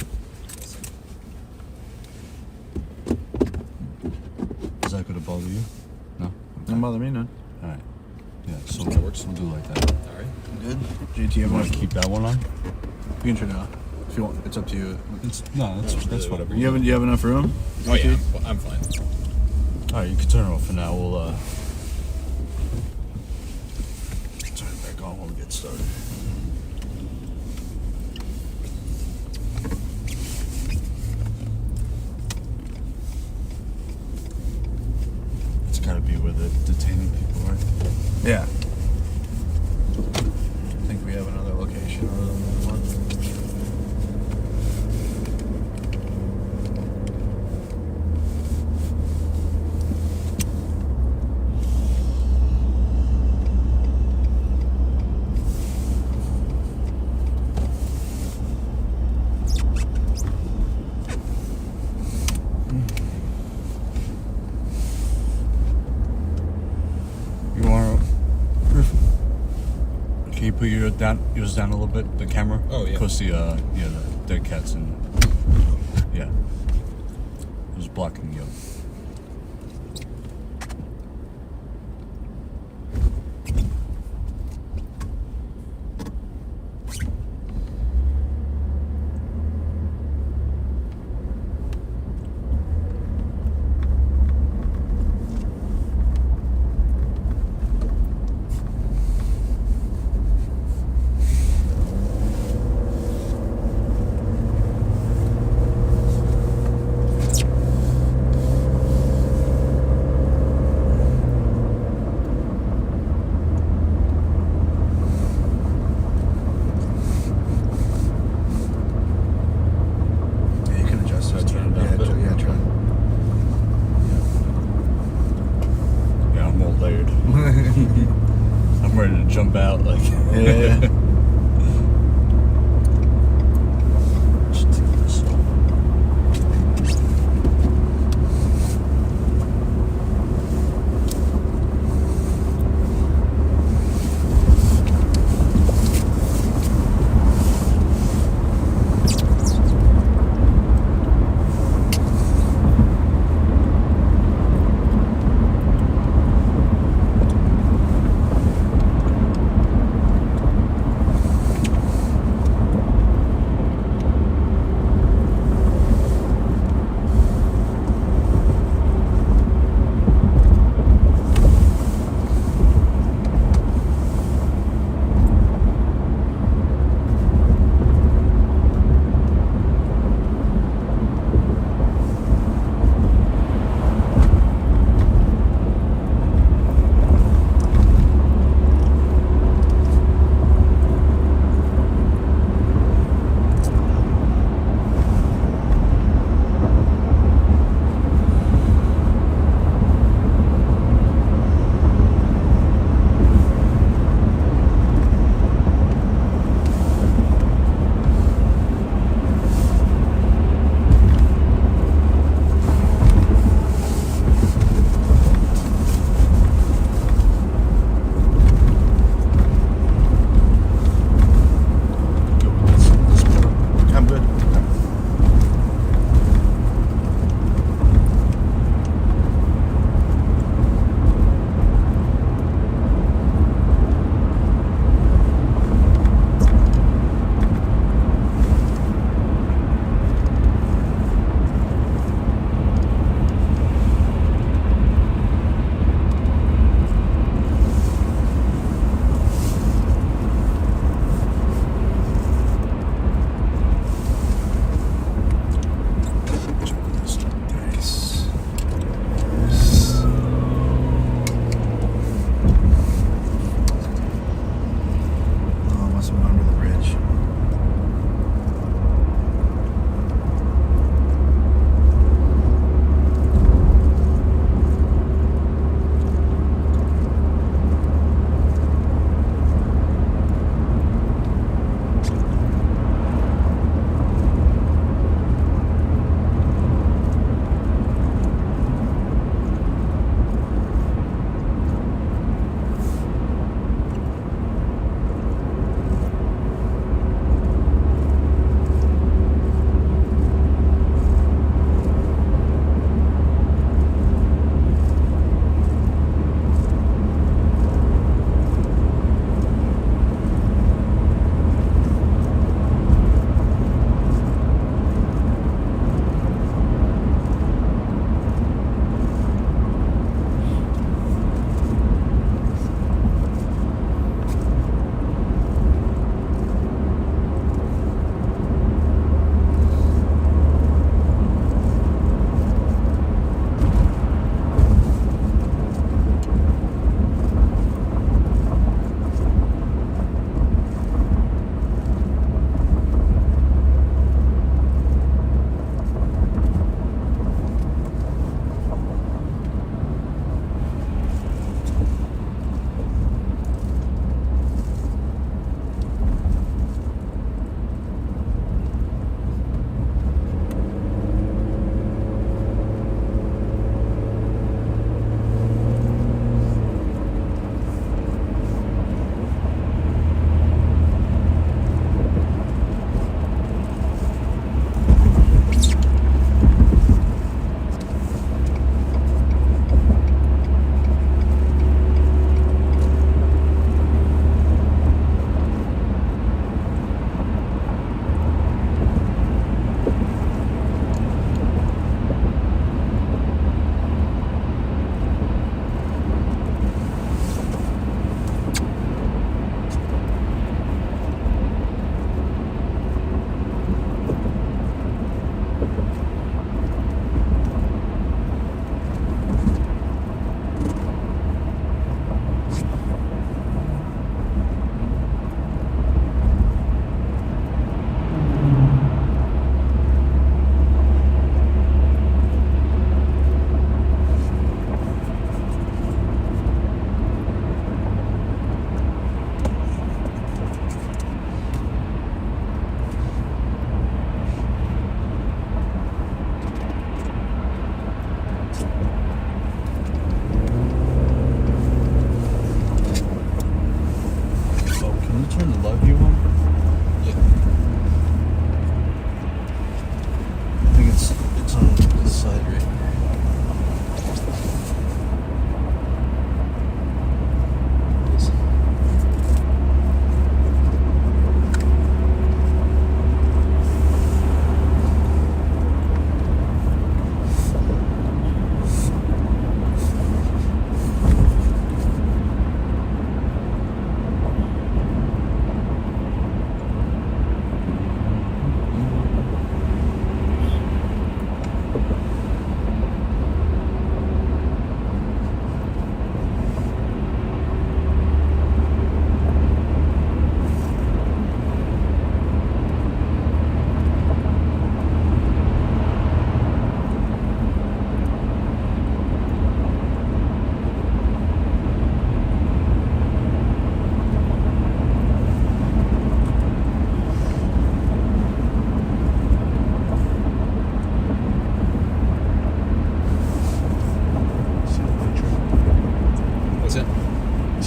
out. Is that gonna bother you? No. Don't bother me none. All right. Yeah. So That works. We'll do like that. All right. Good. JT, You you want to keep that one on? You can turn it off if you want. It's up to you. That's whatever. You have enough room? Oh, yeah. I'm fine. All right, you can turn it off for now. We'll turn it back on when we get started. It's got to be where they're detaining people, right? Yeah. I think we have another location other than that one. You want to... Can you put yours down a little bit, the camera? Oh, yeah. Because the dead cats and... Yeah. It was blocking you. Yeah, you can adjust it. Turn it down a bit. Yeah, try. Yeah, I'm all layered. I'm ready to jump out, like... Yeah.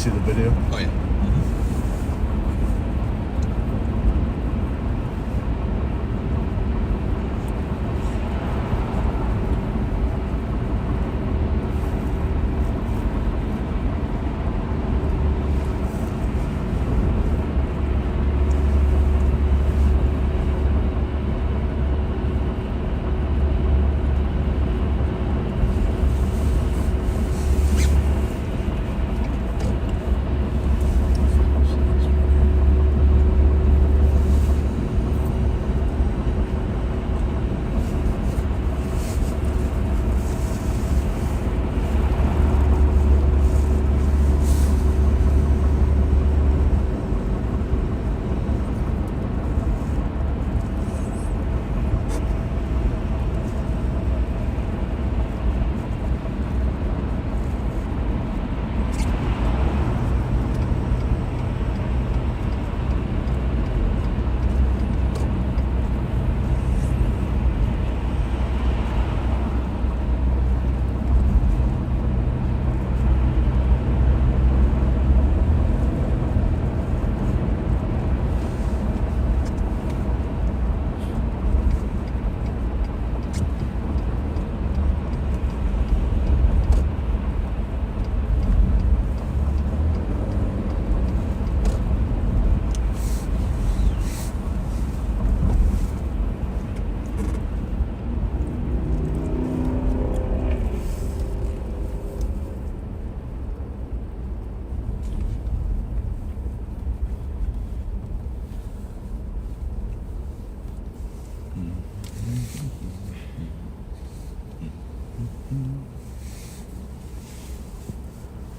see the video? Oh yeah.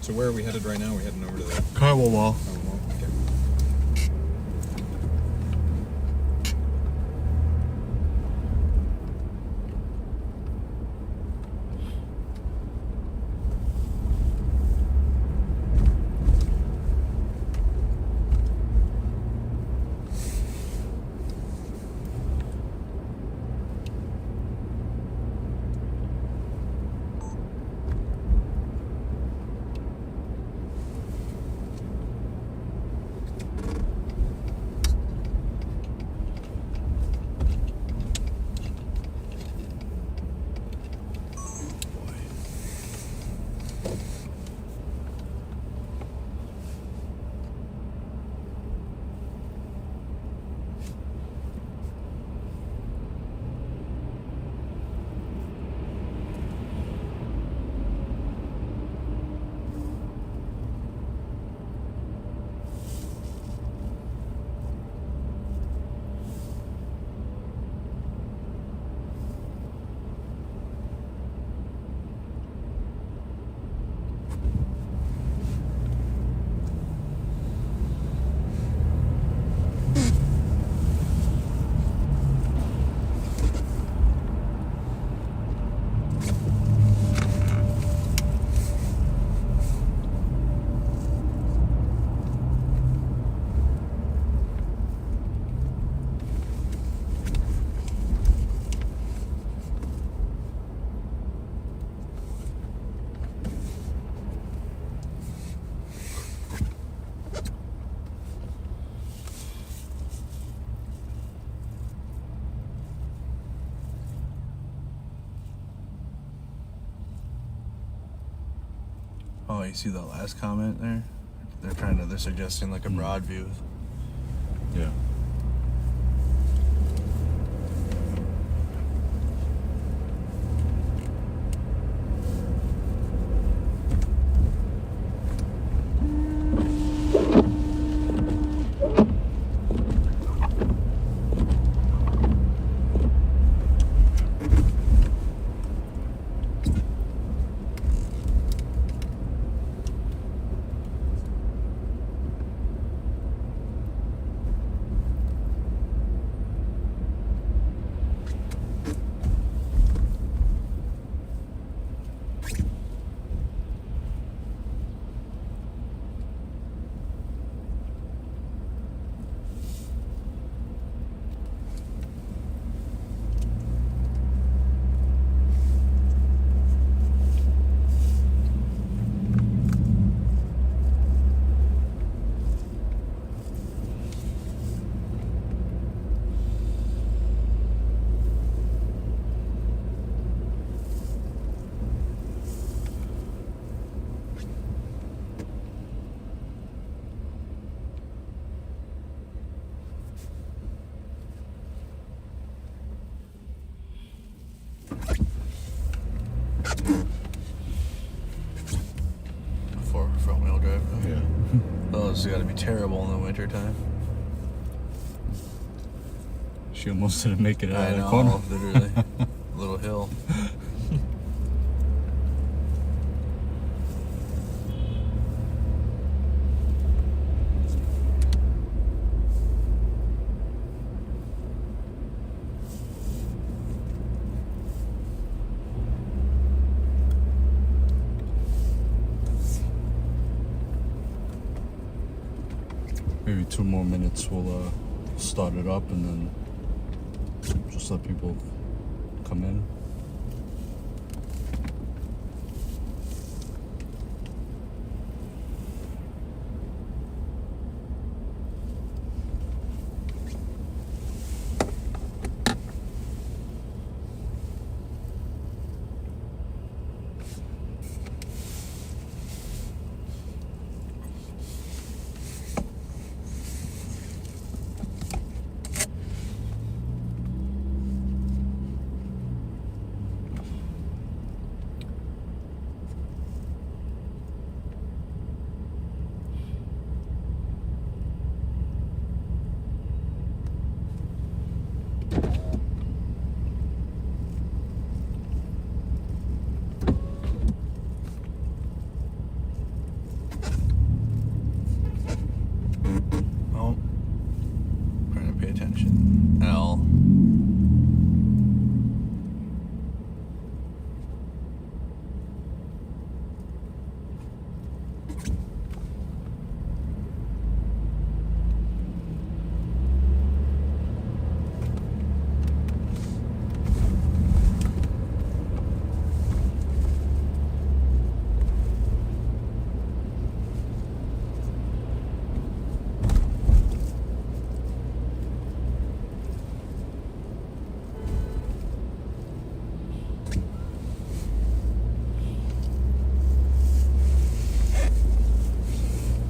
So where are we headed right now? We're heading over to the Carwell Wall. Okay. Oh, you see the last comment there? They're suggesting like a broad view. Yeah. Oh, it's got to be terrible in the wintertime. She almost didn't make it out I of the know, corner. literally. Little hill. Maybe 2 more minutes we'll start it up and then just let people come in. Oh. Trying to pay attention. L.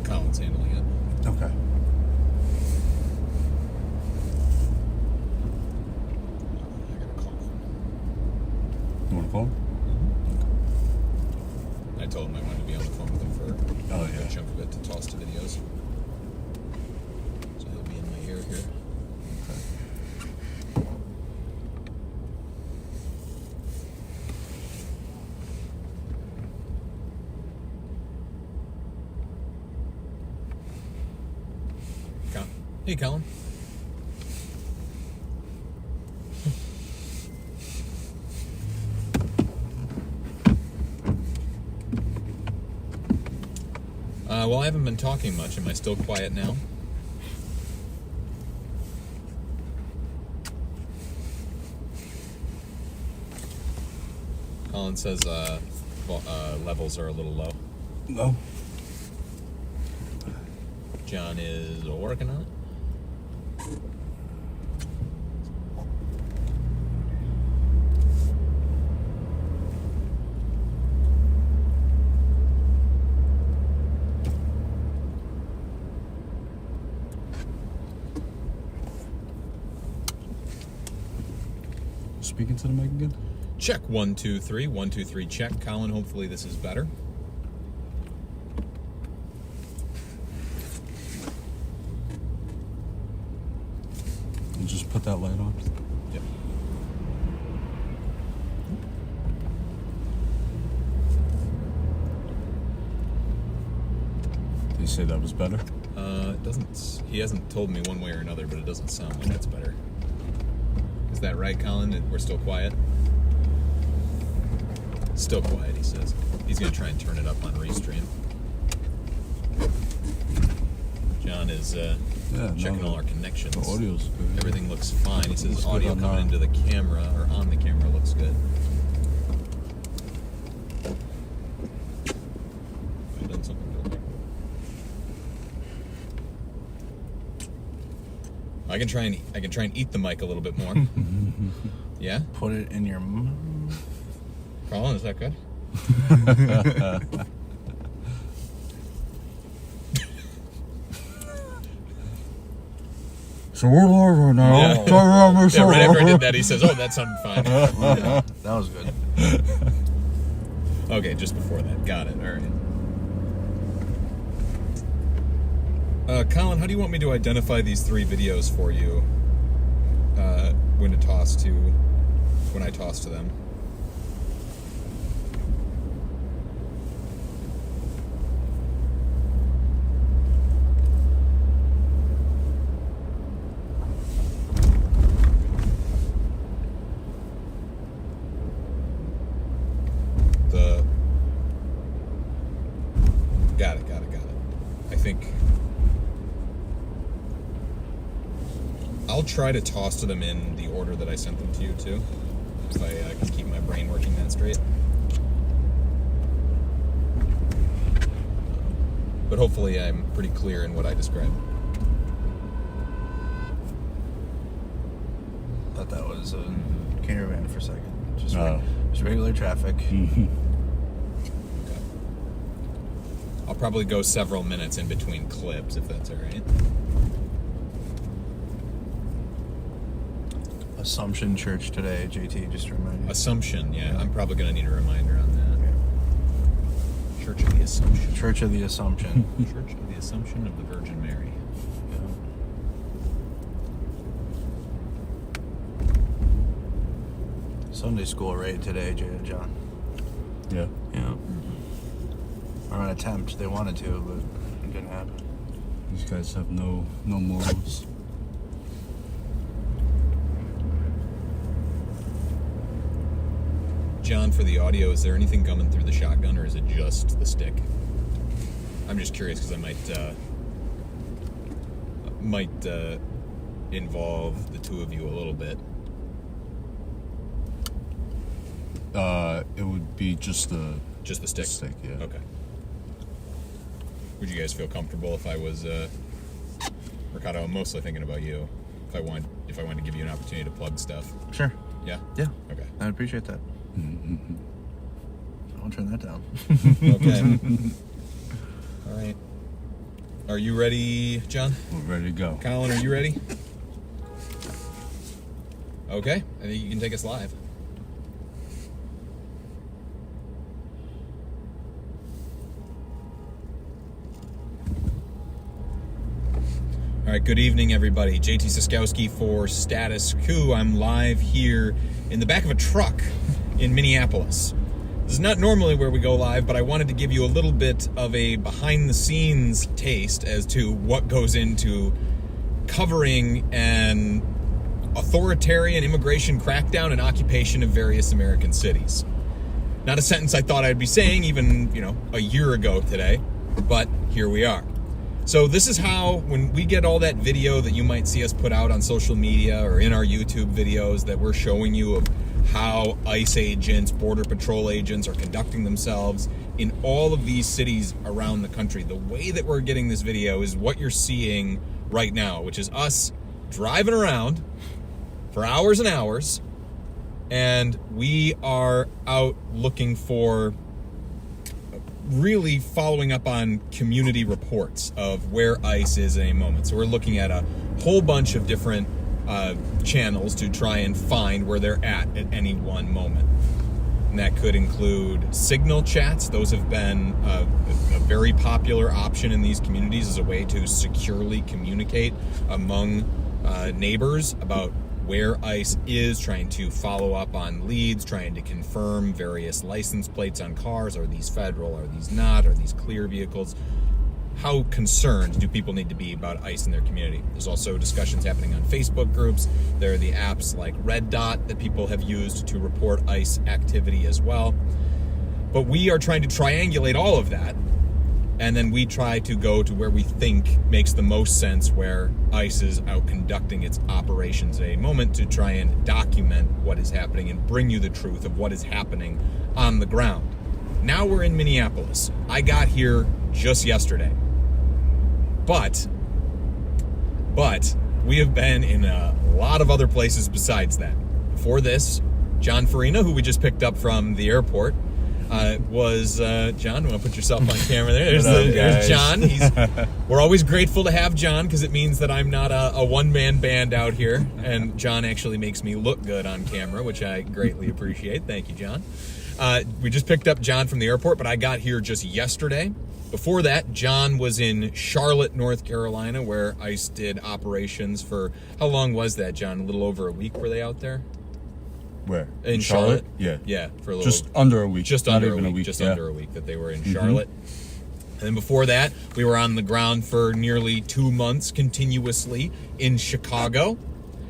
Colin's handling it. Okay. I gotta call him. You want to call him? I told him I wanted to be on the phone with him for Oh, a yeah. chunk of it to toss to videos. So he'll be in my ear here. Hey, Colin. Well, I haven't been talking much. Am I still quiet now? Colin says levels are a little low. No. John is working on it. Speaking to the mic again? Check 1 2 3 1 2 3 check. Colin, hopefully this is better. And just put that light on. Yep. Did you say that was better? It doesn't. He hasn't told me one way or another, but it doesn't sound like it's better. Is that right, Colin? That we're still quiet? Still quiet, he says. He's gonna try and turn it up on Restream. John is checking all our connections. The audio's good. Everything looks fine. He says Looks good audio on coming our- into the camera or on the camera looks good. I've done something real quick. I can try and eat the mic a little bit more. Yeah? Put it in your mouth. Colin, is that good? So we're live right now. Yeah. Yeah, right after I did that, he says, "Oh, that sounded fine." Yeah, that was good. Okay, just before that. Got it. All right. Colin, how do you want me to identify these 3 videos for you when I toss to them? Got it. I think I'll try to toss to them in the order that I sent them to you, too. If I can keep my brain working that straight. But hopefully I'm pretty clear in what I described. Thought that was a caravan for a second. Just regular traffic. I'll probably go several minutes in between clips, if that's all right. Assumption Church today, JT, just to remind you. Assumption, yeah. I'm probably going to need a reminder on that. Yeah. Church of the Assumption. Church of the Assumption. Church of the Assumption of the Virgin Mary. Yeah. Sunday school raid today, John. Yeah. Yeah. Or an attempt. They wanted to, but it didn't happen. These guys have no morals. John, for the audio, is there anything coming through the shotgun, or is it just the stick? I'm just curious because I might involve the 2 of you a little bit. It would be just the stick. Stick, yeah. Okay. Would you guys feel comfortable if I was Mercado? I'm mostly thinking about you. If I wanted to give you an opportunity to plug stuff. Sure. Yeah. Yeah. Okay. I appreciate that. I won't turn that down. Okay. All right. Are you ready, John? We're ready to go. Colin, are you ready? Okay. I think you can take us live. All right, good evening, everybody. JT Siskowski for Status Quo. I'm live here in the back of a truck in Minneapolis. This is not normally where we go live, but I wanted to give you a little bit of a behind-the-scenes taste as to what goes into covering an authoritarian immigration crackdown and occupation of various American cities. Not a sentence I thought I'd be saying even, a year ago today, but here we are. So this is how, when we get all that video that you might see us put out on social media or in our YouTube videos that we're showing you of how ICE agents, Border Patrol agents are conducting themselves in all of these cities around the country. The way that we're getting this video is what you're seeing right now, which is us driving around for hours and hours, and we are out looking for really following up on community reports of where ICE is in a moment. So we're looking at a whole bunch of different channels to try and find where they're at any one moment. And that could include signal chats. Those have been a very popular option in these communities as a way to securely communicate among neighbors about where ICE is, trying to follow up on leads, trying to confirm various license plates on cars. Are these federal? Are these not? Are these clear vehicles? How concerned do people need to be about ICE in their community? There's also discussions happening on Facebook groups. There are the apps like Red Dot that people have used to report ICE activity as well. But we are trying to triangulate all of that, and then we try to go to where we think makes the most sense, where ICE is out conducting its operations at a moment, to try and document what is happening and bring you the truth of what is happening on the ground. Now we're in Minneapolis. I got here just yesterday. But we have been in a lot of other places besides that. Before this, John Farina, who we just picked up from the airport, was John. You want to put yourself on camera there? There's John. We're always grateful to have John because it means that I'm not a one-man band out here, and John actually makes me look good on camera, which I greatly appreciate. Thank you, John. We just picked up John from the airport, but I got here just yesterday. Before that, John was in Charlotte, North Carolina, where ICE did operations for, how long was that, John? A little over a week were they out there? Where? In Charlotte? Yeah. Yeah, for a little. Just under a week. Just Not under even a week. Just yeah. under a week that they were in Charlotte. And then before that, we were on the ground for nearly 2 months continuously in Chicago.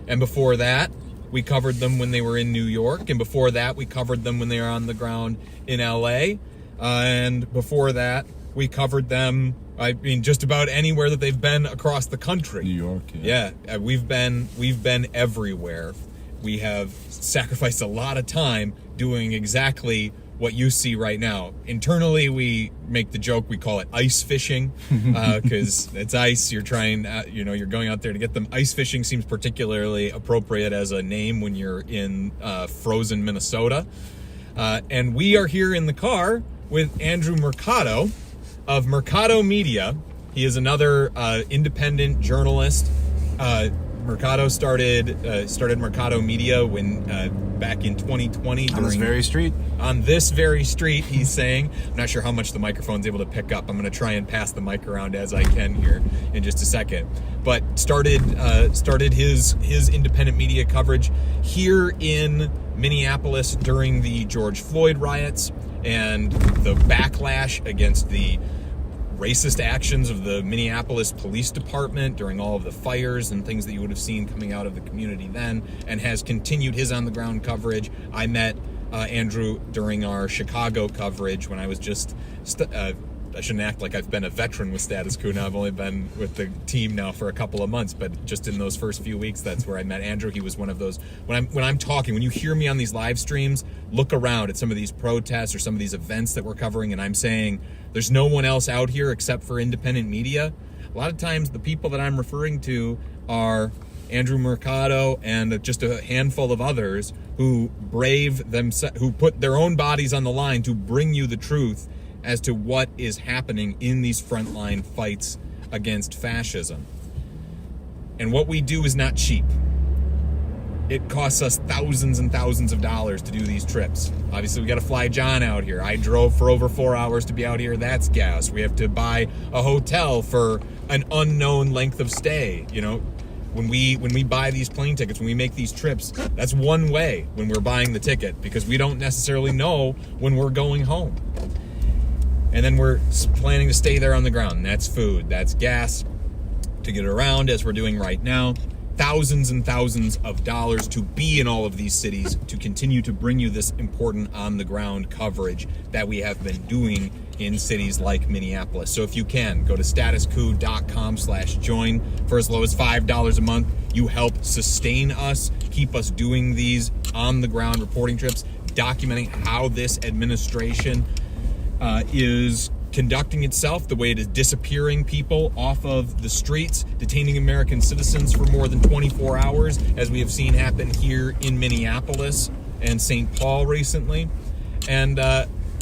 And before that, we covered them when they were in New York. And before that, we covered them when they were on the ground in LA. And before that, we covered them, I mean, just about anywhere that they've been across the country. New York, yeah. We've been everywhere. We have sacrificed a lot of time doing exactly what you see right now. Internally, we make the joke, we call it ice fishing, because it's ice. You're trying, you're going out there to get them. Ice fishing seems particularly appropriate as a name when you're in frozen Minnesota. And we are here in the car with Andrew Mercado of Mercado Media. He is another independent journalist. Mercado started Mercado Media when back in 2020 on this very street. On this very street, he's saying. I'm not sure how much the microphone's able to pick up. I'm going to try and pass the mic around as I can here in just a second. But started his independent media coverage here in Minneapolis during the George Floyd riots and the backlash against the racist actions of the Minneapolis Police Department during all of the fires and things that you would have seen coming out of the community then, and has continued his on-the-ground coverage. I met Andrew during our Chicago coverage when I was just... I shouldn't act like I've been a veteran with Status Quo now. I've only been with the team now for a couple of months, but just in those first few weeks, that's where I met Andrew. He was one of those. When I'm talking, when you hear me on these live streams, look around at some of these protests or some of these events that we're covering, and I'm saying there's no one else out here except for independent media. A lot of times, the people that I'm referring to are Andrew Mercado and just a handful of others who who put their own bodies on the line to bring you the truth as to what is happening in these frontline fights against fascism. And what we do is not cheap. It costs us thousands and thousands of dollars to do these trips. Obviously, we got to fly John out here. I drove for over 4 hours to be out here. That's gas. We have to buy a hotel for an unknown length of stay. You know, when we buy these plane tickets, when we make these trips, that's one way when we're buying the ticket, because we don't necessarily know when we're going home. And then we're planning to stay there on the ground. That's food, that's gas to get around, as we're doing right now. Thousands and thousands of dollars to be in all of these cities, to continue to bring you this important on-the-ground coverage that we have been doing in cities like Minneapolis. So if you can, go to statusquo.com/join. For as low as $5 a month, you help sustain us, keep us doing these on-the-ground reporting trips, documenting how this administration is conducting itself, the way it is disappearing people off of the streets, detaining American citizens for more than 24 hours, as we have seen happen here in Minneapolis and St. Paul recently. And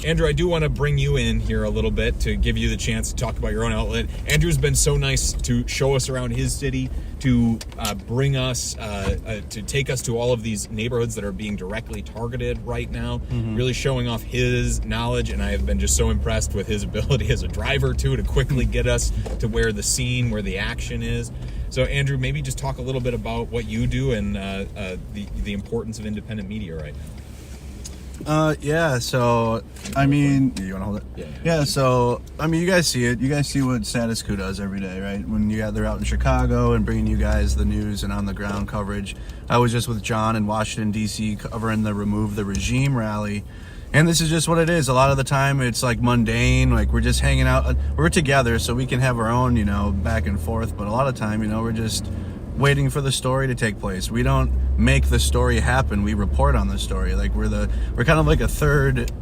Andrew, I do want to bring you in here a little bit to give you the chance to talk about your own outlet. Andrew's been so nice to show us around his city, to bring us, to take us to all of these neighborhoods that are being directly targeted right now, really showing off his knowledge. And I have been just so impressed with his ability as a driver, too, to quickly get us to where the scene, where the action is. So, Andrew, maybe just talk a little bit about what you do and the importance of independent media right now. Yeah, so, I mean... You want to hold it? Yeah, so, I mean, you guys see it. You guys see what Status Quo does every day, right? When they're out in Chicago and bringing you guys the news and on-the-ground coverage. I was just with John in Washington, D.C., covering the Remove the Regime rally. And this is just what it is. A lot of the time, it's, like, mundane. Like, we're just hanging out. We're together, so we can have our own, back and forth. But a lot of time, we're just waiting for the story to take place. We don't make the story happen. We report on the story. Like we're kind of like a third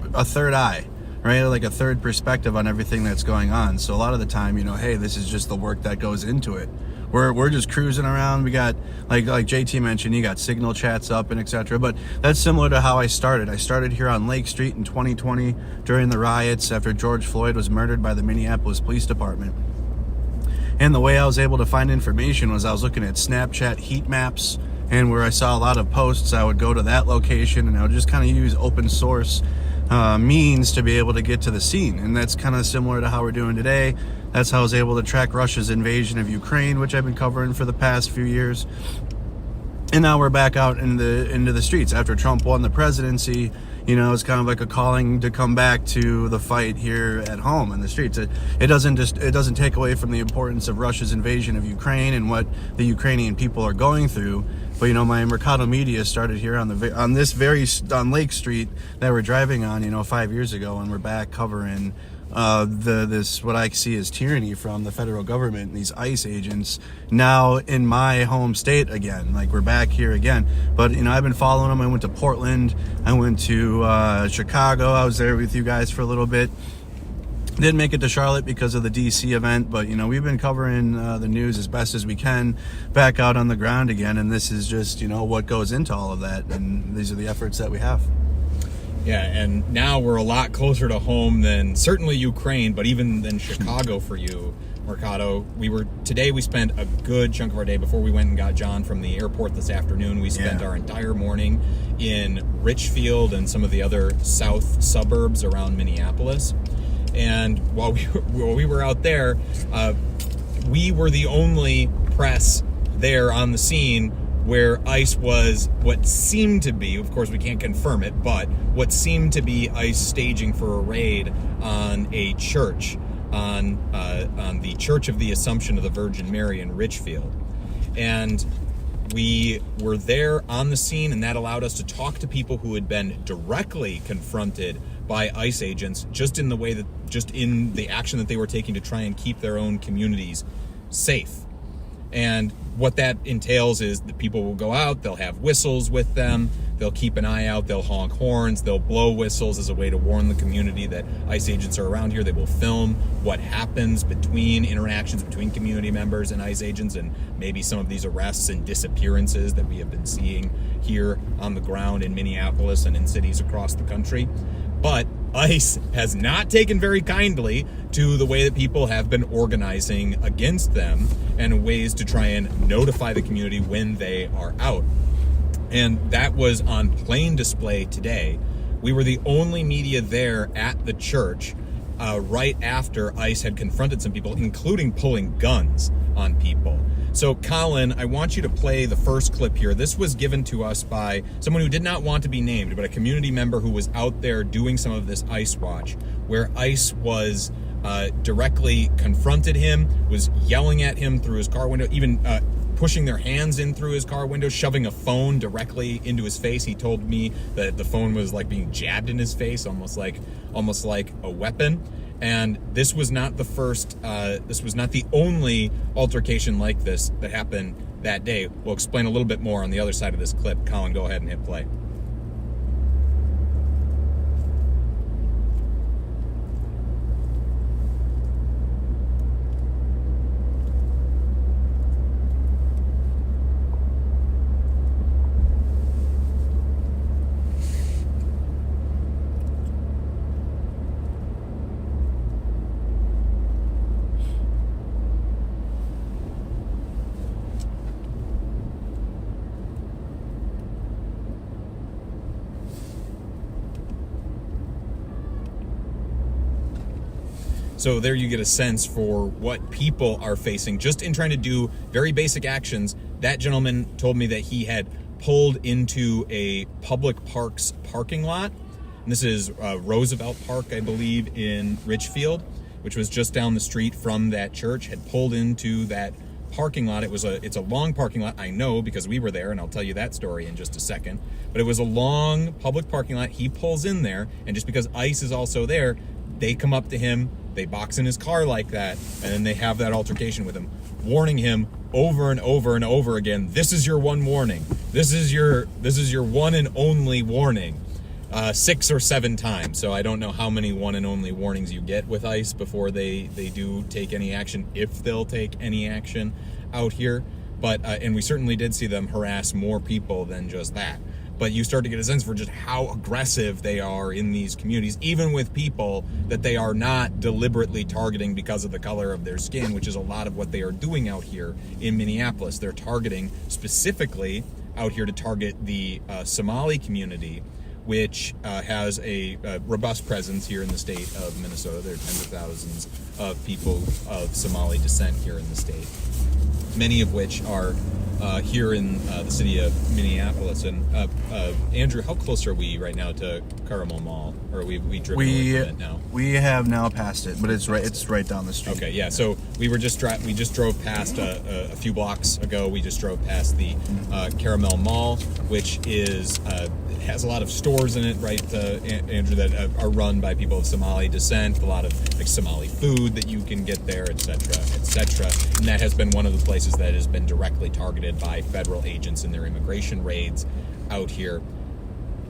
eye, right? Like a third perspective on everything that's going on. So a lot of the time, hey, this is just the work that goes into it. We're just cruising around. We got like JT mentioned, you got signal chats up and etc. But that's similar to how I started. I started here on Lake Street in 2020 during the riots after George Floyd was murdered by the Minneapolis Police Department. And the way I was able to find information was I was looking at Snapchat heat maps, and where I saw a lot of posts, I would go to that location and I would just kind of use open source means to be able to get to the scene. And that's kind of similar to how we're doing today. That's how I was able to track Russia's invasion of Ukraine, which I've been covering for the past few years. And now we're back out into the streets after Trump won the presidency. You know, it's kind of like a calling to come back to the fight here at home in the streets. It doesn't take away from the importance of Russia's invasion of Ukraine and what the Ukrainian people are going through. But you know, my Mercado media started here on Lake Street that we're driving on, you know, 5 years ago, and we're back covering this what I see as tyranny from the federal government and these ICE agents now in my home state again. Like, we're back here again. But you know, I've been following them. I went to Portland, I went to Chicago. I was there with you guys for a little bit. Didn't make it to Charlotte because of the DC event, but you know, we've been covering the news as best as we can back out on the ground again, and this is just, you know, what goes into all of that, and these are the efforts that we have. Yeah, and now we're a lot closer to home than certainly Ukraine, but even than Chicago for you, Mercado. Today we spent a good chunk of our day before we went and got John from the airport this afternoon. We spent our entire morning in Richfield and some of the other south suburbs around Minneapolis. And while we were out there, we were the only press there on the scene where ICE was what seemed to be, of course we can't confirm it, but what seemed to be ICE staging for a raid on a church, on the Church of the Assumption of the Virgin Mary in Richfield. And we were there on the scene, and that allowed us to talk to people who had been directly confronted by ICE agents, just in the action that they were taking to try and keep their own communities safe. And what that entails is that people will go out, they'll have whistles with them, they'll keep an eye out, they'll honk horns, they'll blow whistles as a way to warn the community that ICE agents are around here. They will film what happens between interactions between community members and ICE agents, and maybe some of these arrests and disappearances that we have been seeing here on the ground in Minneapolis and in cities across the country. But ICE has not taken very kindly to the way that people have been organizing against them and ways to try and notify the community when they are out. And that was on plain display today. We were the only media there at the church right after ICE had confronted some people, including pulling guns on people. So, Colin, I want you to play the first clip here. This was given to us by someone who did not want to be named, but a community member who was out there doing some of this ICE watch, where ICE was directly confronted him, was yelling at him through his car window, even pushing their hands in through his car window, shoving a phone directly into his face. He told me that the phone was like being jabbed in his face, almost like a weapon. And this was not the first, this was not the only altercation like this that happened that day. We'll explain a little bit more on the other side of this clip. Colin, go ahead and hit play. So there you get a sense for what people are facing just in trying to do very basic actions. That gentleman told me that he had pulled into a public parks parking lot. And this is Roosevelt Park, I believe, in Richfield, which was just down the street from that church, had pulled into that parking lot. It's a long parking lot, I know, because we were there, and I'll tell you that story in just a second. But it was a long public parking lot. He pulls in there, and just because ICE is also there, they come up to him, they box in his car like that, and then they have that altercation with him, warning him over and over and over again, this is your one warning. This is your one and only warning. 6 or 7 times. So I don't know how many one and only warnings you get with ICE before they do take any action, if they'll take any action out here. But and we certainly did see them harass more people than just that. But you start to get a sense for just how aggressive they are in these communities, even with people that they are not deliberately targeting because of the color of their skin, which is a lot of what they are doing out here in Minneapolis. They're targeting specifically out here to target the Somali community, which has a robust presence here in the state of Minnesota. There are tens of thousands of people of Somali descent here in the state, many of which are here in the city of Minneapolis. And Andrew, how close are we right now to Caramel Mall? Or are we driven away from it now? We have now passed it, but it's right down the street. Okay, yeah. So we just drove past a few blocks ago. We just drove past the Caramel Mall, which is has a lot of stores in it, right, Andrew, that are run by people of Somali descent. A lot of like Somali food that you can get there, etc., etc. And that has been one of the places that has been directly targeted by federal agents in their immigration raids out here.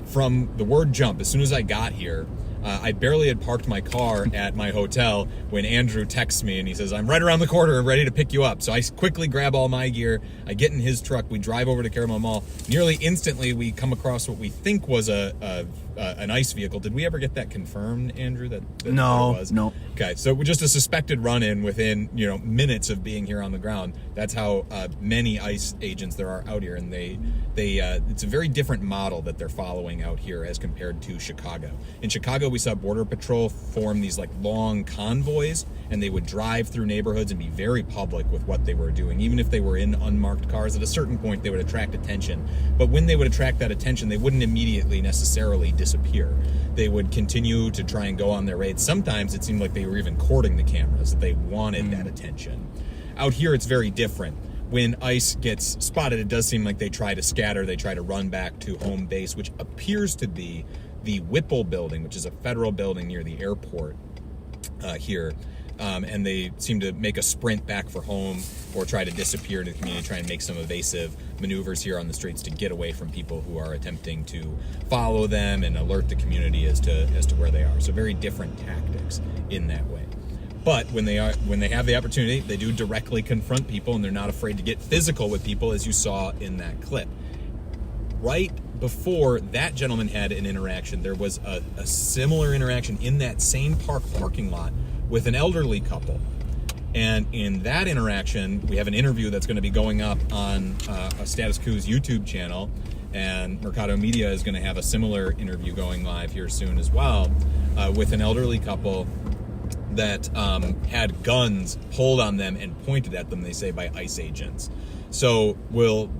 From the word jump, as soon as I got here, I barely had parked my car at my hotel when Andrew texts me and he says, "I'm right around the corner and ready to pick you up." So I quickly grab all my gear. I get in his truck. We drive over to Caramel Mall. Nearly instantly, we come across what we think was an ICE vehicle. Did we ever get that confirmed, Andrew? That No, it was? no. Okay, so just a suspected run-in within minutes of being here on the ground. That's how many ICE agents there are out here, and they it's a very different model that they're following out here as compared to Chicago. In Chicago, we saw Border Patrol form these like long convoys, and they would drive through neighborhoods and be very public with what they were doing, even if they were in unmarked cars. At a certain point, they would attract attention, but when they would attract that attention, they wouldn't immediately necessarily disappear. They would continue to try and go on their raids. Sometimes it seemed like they were even courting the cameras, that they wanted that attention. Out here, it's very different. When ICE gets spotted, it does seem like they try to scatter, they try to run back to home base, which appears to be the Whipple building, which is a federal building near the airport here. And they seem to make a sprint back for home or try to disappear into the community, try and make some evasive maneuvers here on the streets to get away from people who are attempting to follow them and alert the community as to where they are. So very different tactics in that way. But when they have the opportunity, they do directly confront people, and they're not afraid to get physical with people, as you saw in that clip. Right before that gentleman had an interaction, there was a similar interaction in that same parking lot with an elderly couple. And in that interaction, we have an interview that's going to be going up on a Status Quo's YouTube channel, and Mercado Media is going to have a similar interview going live here soon as well, with an elderly couple that had guns pulled on them and pointed at them, they say, by ICE agents. So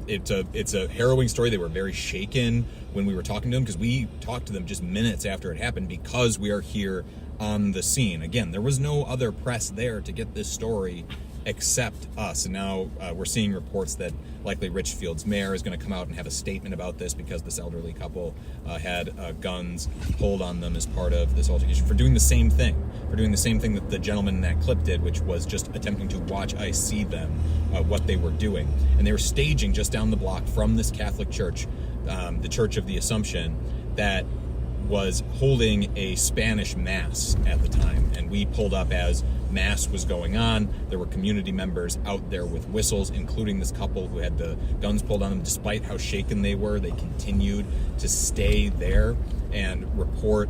it's a harrowing story. They were very shaken when we were talking to them, because we talked to them just minutes after it happened, because we are here on the scene. Again, there was no other press there to get this story except us. And now we're seeing reports that likely Richfield's mayor is going to come out and have a statement about this, because this elderly couple had guns pulled on them as part of this altercation for doing the same thing. That the gentleman in that clip did, which was just attempting to watch ICE see them, what they were doing. And they were staging just down the block from this Catholic church, the Church of the Assumption, that was holding a Spanish mass at the time. And we pulled up as mass was going on. There were community members out there with whistles, including this couple who had the guns pulled on them. Despite how shaken they were, they continued to stay there and report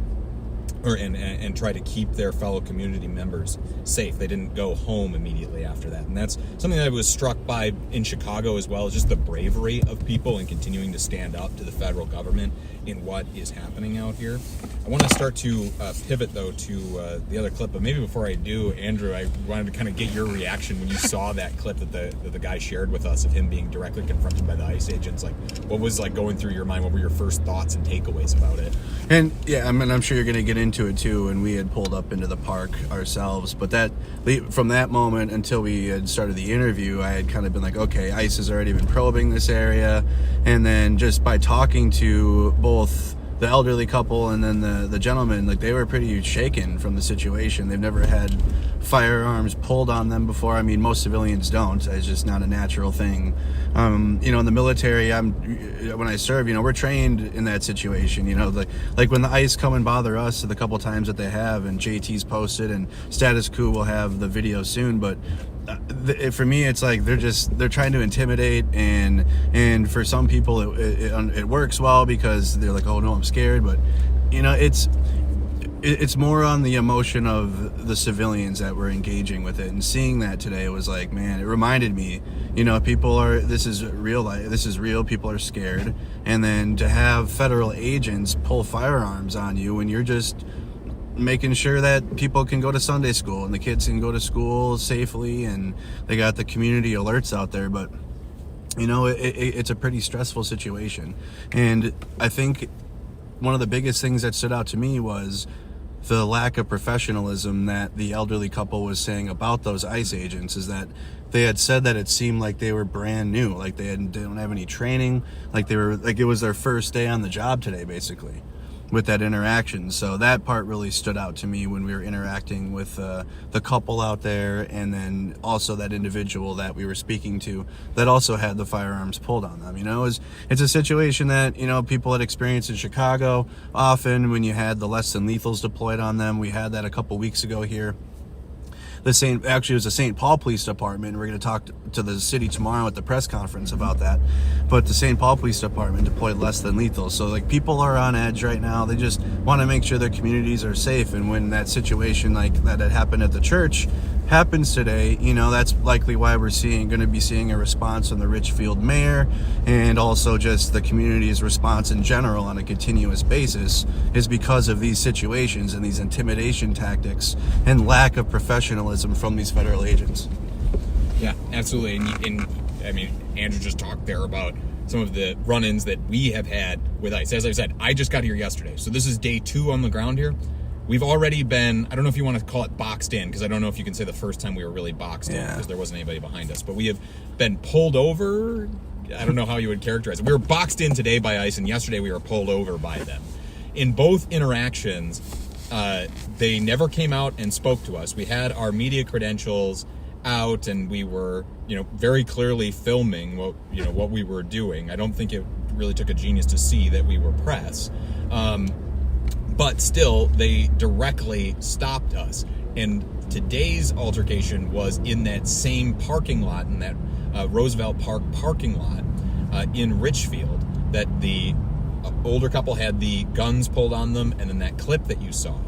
and try to keep their fellow community members safe. They didn't go home immediately after that. And that's something that I was struck by in Chicago as well, is just the bravery of people and continuing to stand up to the federal government in what is happening out here. I want to start to pivot, though, to the other clip. But maybe before I do, Andrew, I wanted to kind of get your reaction when you saw that clip that the guy shared with us of him being directly confronted by the ICE agents. Like, what was like going through your mind? What were your first thoughts and takeaways about it? And yeah, I mean, I'm sure you're going to get into it too. And we had pulled up into the park ourselves, but from that moment until we had started the interview, I had kind of been like, okay, ICE has already been probing this area. And then just by talking to both the elderly couple and then the gentleman, like, they were pretty shaken from the situation. They've never had firearms pulled on them before. I mean, most civilians don't. It's just not a natural thing. In the military, when I serve, we're trained in that situation. Like when the ICE come and bother us the couple times that they have, and JT's posted, and Status Quo will have the video soon, but for me, it's like they're trying to intimidate, and for some it works well because they're like, oh no, I'm scared, but it it's more on the emotion of the civilians that were engaging with it, and seeing that today was like, man, it reminded me, this is real life, this is real, people are scared, and then to have federal agents pull firearms on you when you're just making sure that people can go to Sunday school and the kids can go to school safely, and they got the community alerts out there, but it's a pretty stressful situation. And I think one of the biggest things that stood out to me was the lack of professionalism that the elderly couple was saying about those ICE agents, is that they had said that it seemed like they were brand new, like they don't have any training, like it was their first day on the job today, basically, with that interaction. So that part really stood out to me when we were interacting with the couple out there, and then also that individual that we were speaking to that also had the firearms pulled on them. It's a situation that people had experienced in Chicago often when you had the less than lethals deployed on them. We had that a couple weeks ago here. It was the St. Paul Police Department. We're going to talk to the city tomorrow at the press conference about that. But the St. Paul Police Department deployed less than lethal. So people are on edge right now. They just want to make sure their communities are safe. And when that situation like that had happened at the church happens today, that's likely why we're going to be seeing a response from the Richfield mayor, and also just the community's response in general on a continuous basis, is because of these situations and these intimidation tactics and lack of professionalism from these federal agents. Yeah, absolutely. And I mean, Andrew just talked there about some of the run-ins that we have had with ICE. As I said, I just got here yesterday, so this is day 2 on the ground here. We've already been, I don't know if you want to call it boxed in, because I don't know if you can say the first time we were really boxed in, because there wasn't anybody behind us. But we have been pulled over. I don't know how you would characterize it. We were boxed in today by ICE, and yesterday we were pulled over by them. In both interactions, they never came out and spoke to us. We had our media credentials out, and we were, very clearly filming what we were doing. I don't think it really took a genius to see that we were press. But still, they directly stopped us. And today's altercation was in that same parking lot, in that Roosevelt Park parking lot in Richfield, that the older couple had the guns pulled on them, and then that clip that you saw.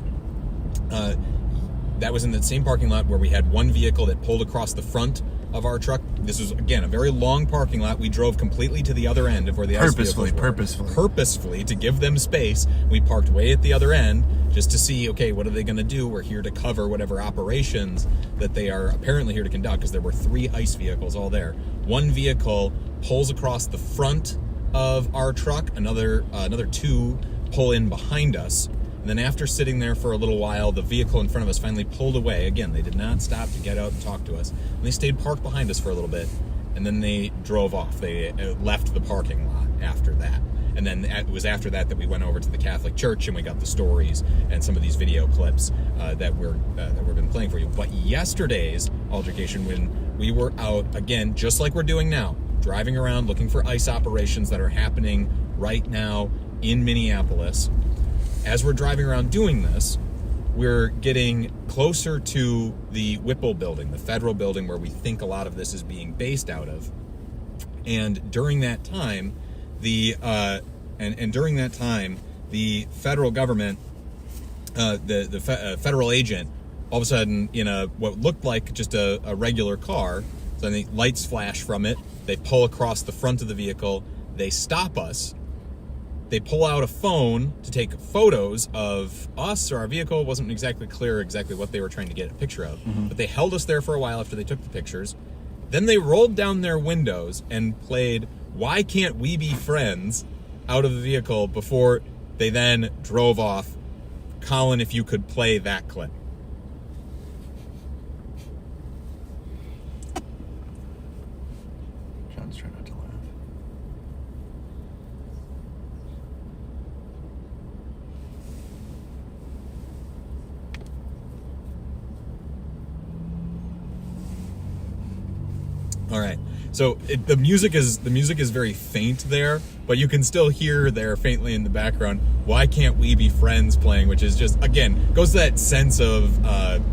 That was in that same parking lot where we had one vehicle that pulled across the front of our truck. This was, again, a very long parking lot. We drove completely to the other end of where the ICE vehicles were. Purposefully, to give them space. We parked way at the other end just to see, okay, what are they going to do? We're here to cover whatever operations that they are apparently here to conduct, because there were 3 ICE vehicles all there. One vehicle pulls across the front of our truck. Another 2 pull in behind us. And then after sitting there for a little while, the vehicle in front of us finally pulled away. Again, they did not stop to get out and talk to us. And they stayed parked behind us for a little bit, and then they drove off. They left the parking lot after that. And then it was after that we went over to the Catholic Church, and we got the stories and some of these video clips that we've been playing for you. But yesterday's altercation, when we were out, again, just like we're doing now, driving around looking for ICE operations that are happening right now in Minneapolis, as we're driving around doing this, we're getting closer to the Whipple building, the federal building where we think a lot of this is being based out of. And during that time, the federal government, the federal agent, all of a sudden, in what looked like just a regular car, so the lights flash from it. They pull across the front of the vehicle. They stop us. They pull out a phone to take photos of us or our vehicle. It wasn't exactly clear exactly what they were trying to get a picture of. But they held us there for a while after they took the pictures. Then they rolled down their windows and played "Why Can't We Be Friends" out of the vehicle before they then drove off. Colin, if you could play that clip. John's trying not to laugh. All right. So the music is very faint there, but you can still hear there faintly in the background "Why Can't We Be Friends" playing, which is just, again, goes to that sense of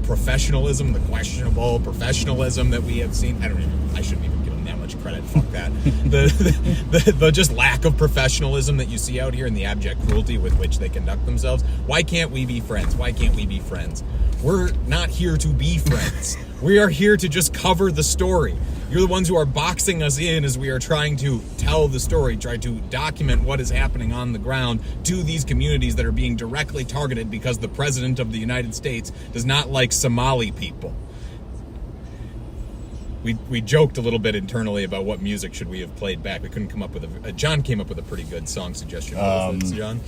professionalism, the questionable professionalism that we have seen. I shouldn't even give them that much credit. Fuck that. The just lack of professionalism that you see out here and the abject cruelty with which they conduct themselves. Why can't we be friends? Why can't we be friends? We're not here to be friends. We are here to just cover the story. You're the ones who are boxing us in as we are trying to tell the story, try to document what is happening on the ground to these communities that are being directly targeted because the President of the United States does not like Somali people. We joked a little bit internally about what music should we have played back. We couldn't come up with John came up with a pretty good song suggestion. What was it, John?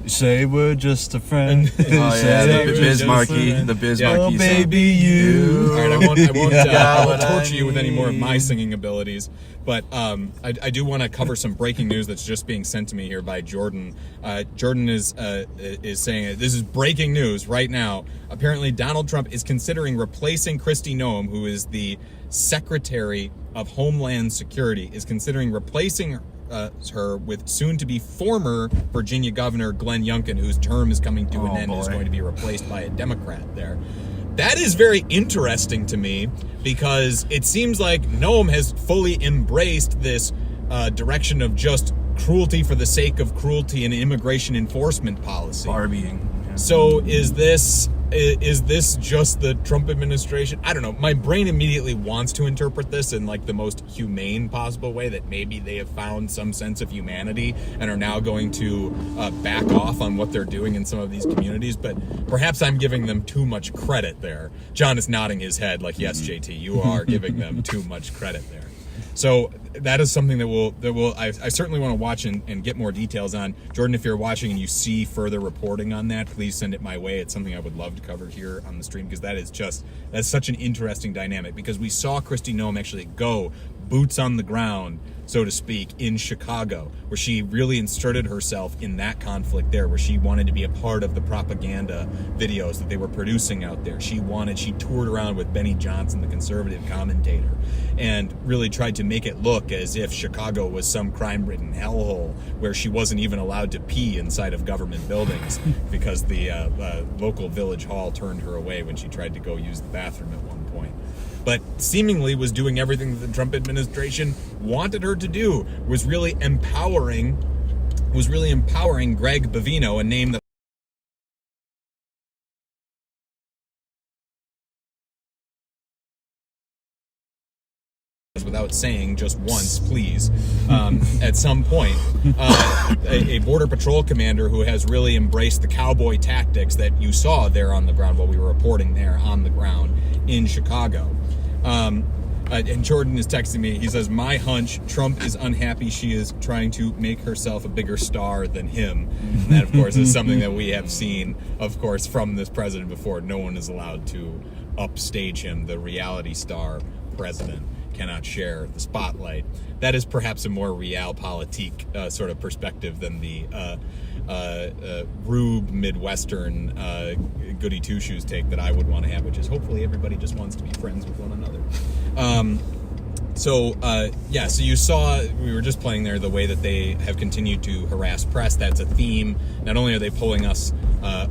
Say we're just a friend. Oh yeah, the Biz Markie Oh, song. baby, you. All right, I won't torture you with any more of my singing abilities, but I do want to cover some breaking news that's just being sent to me here by Jordan. Jordan is saying this is breaking news right now. Apparently, Donald Trump is considering replacing Kristi Noem, who is the Secretary of Homeland Security, is considering replacing her with soon-to-be former Virginia Governor Glenn Youngkin, whose term is coming to an end and is going to be replaced by a Democrat there. That is very interesting to me because it seems like Noem has fully embraced this direction of just cruelty for the sake of cruelty and immigration enforcement policy. Barbieing. Yeah. So is this just the Trump administration? I don't know. My brain immediately wants to interpret this in like the most humane possible way, that maybe they have found some sense of humanity and are now going to back off on what they're doing in some of these communities. But perhaps I'm giving them too much credit there. John is nodding his head like, yes, JT, you are giving them too much credit there. So that is something that I certainly want to watch and get more details on. Jordan, if you're watching and you see further reporting on that, please send it my way. It's something I would love to cover here on the stream, because that's such an interesting dynamic, because we saw Kristi Noem actually go boots on the ground, so to speak, in Chicago, where she really inserted herself in that conflict there, where she wanted to be a part of the propaganda videos that they were producing out there. She toured around with Benny Johnson, the conservative commentator, and really tried to make it look as if Chicago was some crime-ridden hellhole where she wasn't even allowed to pee inside of government buildings because the local village hall turned her away when she tried to go use the bathroom at one point. But seemingly was doing everything that the Trump administration wanted her to do, was really empowering Greg Bavino, a name that without saying just once, please, at some point, a Border Patrol commander who has really embraced the cowboy tactics that you saw there on the ground while we were reporting there on the ground in Chicago. And Jordan is texting me. He says, my hunch, Trump is unhappy she is trying to make herself a bigger star than him. And that, of course, is something that we have seen, of course, from this president before. No one is allowed to upstage him. The reality star president cannot share the spotlight. That is perhaps a more realpolitik sort of perspective than the rube Midwestern goody two-shoes take that I would want to have, which is hopefully everybody just wants to be friends with one another. So you saw, we were just playing there, the way that they have continued to harass press. That's a theme. Not only are they pulling us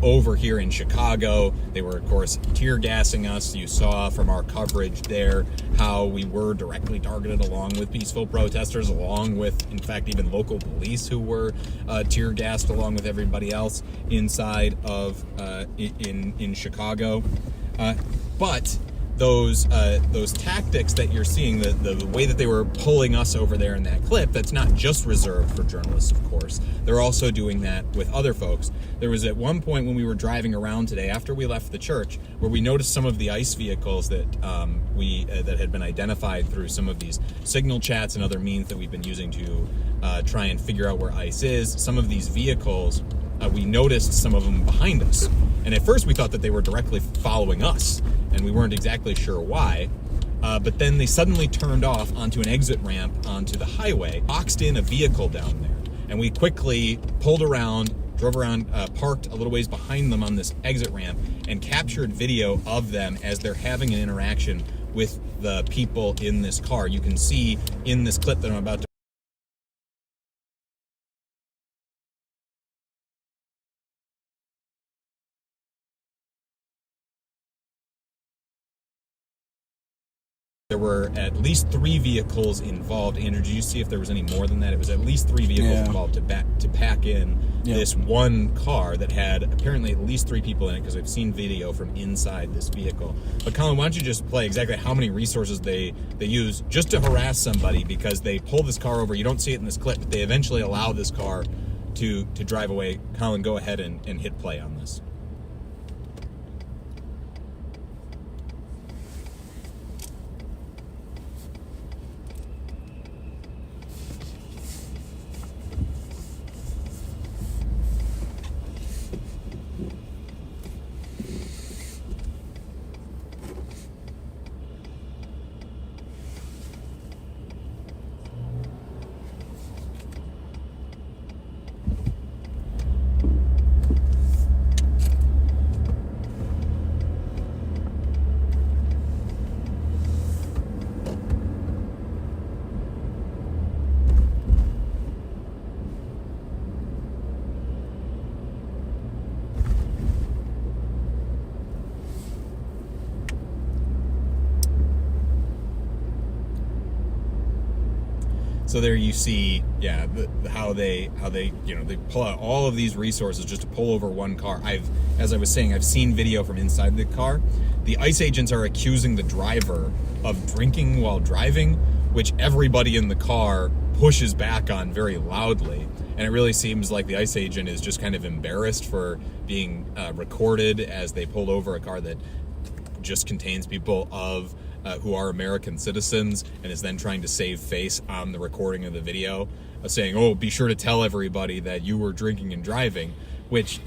over here in Chicago, they were, of course, tear gassing us. You saw from our coverage there how we were directly targeted along with peaceful protesters, along with, in fact, even local police who were tear gassed along with everybody else inside of in Chicago. But those tactics that you're seeing, the way that they were pulling us over there in that clip, that's not just reserved for journalists, of course. They're also doing that with other folks. There was at one point when we were driving around today, after we left the church, where we noticed some of the ICE vehicles that that had been identified through some of these signal chats and other means that we've been using to try and figure out where ICE is. Some of these vehicles, we noticed some of them behind us. And at first we thought that they were directly following us, and we weren't exactly sure why. But then they suddenly turned off onto an exit ramp onto the highway, boxed in a vehicle down there. And we quickly pulled around, drove around, parked a little ways behind them on this exit ramp, and captured video of them as they're having an interaction with the people in this car. You can see in this clip that I'm about to There were at least 3 vehicles involved. Andrew, did you see if there was any more than that? It was at least 3 vehicles involved to pack in this one car that had apparently at least 3 people in it, because I've seen video from inside this vehicle. But Colin, why don't you just play exactly how many resources they use just to harass somebody, because they pull this car over. You don't see it in this clip, but they eventually allow this car to drive away. Colin, go ahead and hit play on this. So there you see, how they they pull out all of these resources just to pull over one car. As I was saying, I've seen video from inside the car. The ICE agents are accusing the driver of drinking while driving, which everybody in the car pushes back on very loudly. And it really seems like the ICE agent is just kind of embarrassed for being recorded as they pulled over a car that just contains people who are American citizens, and is then trying to save face on the recording of the video, saying, "Oh, be sure to tell everybody that you were drinking and driving," which,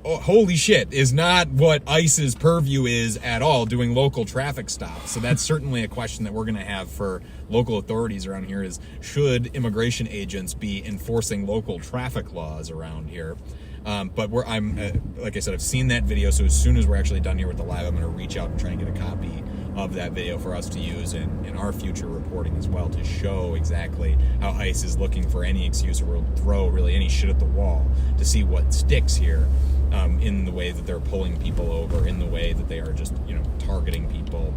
holy shit, is not what ICE's purview is at all, doing local traffic stops. So that's certainly a question that we're going to have for local authorities around here, is should immigration agents be enforcing local traffic laws around here? But like I said, I've seen that video, so as soon as we're actually done here with the live, I'm going to reach out and try and get a copy of that video for us to use in our future reporting as well, to show exactly how ICE is looking for any excuse, or will throw really any shit at the wall to see what sticks here, in the way that they're pulling people over, in the way that they are just, targeting people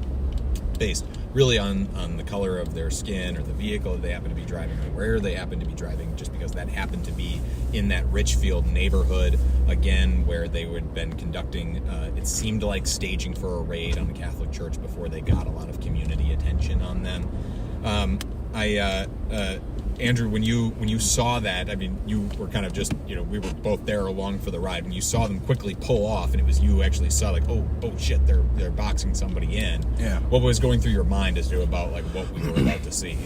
based really on the color of their skin, or the vehicle that they happen to be driving, or where they happen to be driving, just because that happened to be in that Richfield neighborhood, again, where they had been conducting, it seemed like staging for a raid on the Catholic Church before they got a lot of community attention on them. Andrew, when you saw that, I mean, you were kind of just, we were both there along for the ride. When you saw them quickly pull off, and it was you who actually saw, like, oh shit, they're boxing somebody in. Yeah. What was going through your mind as to about like what we were about to see?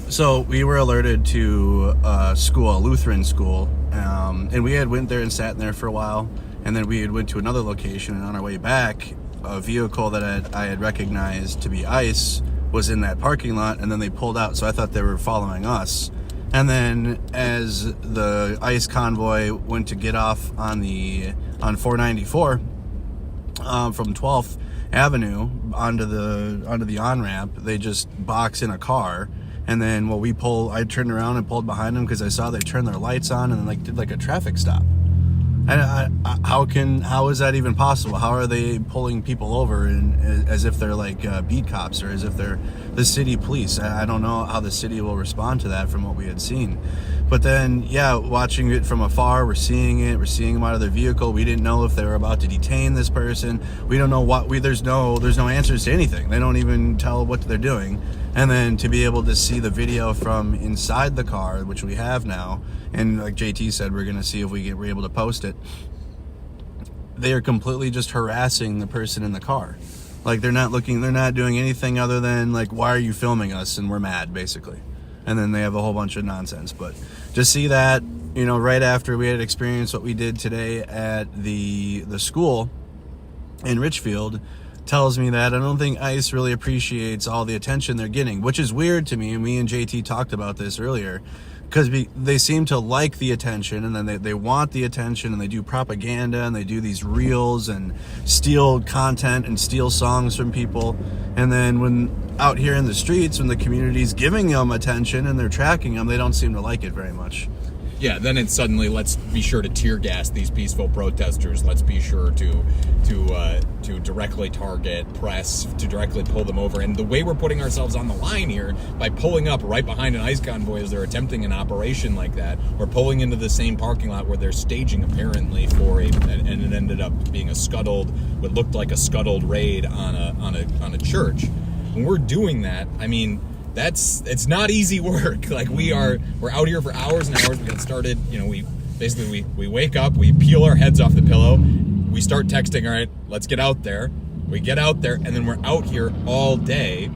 So we were alerted to a Lutheran school, and we had went there and sat in there for a while, and then we had went to another location, and on our way back, a vehicle that I had recognized to be ICE was in that parking lot, and then they pulled out, so I thought they were following us. And then as the ICE convoy went to get off on 494 from 12th Avenue onto the on-ramp, they just box in a car. And then I turned around and pulled behind them, because I saw they turned their lights on and then did a traffic stop. How is that even possible? How are they pulling people over as if they're beat cops, or as if they're the city police? I don't know how the city will respond to that from what we had seen. But then, watching it from afar, we're seeing them out of their vehicle. We didn't know if they were about to detain this person. We don't know there's no answers to anything. They don't even tell what they're doing. And then to be able to see the video from inside the car, which we have now, and like JT said, we're going to see if we're able to post it. They are completely just harassing the person in the car. They're not doing anything other than why are you filming us? And we're mad, basically. And then they have a whole bunch of nonsense. But to see that, right after we had experienced what we did today at the school in Richfield, tells me that I don't think ICE really appreciates all the attention they're getting, which is weird to me. And me and JT talked about this earlier, because they seem to like the attention, and then they want the attention, and they do propaganda, and they do these reels and steal content and steal songs from people. And then when out here in the streets, when the community's giving them attention and they're tracking them, they don't seem to like it very much. Yeah, then it's suddenly, let's be sure to tear gas these peaceful protesters. Let's be sure to directly target press, to directly pull them over. And the way we're putting ourselves on the line here, by pulling up right behind an ICE convoy as they're attempting an operation like that, or pulling into the same parking lot where they're staging apparently for and it ended up being what looked like a scuttled raid on a church. When we're doing that, I mean, it's not easy work. Like we're out here for hours and hours. We got started, we wake up, we peel our heads off the pillow, we start texting, all right, let's get out there. We get out there, and then we're out here all day,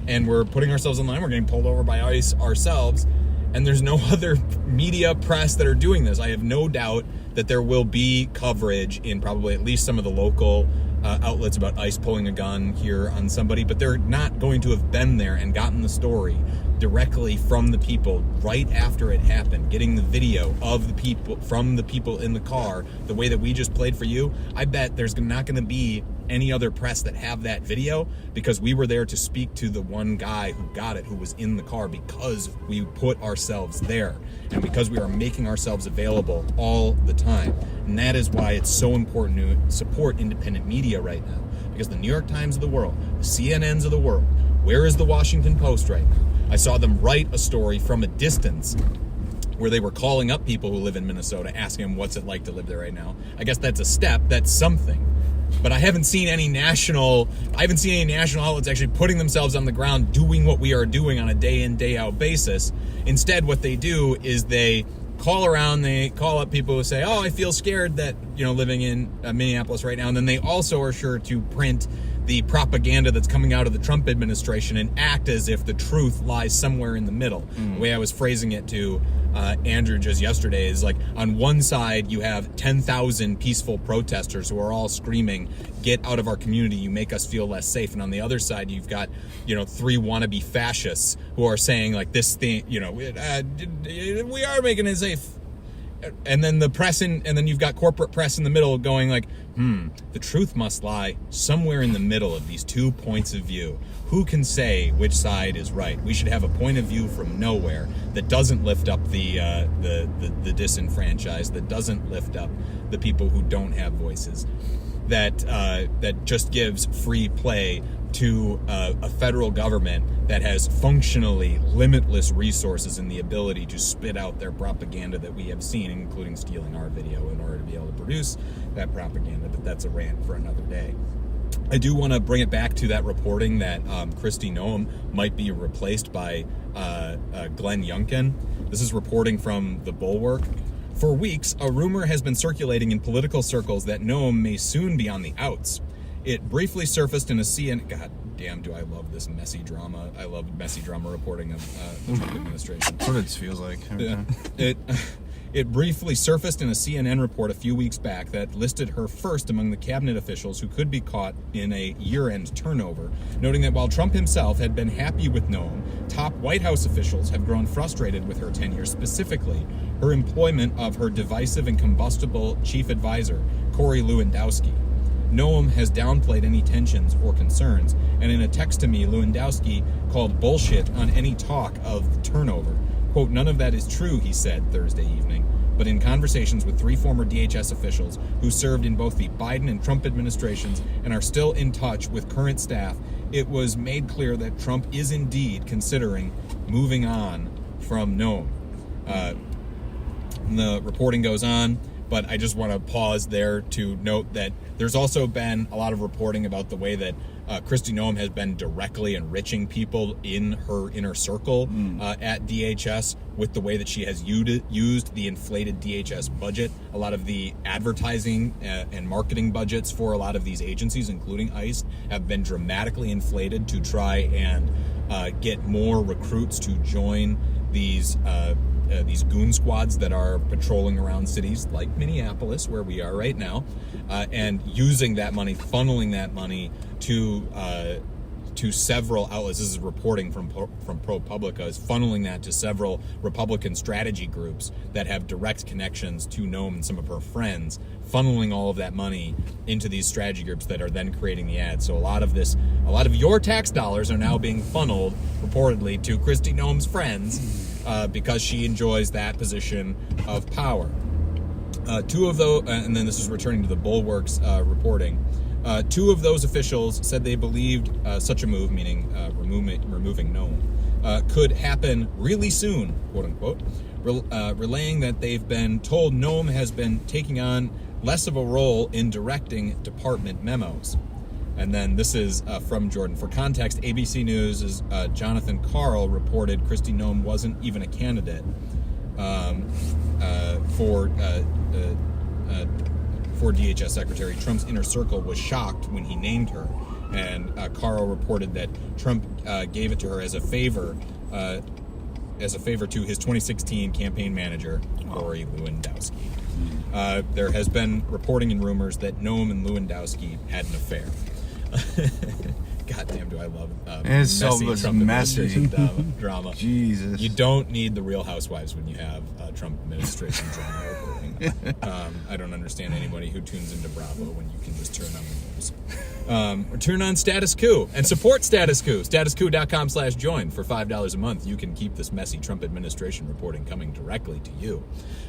and we're putting ourselves in line. We're getting pulled over by ICE ourselves, and there's no other media press that are doing this. I have no doubt that there will be coverage in probably at least some of the local outlets about ICE pulling a gun here on somebody, but they're not going to have been there and gotten the story directly from the people right after it happened, getting the video of the people, from the people in the car, the way that we just played for you. I bet there's not going to be any other press that have that video, because we were there to speak to the one guy who got it, who was in the car, because we put ourselves there and because we are making ourselves available all the time. And that is why it's so important to support independent media right now, because the New York Times of the world, the CNNs of the world, where is the Washington Post right now? I saw them write a story from a distance where they were calling up people who live in Minnesota, asking them what's it like to live there right now. I guess that's a step, that's something. But I haven't seen any national outlets actually putting themselves on the ground doing what we are doing on a day in, day out basis. Instead, what they do is they call around, they call up people who say, oh, I feel scared that, living in Minneapolis right now. And then they also are sure to print the propaganda that's coming out of the Trump administration and act as if the truth lies somewhere in the middle. The way I was phrasing it to Andrew just yesterday is like, on one side you have 10,000 peaceful protesters who are all screaming, get out of our community, you make us feel less safe. And on the other side you've got 3 wannabe fascists who are saying like this thing, we are making it safe. And then the press and then you've got corporate press in the middle going like, the truth must lie somewhere in the middle of these 2 points of view. Who can say which side is right? We should have a point of view from nowhere that doesn't lift up the disenfranchised, that doesn't lift up the people who don't have voices, that just gives free play to a federal government that has functionally limitless resources and the ability to spit out their propaganda that we have seen, including stealing our video in order to be able to produce that propaganda. But that's a rant for another day. I do want to bring it back to that reporting that Kristi Noem might be replaced by Glenn Youngkin. This is reporting from The Bulwark. For weeks, a rumor has been circulating in political circles that Noem may soon be on the outs. It briefly surfaced in a CNN... God damn, do I love this messy drama. I love messy drama reporting of the Trump administration. That's what it feels like. It briefly surfaced in a CNN report a few weeks back that listed her first among the cabinet officials who could be caught in a year-end turnover, noting that while Trump himself had been happy with Noem, top White House officials have grown frustrated with her tenure, specifically her employment of her divisive and combustible chief advisor, Corey Lewandowski. Noem has downplayed any tensions or concerns, and in a text to me, Lewandowski called bullshit on any talk of turnover. Quote, none of that is true, he said Thursday evening. But in conversations with 3 former DHS officials who served in both the Biden and Trump administrations and are still in touch with current staff, it was made clear that Trump is indeed considering moving on from Noem. The reporting goes on, but I just want to pause there to note that there's also been a lot of reporting about the way that Kristi Noem has been directly enriching people in her inner circle at DHS with the way that she has used the inflated DHS budget. A lot of the advertising and marketing budgets for a lot of these agencies, including ICE, have been dramatically inflated to try and get more recruits to join these goon squads that are patrolling around cities like Minneapolis, where we are right now, and using that money, funneling that money to several outlets. This is reporting from ProPublica, is funneling that to several Republican strategy groups that have direct connections to Noem and some of her friends, funneling all of that money into these strategy groups that are then creating the ads. So a lot of your tax dollars are now being funneled, reportedly, to Kristi Noem's friends, because she enjoys that position of power. Two of those, and then this is returning to the Bulwark's reporting. Two of those officials said they believed such a move, meaning removing Nome, could happen really soon, quote unquote, relaying that they've been told Nome has been taking on less of a role in directing department memos. And then this is from Jordan. For context, ABC News' Jonathan Karl reported Kristi Noem wasn't even a candidate for DHS Secretary. Trump's inner circle was shocked when he named her. And Karl reported that Trump gave it to her as a favor to his 2016 campaign manager, Lori Lewandowski. There has been reporting and rumors that Noem and Lewandowski had an affair. God damn, do I love it's messy so Trump messy administration drama. Jesus. You don't need the Real Housewives when you have Trump administration drama reporting. I don't understand anybody who tunes into Bravo when you can just turn on the news. Or turn on Status Coup and support Status Coup. StatusQuo.com/join. For $5 a month, you can keep this messy Trump administration reporting coming directly to you.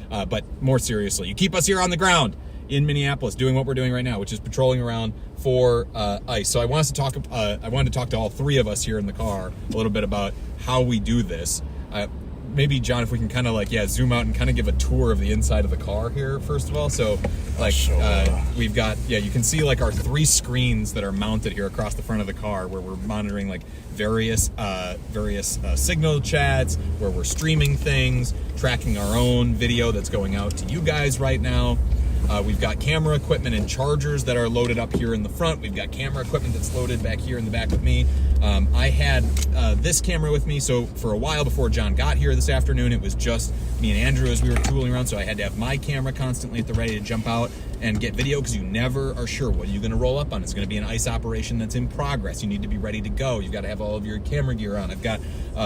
But more seriously, you keep us here on the ground in Minneapolis doing what we're doing right now, which is patrolling around for ICE. So I wanted to talk to all three of us here in the car a little bit about how we do this. Maybe, John, if we can kind of zoom out and kind of give a tour of the inside of the car here, first of all. So, we've got, you can see our three screens that are mounted here across the front of the car where we're monitoring various signal chats, where we're streaming things, tracking our own video that's going out to you guys right now. We've got camera equipment and chargers that are loaded up here in the front. We've got camera equipment that's loaded back here in the back with me. I had this camera with me, so for a while before John got here this afternoon, it was just me and Andrew as we were tooling around, so I had to have my camera constantly at the ready to jump out and get video, because you never are sure what you're going to roll up on. It's going to be an ICE operation that's in progress. You need to be ready to go. You've got to have all of your camera gear on. I've got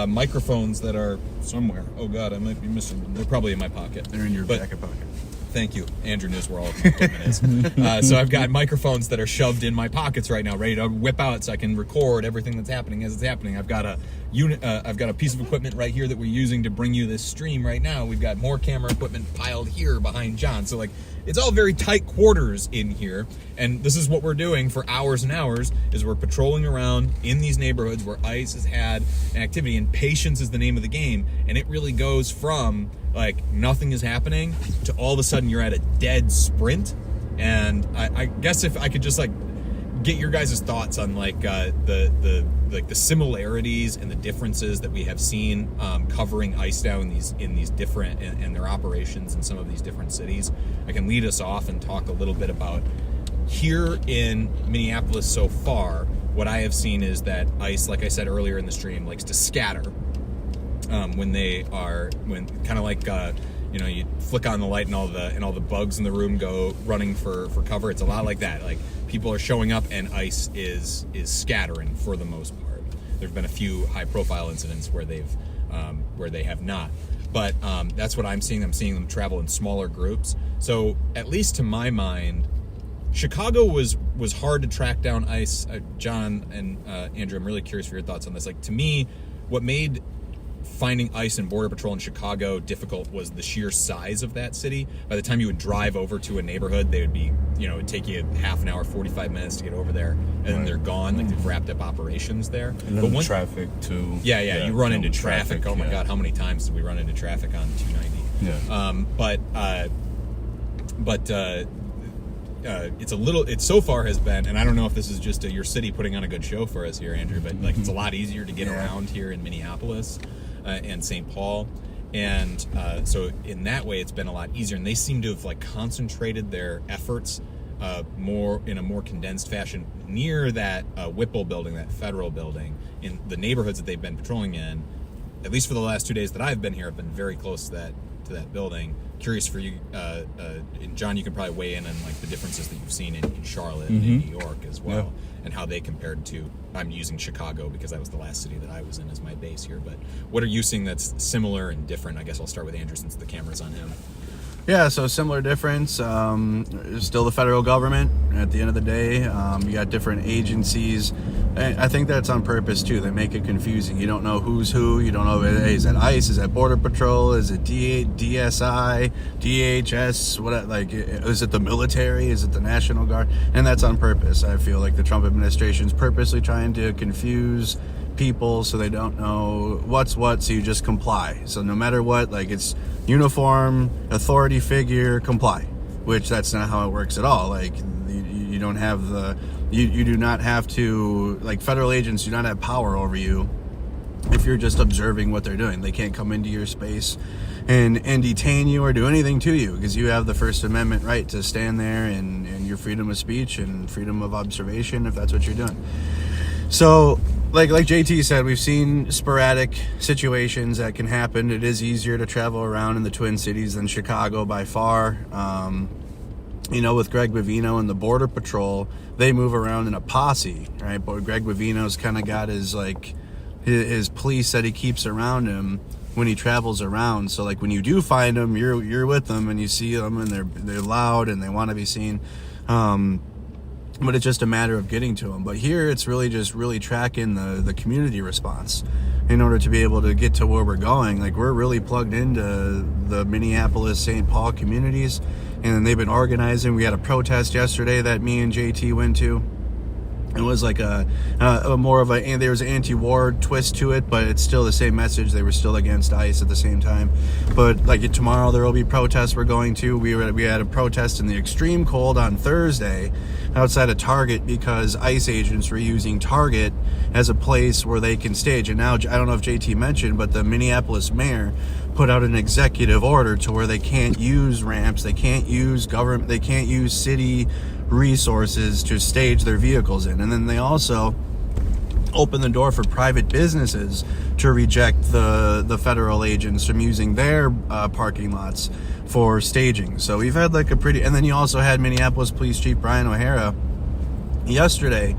microphones that are somewhere. Oh, God, I might be missing them. They're probably in my pocket. They're in your jacket pocket. Thank you. Andrew knows where all of my equipment is. So I've got microphones that are shoved in my pockets right now, ready to whip out so I can record everything that's happening as it's happening. I've got a piece of equipment right here that we're using to bring you this stream right now. We've got more camera equipment piled here behind John. So it's all very tight quarters in here. And this is what we're doing for hours and hours, is we're patrolling around in these neighborhoods where ICE has had an activity, and patience is the name of the game. And it really goes from nothing is happening to all of a sudden you're at a dead sprint. And I guess if I could just get your guys' thoughts on the similarities and the differences that we have seen covering ICE now in these different and their operations in some of these different cities. I can lead us off and talk a little bit about here in Minneapolis so far. What I have seen is that ICE, like I said earlier in the stream, likes to scatter when you flick on the light and all the bugs in the room go running for cover. It's a lot like that. People are showing up and ICE is scattering for the most part. There've been a few high profile incidents where they have not, but that's what I'm seeing. I'm seeing them travel in smaller groups. So at least to my mind, Chicago was hard to track down ICE. John and Andrew, I'm really curious for your thoughts on this. To me, what made finding ICE and Border Patrol in Chicago difficult was the sheer size of that city. By the time you would drive over to a neighborhood, they would be, it would take you half an hour, 45 minutes to get over there, and then they're gone. They've wrapped up operations there. And then traffic too. Yeah, you run into traffic. Oh my God, how many times did we run into traffic on 290? It so far has been, and I don't know if this is just your city putting on a good show for us here, Andrew, but it's a lot easier to get around here in Minneapolis and St. Paul, and so in that way it's been a lot easier, and they seem to have concentrated their efforts more in a more condensed fashion near that Whipple building, that federal building, in the neighborhoods that they've been patrolling in. At least for the last 2 days that I've been here, I've been very close to that building. Curious for you, and John, you can probably weigh in on the differences that you've seen in Charlotte and in New York as well, and how they compared to. I'm using Chicago because that was the last city that I was in as my base here. But what are you seeing that's similar and different? I guess I'll start with Andrew since the camera's on him. Yeah, so similar difference. Still the federal government at the end of the day. You got different agencies. I think that's on purpose too. They make it confusing. You don't know who's who. You don't know, hey, is that ICE? Is that Border Patrol? Is it DSI, DHS? What, like, is it the military? Is it the National Guard? And that's on purpose. I feel like the Trump administration's purposely trying to confuse people so they don't know what's what, so you just comply. So no matter what, like, it's uniform, authority figure, comply, which that's not how it works at all. Like, you don't have the, you do not have to, like, federal agents do not have power over you if you're just observing what they're doing. They can't come into your space and detain you or do anything to you, because you have the First Amendment right to stand there and your freedom of speech and freedom of observation if that's what you're doing. So, like JT said, we've seen sporadic situations that can happen. It is easier to travel around in the Twin Cities than Chicago by far. You know, with Greg Bovino and the Border Patrol, they move around in a posse, right? But Greg Bovino's kind of got his, like, his police that he keeps around him when he travels around. So, like, when you do find them, you're with them and you see them and they're loud and they want to be seen. But it's just a matter of getting to them. But here, it's really just tracking the community response in order to be able to get to where we're going. Like, we're really plugged into the Minneapolis, St. Paul communities, and they've been organizing. We had a protest yesterday that me and JT went to. It was like a more of a, there was an anti-war twist to it, but it's still the same message. They were still against ICE at the same time. But like tomorrow, there will be protests we're going to. We had a protest in the extreme cold on Thursday outside of Target because ICE agents were using Target as a place where they can stage. And now, I don't know if JT mentioned, but the Minneapolis mayor put out an executive order to where they can't use ramps, they can't use government, they can't use city resources to stage their vehicles in. And then they also open the door for private businesses to reject the federal agents from using their parking lots for staging. So we've had like a pretty, and then you also had Minneapolis Police Chief Brian O'Hara yesterday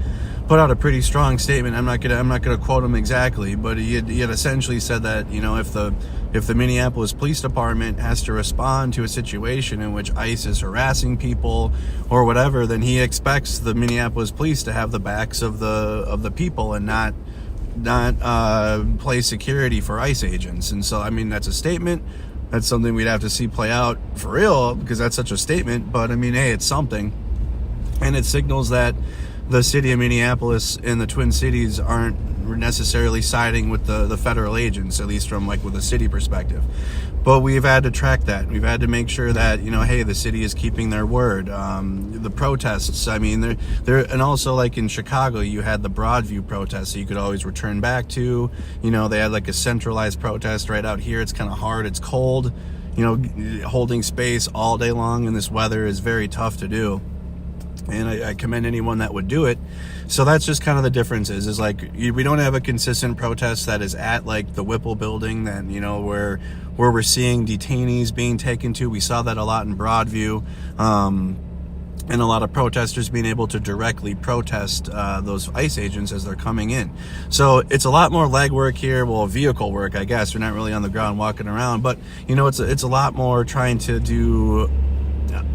put out a pretty strong statement. I'm not gonna quote him exactly, but he had essentially said that, you know, if the Minneapolis Police Department has to respond to a situation in which ICE is harassing people or whatever, then he expects the Minneapolis police to have the backs of the people and not play security for ICE agents. And so, I mean, that's a statement. That's something we'd have to see play out for real, because that's such a statement. But I mean, hey, it's something, and it signals that the city of Minneapolis and the Twin Cities aren't necessarily siding with the federal agents, at least from like with a city perspective. But we've had to track that. We've had to make sure that, you know, hey, the city is keeping their word. The protests, I mean, they're and also like in Chicago, you had the Broadview protests that you could always return back to. You know, they had like a centralized protest right out here. It's kind of hard. It's cold. You know, holding space all day long in this weather is very tough to do. And I commend anyone that would do it. So that's just kind of the difference is like, we don't have a consistent protest that is at like the Whipple building that, you know, where we're seeing detainees being taken to. We saw that a lot in Broadview. And a lot of protesters being able to directly protest those ICE agents as they're coming in. So it's a lot more legwork here. Well, vehicle work, I guess. We're not really on the ground walking around. But, you know, it's a lot more trying to do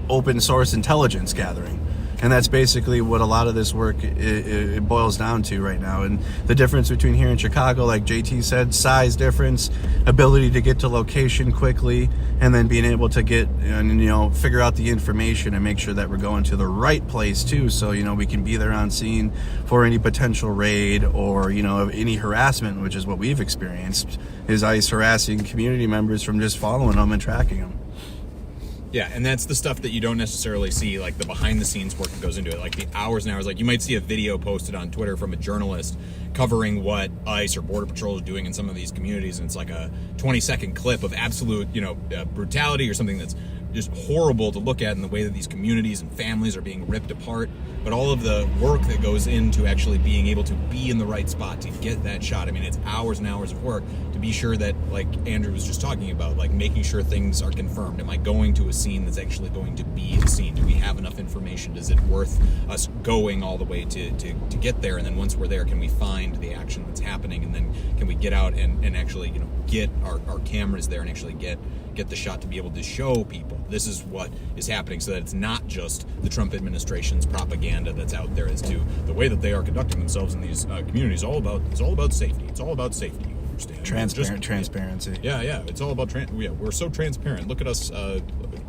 open source intelligence gathering. And that's basically what a lot of this work it boils down to right now. And the difference between here and Chicago, like JT said, size difference, ability to get to location quickly, and then being able to get and, you know, figure out the information and make sure that we're going to the right place too. So, you know, we can be there on scene for any potential raid or, you know, any harassment, which is what we've experienced, is ICE harassing community members from just following them and tracking them. Yeah, and that's the stuff that you don't necessarily see, like the behind-the-scenes work that goes into it, like the hours and hours. Like, you might see a video posted on Twitter from a journalist covering what ICE or Border Patrol is doing in some of these communities, and it's like a 20-second clip of absolute, you know, brutality or something that's just horrible to look at in the way that these communities and families are being ripped apart. But all of the work that goes into actually being able to be in the right spot to get that shot, I mean, it's hours and hours of work to be sure that, like Andrew was just talking about, like making sure things are confirmed. Am I going to a scene that's actually going to be a scene? Do we have enough information? Is it worth us going all the way to get there? And then once we're there, can we find the action that's happening? And then can we get out and actually, you know, get our cameras there and actually get get the shot to be able to show people this is what is happening, so that it's not just the Trump administration's propaganda that's out there as to the way that they are conducting themselves in these communities. It's all about safety. It's all about safety. You understand? Transparency. Yeah. It's all about we're so transparent. Look at us.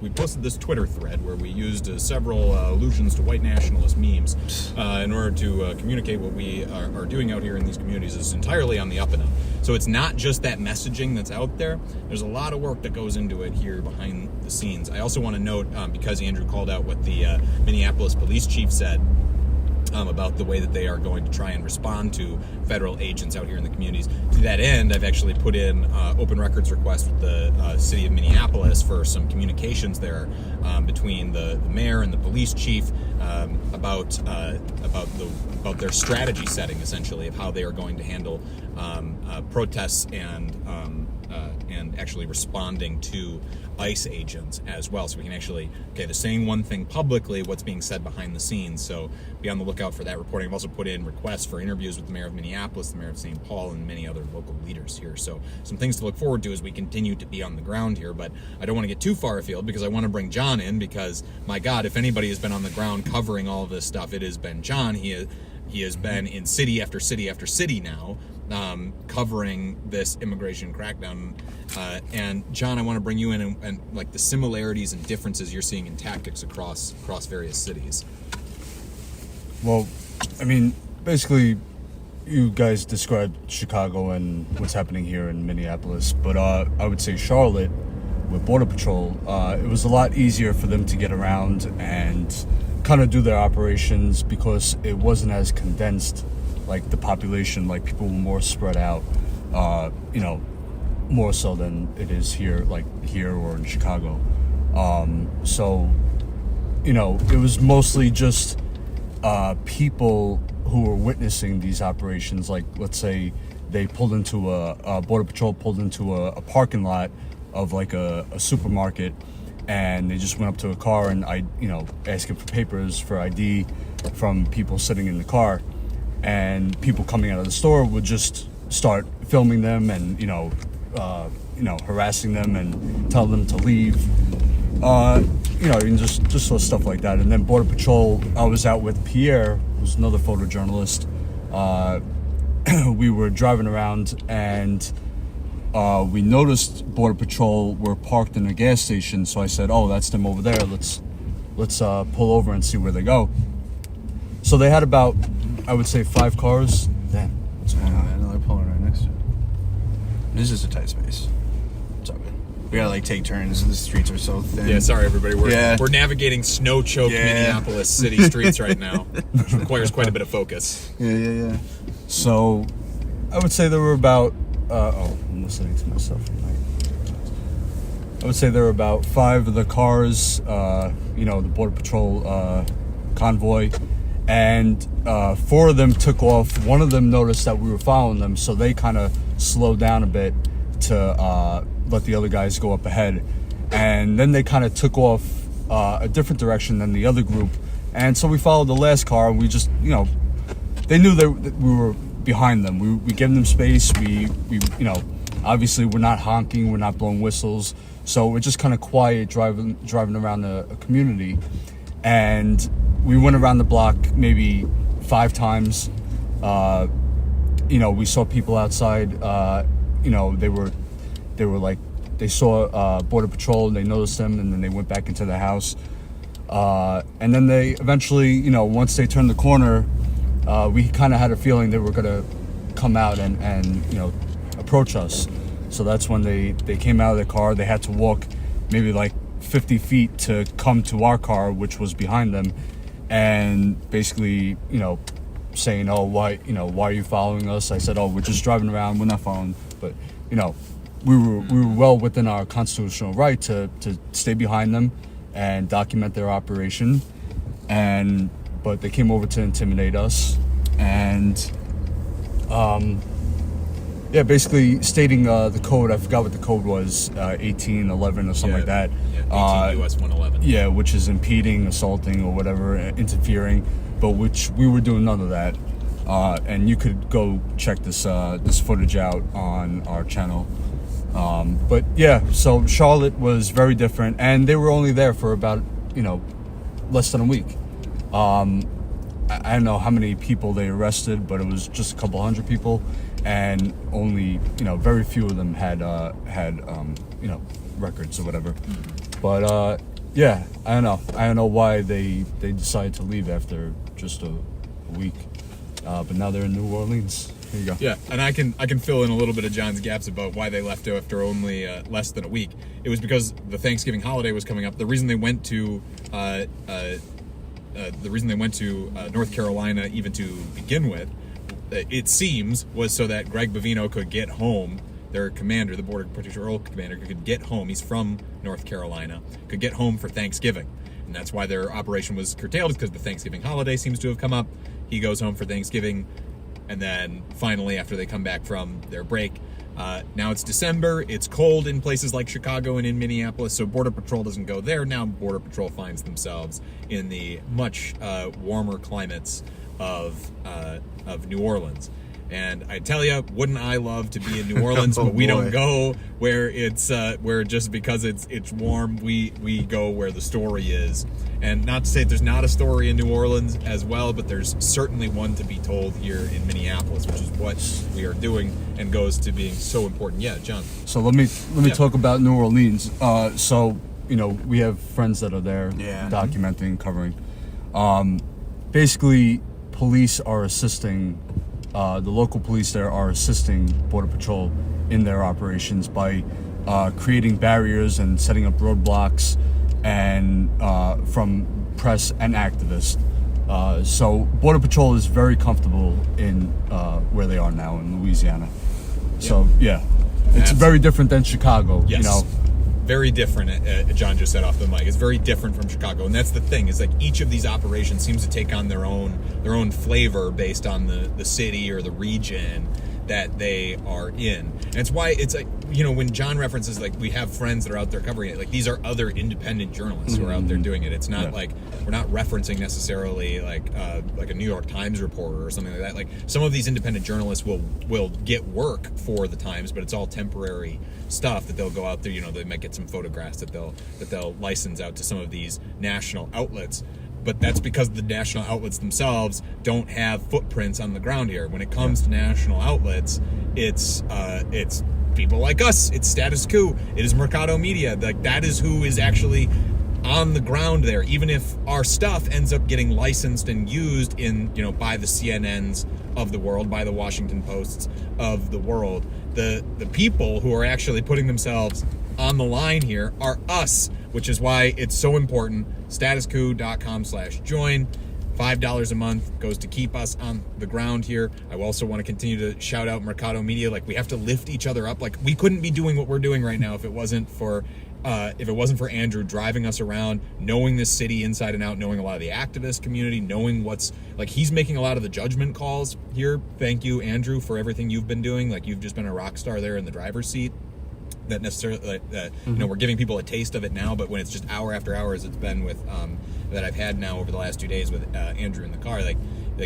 We posted this Twitter thread where we used several allusions to white nationalist memes in order to communicate what we are doing out here in these communities is entirely on the up and up. So it's not just that messaging that's out there. There's a lot of work that goes into it here behind the scenes. I also want to note, because Andrew called out what the Minneapolis police chief said, about the way that they are going to try and respond to federal agents out here in the communities. To that end, I've actually put in open records request with the city of Minneapolis for some communications there between the mayor and the police chief about their strategy setting, essentially, of how they are going to handle protests and actually responding to ICE agents as well. So we can actually, they're saying one thing publicly, what's being said behind the scenes. So be on the lookout for that reporting. I've also put in requests for interviews with the mayor of Minneapolis, the mayor of St. Paul, and many other local leaders here. So some things to look forward to as we continue to be on the ground here. But I don't want to get too far afield because I want to bring John in, because my God, if anybody has been on the ground covering all of this stuff, it has been John. He has been in city after city after city now, covering this immigration crackdown. And John, I want to bring you in and like the similarities and differences you're seeing in tactics across various cities. Well, I mean, basically, you guys described Chicago and what's happening here in Minneapolis, but I would say Charlotte, with Border Patrol, it was a lot easier for them to get around and kind of do their operations because it wasn't as condensed, like the population, like people were more spread out, more so than it is here, like here or in Chicago. So, it was mostly just people who were witnessing these operations. Like, let's say they pulled into Border Patrol pulled into a parking lot of like a supermarket, and they just went up to a car and asking for papers for ID from people sitting in the car, and people coming out of the store would just start filming them and harassing them and tell them to leave, and just sort of stuff like that. And then Border Patrol, I was out with Pierre, who's another photojournalist. We were driving around and we noticed Border Patrol were parked in a gas station. So I said, "Oh, that's them over there. Let's pull over and see where they go." So they had about, I would say, 5 cars. Damn, what's going on? I know they're pulling right next to it. This is a tight space. It's all good. We gotta take turns. The streets are so thin. Yeah, sorry everybody. We're navigating snow-choked Minneapolis city streets right now, which requires quite a bit of focus. Yeah. So I would say there were about I'm listening to myself tonight. I would say there were about 5 of the cars, the Border Patrol convoy, and 4 of them took off. One of them noticed that we were following them, so they kind of slowed down a bit to let the other guys go up ahead. And then they kind of took off a different direction than the other group. And so we followed the last car, and we just, they knew that we were behind them. We gave them space. We obviously we're not honking, we're not blowing whistles. So we're just kind of quiet driving around a community. And we went around the block maybe 5 times. We saw people outside. They were like, they saw Border Patrol and they noticed them, and then they went back into the house. And then they eventually, once they turned the corner, we kind of had a feeling they were going to come out and approach us. So that's when they came out of the car. They had to walk maybe like 50 feet to come to our car, which was behind them, and basically, saying, "Oh, why are you following us?" I said, "Oh, we're just driving around. We're not following." But we were well within our constitutional right to stay behind them and document their operation. But they came over to intimidate us, and basically stating the code. I forgot what the code was, 1811 or something like that. Yeah, 18 US 111. Yeah, which is impeding, assaulting, or whatever, interfering. But which we were doing none of that. And you could go check this footage out on our channel. But yeah, so Charlotte was very different, and they were only there for about, less than a week. I don't know how many people they arrested, but it was just a couple hundred people, and only, very few of them had records or whatever. But yeah, I don't know why they decided to leave after just a week. But now they're in New Orleans. Here you go. Yeah, and I can fill in a little bit of John's gaps about why they left after only less than a week. It was because the Thanksgiving holiday was coming up. The reason they went to North Carolina even to begin with, it seems, was so that Greg Bovino could get home. Their commander, the Border Patrol commander, could get home. He's from North Carolina. Could get home for Thanksgiving. And that's why their operation was curtailed, because the Thanksgiving holiday seems to have come up. He goes home for Thanksgiving. And then finally, after they come back from their break, now it's December. It's cold in places like Chicago and in Minneapolis. So Border Patrol doesn't go there. Now Border Patrol finds themselves in the much warmer climates of New Orleans. And I tell you, wouldn't I love to be in New Orleans? But we don't go where it's where just because it's warm. We go where the story is. And not to say there's not a story in New Orleans as well, but there's certainly one to be told here in Minneapolis, which is what we are doing and goes to being so important. Yeah, John. So let me talk about New Orleans. So we have friends that are there, documenting, covering. Basically, police are assisting. The local police there are assisting Border Patrol in their operations by creating barriers and setting up roadblocks, and from press and activists. So Border Patrol is very comfortable in where they are now in Louisiana. So yeah, it's very different than Chicago. Yes. Very different. John just said off the mic. It's very different from Chicago, and that's the thing. Is like each of these operations seems to take on their own flavor based on the city or the region that they are in. And it's why it's like, when John references, like, we have friends that are out there covering it, like, these are other independent journalists who are out there doing it. It's not like we're not referencing necessarily like a New York Times reporter or something like that. Like, some of these independent journalists will get work for the Times, but it's all temporary stuff that they'll go out there. They might get some photographs that they'll license out to some of these national outlets. But that's because the national outlets themselves don't have footprints on the ground here. When it comes to national outlets, it's people like us. It's Status Quo. It is Mercado Media. Like, that is who is actually on the ground there. Even if our stuff ends up getting licensed and used in, by the CNNs of the world, by the Washington Posts of the world, the people who are actually putting themselves on the line here are us, which is why it's so important. statusquo.com/join. $5 a month goes to keep us on the ground here. I also want to continue to shout out Mercado Media. Like, we have to lift each other up. Like, we couldn't be doing what we're doing right now if it wasn't for Andrew driving us around, knowing this city inside and out, knowing a lot of the activist community, knowing what's, like, he's making a lot of the judgment calls here. Thank you, Andrew, for everything you've been doing. Like, you've just been a rock star there in the driver's seat. That necessarily, we're giving people a taste of it now, but when it's just hour after hour, as it's been with that I've had now over the last 2 days with Andrew in the car, like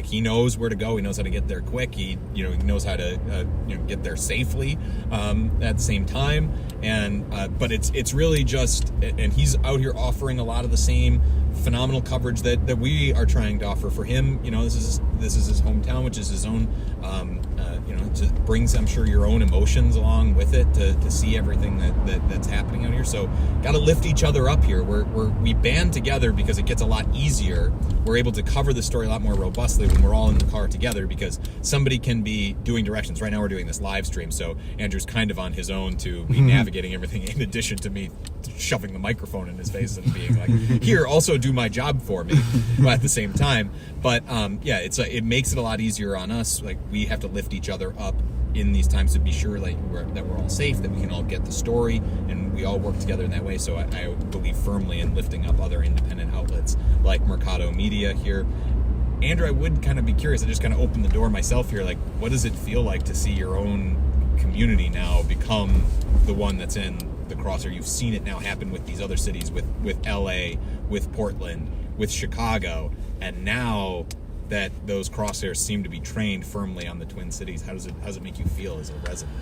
he knows where to go, he knows how to get there quick, he knows how to get there safely at the same time, and but it's really just, and he's out here offering a lot of the same phenomenal coverage that we are trying to offer for him. This is his hometown, which is his own. It brings, I'm sure, your own emotions along with it to see everything that's happening out here. So, got to lift each other up here. We band together because it gets a lot easier. We're able to cover the story a lot more robustly when we're all in the car together, because somebody can be doing directions. Right now, we're doing this live stream, so Andrew's kind of on his own to be navigating everything, in addition to me shoving the microphone in his face and being like, "Here, also do my job for me," at the same time. But it makes it a lot easier on us. Like, we have to lift each other up in these times to be sure that we're all safe, that we can all get the story, and we all work together in that way. So I believe firmly in lifting up other independent outlets like Mercado Media here. Andrew, I would kind of be curious. I just kind of opened the door myself here. Like, what does it feel like to see your own community now become the one that's in the crosshair? You've seen it now happen with these other cities, with LA, with Portland, with Chicago, and now that those crosshairs seem to be trained firmly on the Twin Cities, how does it make you feel as a resident?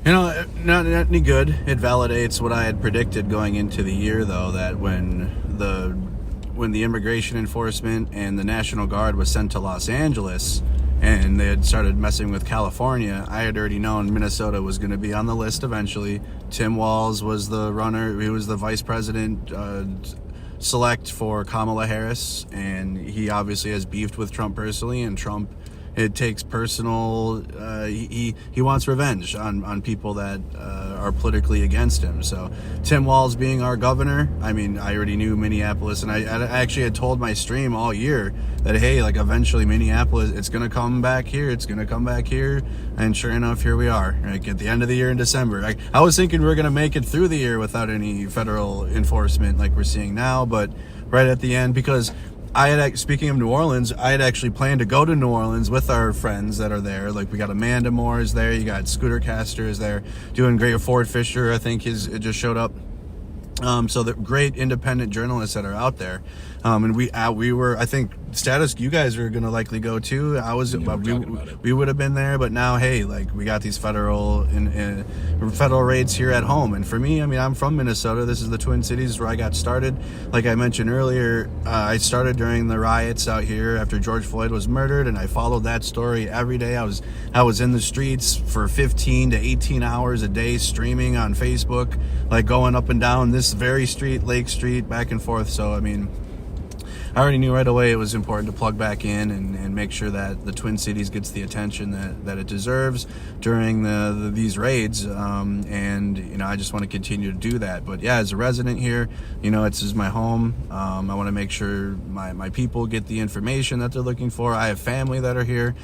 Not any good. It validates what I had predicted going into the year, though, that when the immigration enforcement and the National Guard was sent to Los Angeles and they had started messing with California, I had already known Minnesota was going to be on the list eventually. Tim Walz was the runner. He was the vice president select for Kamala Harris, and he obviously has beefed with Trump personally, and Trump, it takes personal, he wants revenge on people that are politically against him. So Tim Walz being our governor, I mean, I already knew Minneapolis, and I actually had told my stream all year that, hey, like, eventually Minneapolis, it's going to come back here, and sure enough, here we are, like, at the end of the year in December. I was thinking we were going to make it through the year without any federal enforcement like we're seeing now, but right at the end, because speaking of New Orleans, I had actually planned to go to New Orleans with our friends that are there. Like, we got Amanda Moore is there, you got Scooter Caster is there, doing great. Ford Fisher, I think, it just showed up. So the great independent journalists that are out there. And we were, I think, Status, you guys are going to likely go too. We would have been there, but now, hey, like, we got these federal raids here at home. And for me, I mean, I'm from Minnesota. This is the Twin Cities where I got started. Like I mentioned earlier, I started during the riots out here after George Floyd was murdered, and I followed that story every day. I was in the streets for 15 to 18 hours a day streaming on Facebook, like going up and down this very street, Lake Street, back and forth. So, I mean, I already knew right away it was important to plug back in and make sure that the Twin Cities gets the attention that it deserves during these raids. And, I just want to continue to do that. But yeah, as a resident here, this is my home. I want to make sure my people get the information that they're looking for. I have family that are here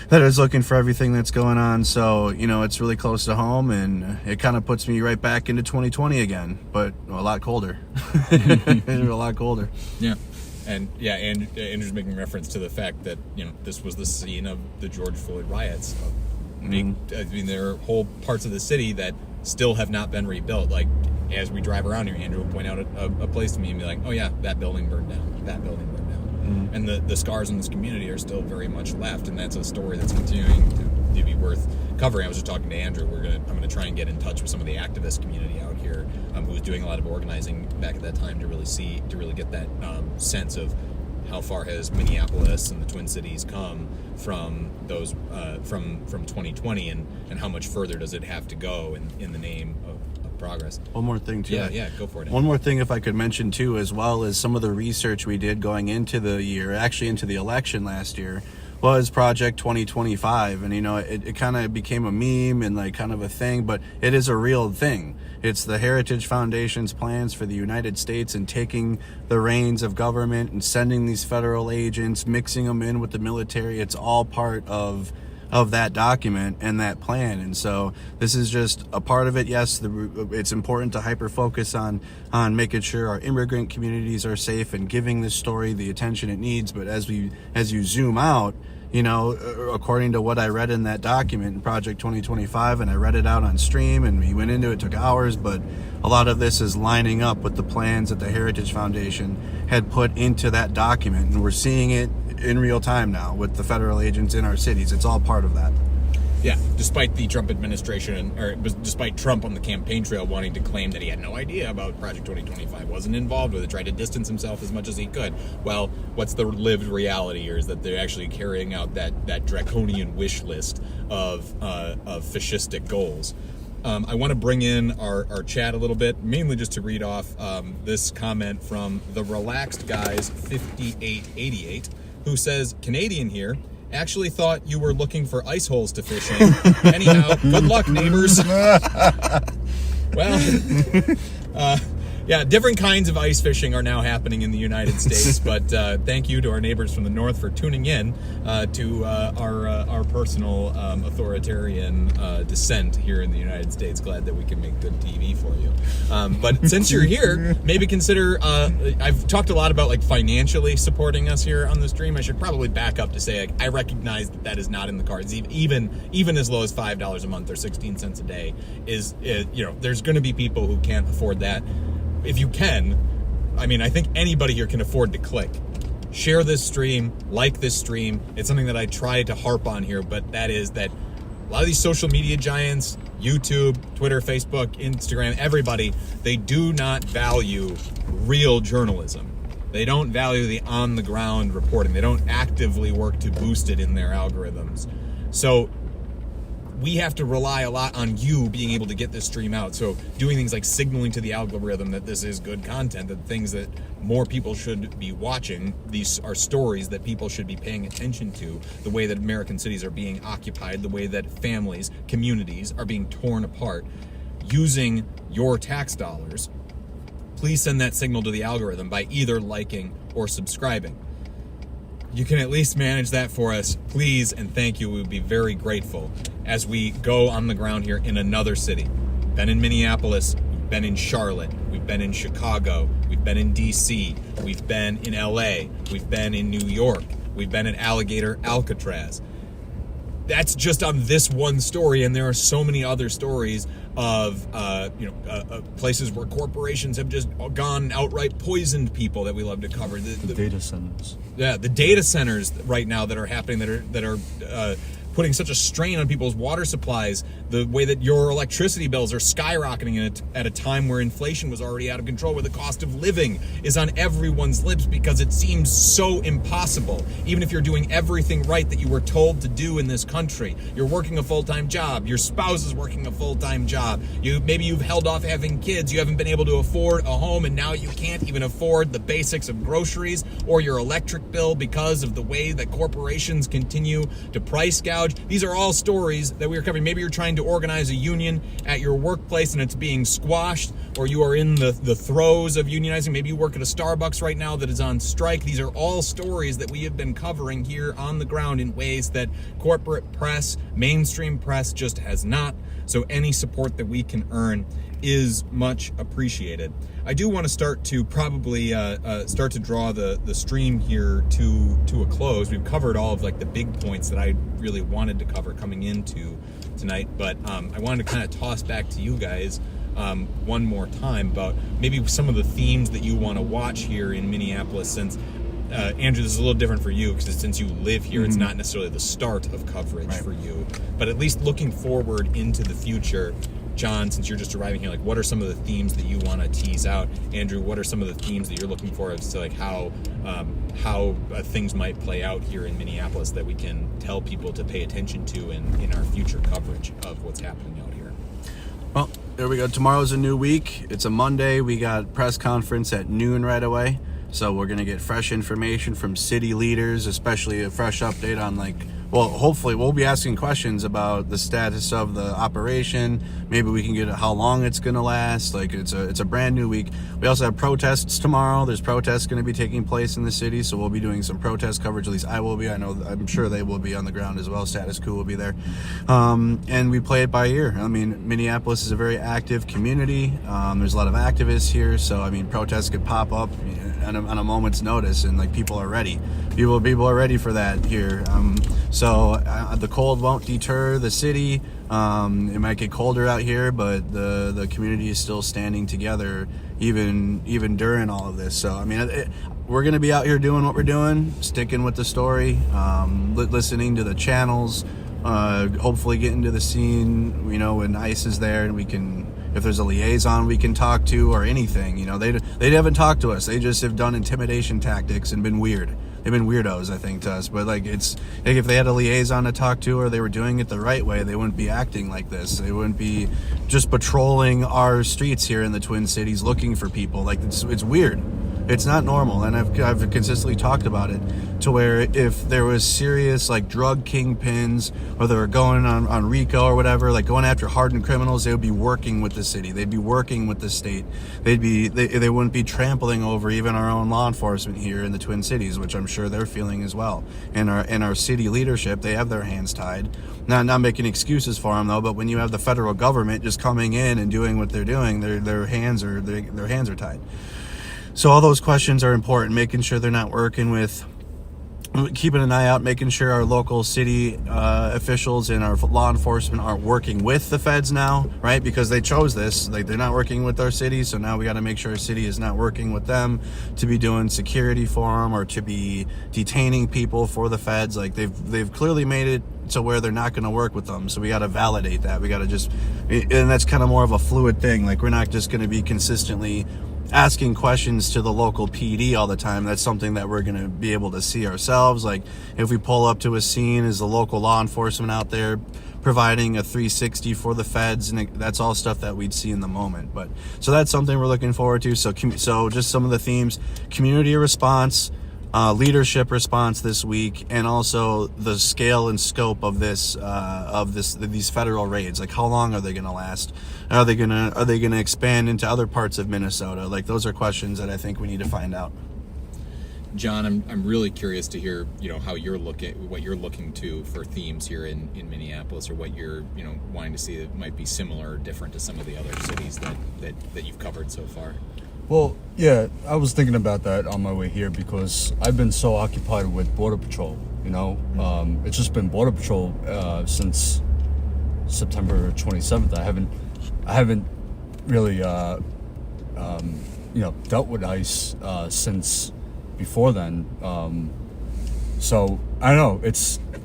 that is looking for everything that's going on. So, it's really close to home, and it kind of puts me right back into 2020 again, but a lot colder. A lot colder. Yeah. And yeah, and Andrew's making reference to the fact that this was the scene of the George Floyd riots. I mean, there are whole parts of the city that still have not been rebuilt. Like, as we drive around here, Andrew will point out a place to me and be like, "Oh yeah, that building burned down. That building burned down." And the scars in this community are still very much left, and that's a story that's continuing to be worth covering. I was just talking to Andrew. I'm gonna try and get in touch with some of the activist community out here, who was doing a lot of organizing back at that time to really get that sense of how far has Minneapolis and the Twin Cities come from those from 2020, and how much further does it have to go in the name of progress. One more thing too. Yeah, go for it. One more thing, if I could mention too, as well as some of the research we did going into the year, actually into the election last year, was Project 2025. And it kind of became a meme and like kind of a thing, but it is a real thing. It's the Heritage Foundation's plans for the United States and taking the reins of government and sending these federal agents, mixing them in with the military. It's all part of that document and that plan. And so this is just a part of it. Yes, it's important to hyper focus on making sure our immigrant communities are safe and giving this story the attention it needs. But as you zoom out, according to what I read in that document in Project 2025, and I read it out on stream and we went into it, took hours, but a lot of this is lining up with the plans that the Heritage Foundation had put into that document. And we're seeing it in real time now with the federal agents in our cities. It's all part of that. Yeah, despite the Trump administration, or despite Trump on the campaign trail wanting to claim that he had no idea about Project 2025, wasn't involved with it, tried to distance himself as much as he could. Well, what's the lived reality here is that they're actually carrying out that draconian wish list of fascistic goals. I want to bring in our chat a little bit, mainly just to read off this comment from the Relaxed Guys 5888, who says, "Canadian here. Actually thought you were looking for ice holes to fish in. Anyhow, good luck, neighbors." Well, yeah, different kinds of ice fishing are now happening in the United States, but thank you to our neighbors from the north for tuning in to our personal authoritarian dissent here in the United States. Glad that we can make good TV for you. But since you're here, maybe consider, I've talked a lot about like financially supporting us here on the stream. I should probably back up to say, like, I recognize that is not in the cards. Even as low as $5 a month or 16 cents a day is there's going to be people who can't afford that. If you can, I mean, I think anybody here can afford to click. Share this stream, like this stream. It's something that I try to harp on here, but that is that A lot of these social media giants, YouTube, Twitter, Facebook, Instagram, everybody, they do not value real journalism. They don't value the on-the-ground reporting. They don't actively work to boost it in their algorithms. So we have to rely a lot on you being able to get this stream out. So doing things like signaling to the algorithm that this is good content, that things that more people should be watching, these are stories that people should be paying attention to, the way that American cities are being occupied, the way that families, communities are being torn apart, using your tax dollars. Please send that signal to the algorithm by either liking or subscribing. You can at least manage that for us, please, and thank you. We would be very grateful as we go on the ground here in another city. Been in Minneapolis, we've been in Charlotte, we've been in Chicago, we've been in DC, we've been in LA, we've been in New York, we've been in Alligator, Alcatraz. That's just on this one story, and there are so many other stories of places where corporations have just gone and outright poisoned people that we love to cover. The data centers. Yeah, the data centers right now that are happening that are putting such a strain on people's water supplies, the way that your electricity bills are skyrocketing at a time where inflation was already out of control, where the cost of living is on everyone's lips because it seems so impossible. Even if you're doing everything right that you were told to do in this country, you're working a full-time job, your spouse is working a full-time job, maybe you've held off having kids, you haven't been able to afford a home, and now you can't even afford the basics of groceries or your electric bill because of the way that corporations continue to price gouge. These are all stories that we're covering. Maybe you're trying to organize a union at your workplace and it's being squashed, or you are in the throes of unionizing. Maybe you work at a Starbucks right now that is on strike. These are all stories that we have been covering here on the ground in ways that corporate press, mainstream press just has not. So any support that we can earn is much appreciated. I do want to start to probably start to draw the stream here to a close. We've covered all of like the big points that I really wanted to cover coming into tonight, but I wanted to kind of toss back to you guys one more time about maybe some of the themes that you want to watch here in Minneapolis, since Andrew, this is a little different for you because since you live here, it's not necessarily the start of coverage for you, but at least looking forward into the future. John, since you're just arriving here, like what are some of the themes that you want to tease out? Andrew, what are some of the themes that you're looking for as to like how things might play out here in Minneapolis that we can tell people to pay attention to in our future coverage of what's happening out here? Well, there we go. Tomorrow's a new week. It's a Monday. We got press conference at noon right away. So we're going to get fresh information from city leaders, especially a fresh update on hopefully we'll be asking questions about the status of the operation. Maybe we can get how long it's going to last. Like it's a brand new week. We also have protests tomorrow. There's protests going to be taking place in the city. So we'll be doing some protest coverage. At least I will be. I'm sure they will be on the ground as well. Status quo will be there. And we play it by ear. I mean, Minneapolis is a very active community. There's a lot of activists here. So, I mean, protests could pop up on a moment's notice, and like people are ready. People are ready for that here. So the cold won't deter the city. It might get colder out here, but the community is still standing together even during all of this. So I mean, we're gonna be out here doing what we're doing, sticking with the story, listening to the channels, hopefully getting to the scene. When ICE is there, and we can. If there's a liaison we can talk to or anything, they haven't talked to us. They just have done intimidation tactics and been weird. They've been weirdos, I think, to us. But it's like if they had a liaison to talk to or they were doing it the right way, they wouldn't be acting like this. They wouldn't be just patrolling our streets here in the Twin Cities looking for people. Like it's weird. It's not normal, and I've consistently talked about it to where if there was serious like drug kingpins or they were going on RICO or whatever, like going after hardened criminals, they would be working with the city. They'd be working with the state. They wouldn't be trampling over even our own law enforcement here in the Twin Cities, which I'm sure they're feeling as well. And our city leadership, they have their hands tied. Not making excuses for them though, but when you have the federal government just coming in and doing what they're doing, their hands are tied. So all those questions are important, making sure they're not working with keeping an eye out, making sure our local city officials and our law enforcement are working with the feds now, right? Because they chose this. Like, they're not working with our city, so now we got to make sure our city is not working with them to be doing security for them or to be detaining people for the feds. Like, they've clearly made it to where they're not going to work with them. So we got to validate that. We got to just, and that's kind of more of a fluid thing. Like, we're not just going to be consistently asking questions to the local PD all the time. That's something that we're going to be able to see ourselves. Like, if we pull up to a scene, is the local law enforcement out there providing a 360 for the feds? And that's all stuff that we'd see in the moment. But so that's something we're looking forward to. So just some of the themes: community response, leadership response this week, and also the scale and scope of these federal raids. Like, how long are they going to last? Are they going to expand into other parts of Minnesota? Like, those are questions that I think we need to find out. John, I'm really curious to hear, how you're what you're looking to for themes here in Minneapolis, or what you're, wanting to see that might be similar or different to some of the other cities that you've covered so far. Well, yeah, I was thinking about that on my way here because I've been so occupied with Border Patrol, It's just been Border Patrol since September 27th. I haven't really, dealt with ICE since before then. So, I don't know,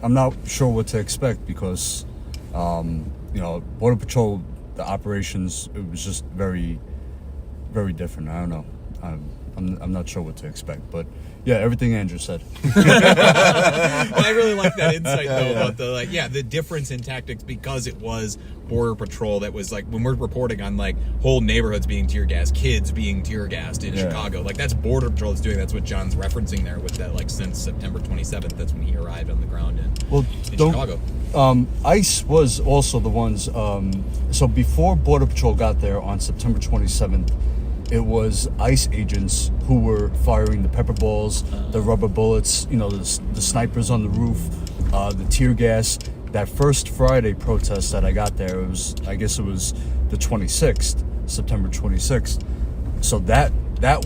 I'm not sure what to expect because, Border Patrol, the operations, it was just very, very different. I don't know. I'm not sure what to expect, but yeah, everything Andrew said. Well, I really like that insight though about the difference in tactics, because it was Border Patrol that was like, when we're reporting on like whole neighborhoods being tear gassed, kids being tear gassed in Chicago, like that's Border Patrol that's doing. That's what John's referencing there with that, like since September 27th, that's when he arrived on the ground in Chicago. ICE was also the ones. So before Border Patrol got there on September 27th. It was ICE agents who were firing the pepper balls, the rubber bullets, the snipers on the roof, the tear gas. That first Friday protest that I got there, I guess it was the 26th, September 26th. So that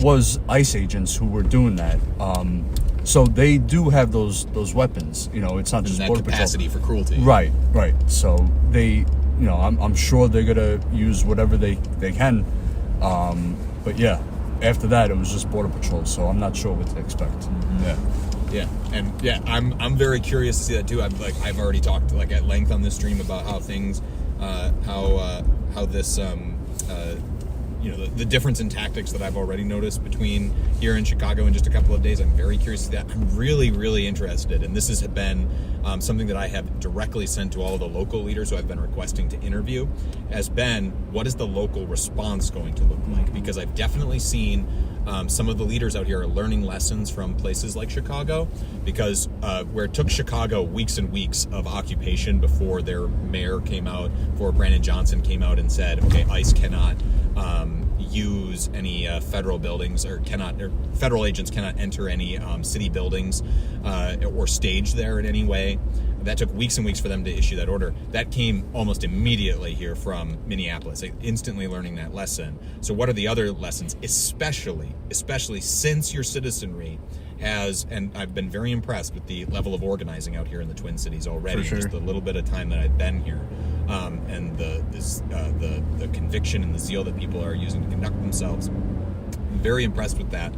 was ICE agents who were doing that. So they do have those weapons. It's not just Border Patrol. Capacity for cruelty. Right. So they, I'm sure they're gonna use whatever they can. But yeah, after that it was just Border Patrol, so I'm not sure what to expect. I'm very curious to see that too. I've already talked at length on this stream about how things, how this, the difference in tactics that I've already noticed between here in Chicago in just a couple of days. I'm very curious to see that. I'm really, really interested, and this has been something that I have directly sent to all of the local leaders who I've been requesting to interview, has been, what is the local response going to look like? Because I've definitely seen some of the leaders out here are learning lessons from places like Chicago, because where it took Chicago weeks and weeks of occupation before their mayor came out, before Brandon Johnson came out and said, okay, ICE cannot use any federal buildings, or federal agents cannot enter any city buildings or stage there in any way. That took weeks and weeks for them to issue that order. That came almost immediately here from Minneapolis, instantly learning that lesson. So what are the other lessons, especially since your citizenry has, and I've been very impressed with the level of organizing out here in the Twin Cities already, just the little bit of time that I've been here, and the conviction and the zeal that people are using to conduct themselves. I'm very impressed with that.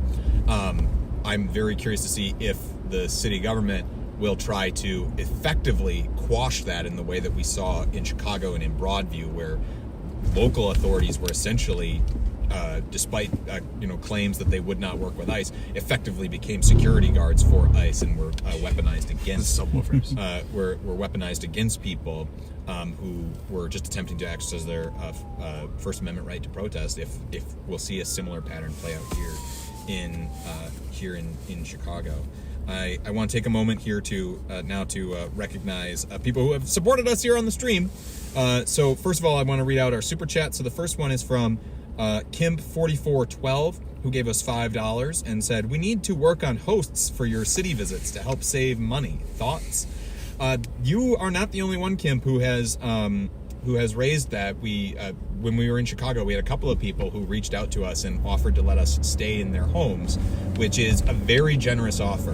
I'm very curious to see if the city government will try to effectively quash that in the way that we saw in Chicago and in Broadview, where local authorities were essentially, despite claims that they would not work with ICE, effectively became security guards for ICE and were weaponized against subwoofers. Were weaponized against people who were just attempting to exercise their First Amendment right to protest. If we'll see a similar pattern play out here in Chicago. I want to take a moment here to recognize people who have supported us here on the stream. So first of all, I want to read out our super chat. So the first one is from Kimp4412, who gave us $5 and said, "We need to work on hosts for your city visits to help save money. Thoughts?" You are not the only one, Kimp, who has raised that. When we were in Chicago, we had a couple of people who reached out to us and offered to let us stay in their homes, which is a very generous offer.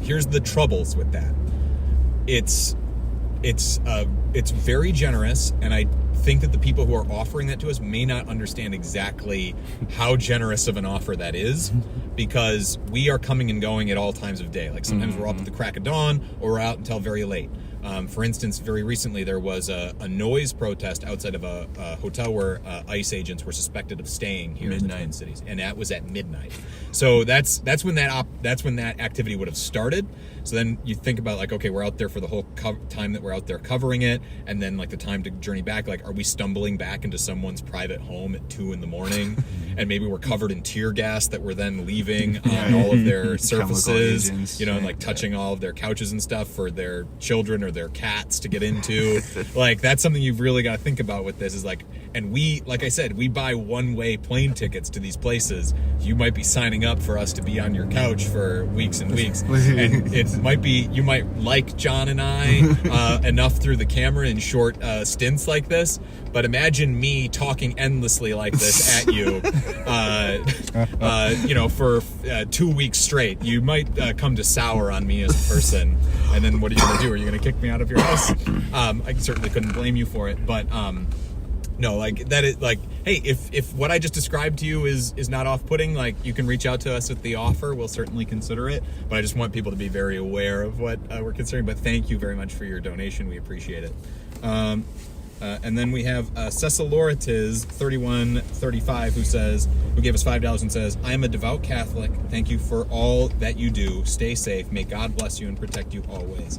Here's the troubles with that. It's very generous, and I think that the people who are offering that to us may not understand exactly how generous of an offer that is, because we are coming and going at all times of day. Like sometimes we're up at the crack of dawn, or we're out until very late. For instance, very recently there was a noise protest outside of a hotel where ICE agents were suspected of staying here in the Twin Cities, and that was at midnight. So that's when that activity would have started. So then you think about, like, okay, we're out there for the whole time that we're out there covering it, and then like the time to journey back. Like, are we stumbling back into someone's private home at 2 a.m, and maybe we're covered in tear gas that we're then leaving on all of their surfaces, agents, and like touching all of their couches and stuff for their children or their cats to get into. Like, that's something you've really got to think about with this, is like, and we, like I said, we buy one-way plane tickets to these places. You might be signing up for us to be on your couch for weeks and weeks, and it might be, you might like John and I enough through the camera in short stints like this, but imagine me talking endlessly like this at you, for 2 weeks straight. You might come to sour on me as a person, and then what are you going to do? Are you going to kick me out of your house? I certainly couldn't blame you for it, but no, like, that is like, hey, if what I just described to you is not off-putting, like, you can reach out to us with the offer. We'll certainly consider it, but I just want people to be very aware of what we're considering. But thank you very much for your donation. We appreciate it. And then we have Cecil Loratiz 3135 who gave us $5 and says, I am a devout Catholic. Thank you for all that you do. Stay safe. May God bless you and protect you always.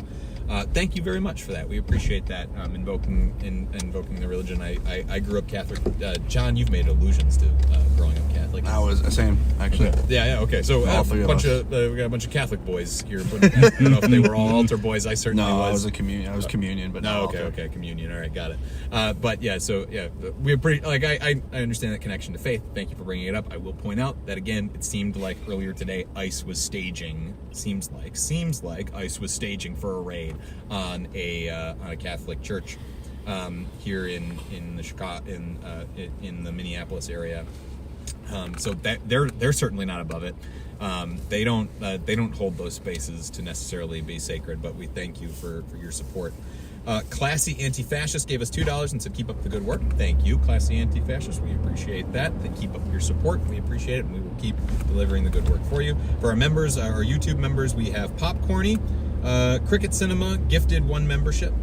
Thank you very much for that. We appreciate that, invoking the religion. I grew up Catholic. John, you've made allusions to growing up Catholic. I was the same, actually. Okay. Yeah. Okay. So all three of us. we got a bunch of Catholic boys here. But I don't know if they were all altar boys. I certainly was. I was communion. I was communion, but no. Okay. Communion. All right, got it. But yeah. So yeah, we're pretty. Like, I understand that connection to faith. Thank you for bringing it up. I will point out that again, it seemed like earlier today, ICE was staging. Seems like ICE was staging for a raid on a Catholic church here in the Chicago in the Minneapolis area. So that they're certainly not above it. They don't hold those spaces to necessarily be sacred, but we thank you for your support. Classy Anti-Fascist gave us $2 and said, keep up the good work. Thank you, Classy Anti-Fascist. We appreciate that. Keep up your support. We appreciate it, and we will keep delivering the good work for you. For our members, our YouTube members, we have Popcorny, Cricket Cinema, gifted 1 membership,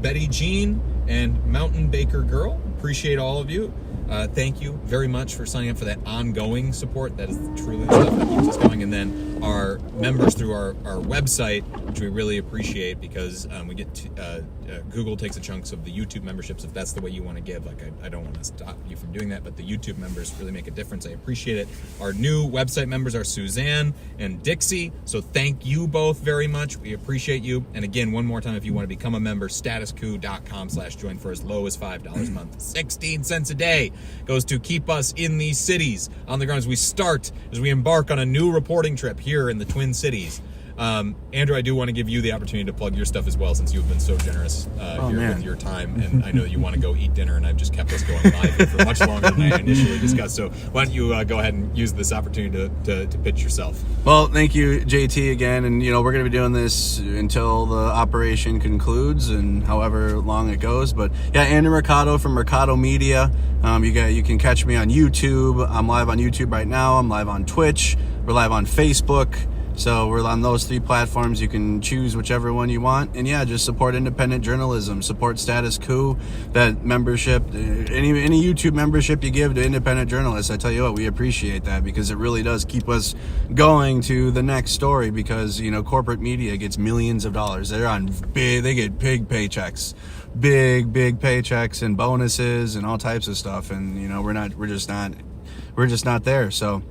Betty Jean, and Mountain Baker Girl. Appreciate all of you. Thank you very much for signing up for that ongoing support. That is truly the stuff that keeps us going. And then our members through our website, which we really appreciate, because we get to, Google takes a chunks of the YouTube memberships if that's the way you want to give. Like, I don't want to stop you from doing that, but the YouTube members really make a difference. I appreciate it. Our new website members are Suzanne and Dixie, so thank you both very much. We appreciate you. And again, one more time, if you want to become a member, statuscoup.com/join for as low as $5 a month. 16 cents a day goes to keep us in these cities on the ground as we embark on a new reporting trip here in the Twin Cities. Andrew, I do want to give you the opportunity to plug your stuff as well, since you've been so generous with your time, and I know that you want to go eat dinner, and I've just kept us going live here for much longer than I initially discussed. So why don't you go ahead and use this opportunity to pitch yourself? Well, thank you, JT, again, and we're going to be doing this until the operation concludes, and however long it goes. But yeah, Andrew Mercado from Mercado Media. You can catch me on YouTube. I'm live on YouTube right now. I'm live on Twitch. We're live on Facebook. So we're on those 3 platforms. You can choose whichever one you want. And yeah, just support independent journalism, support Status Coup, that membership, any YouTube membership you give to independent journalists. I tell you what, we appreciate that, because it really does keep us going to the next story, because, corporate media gets millions of dollars. They get big paychecks, big paychecks and bonuses and all types of stuff. And, we're just not there. So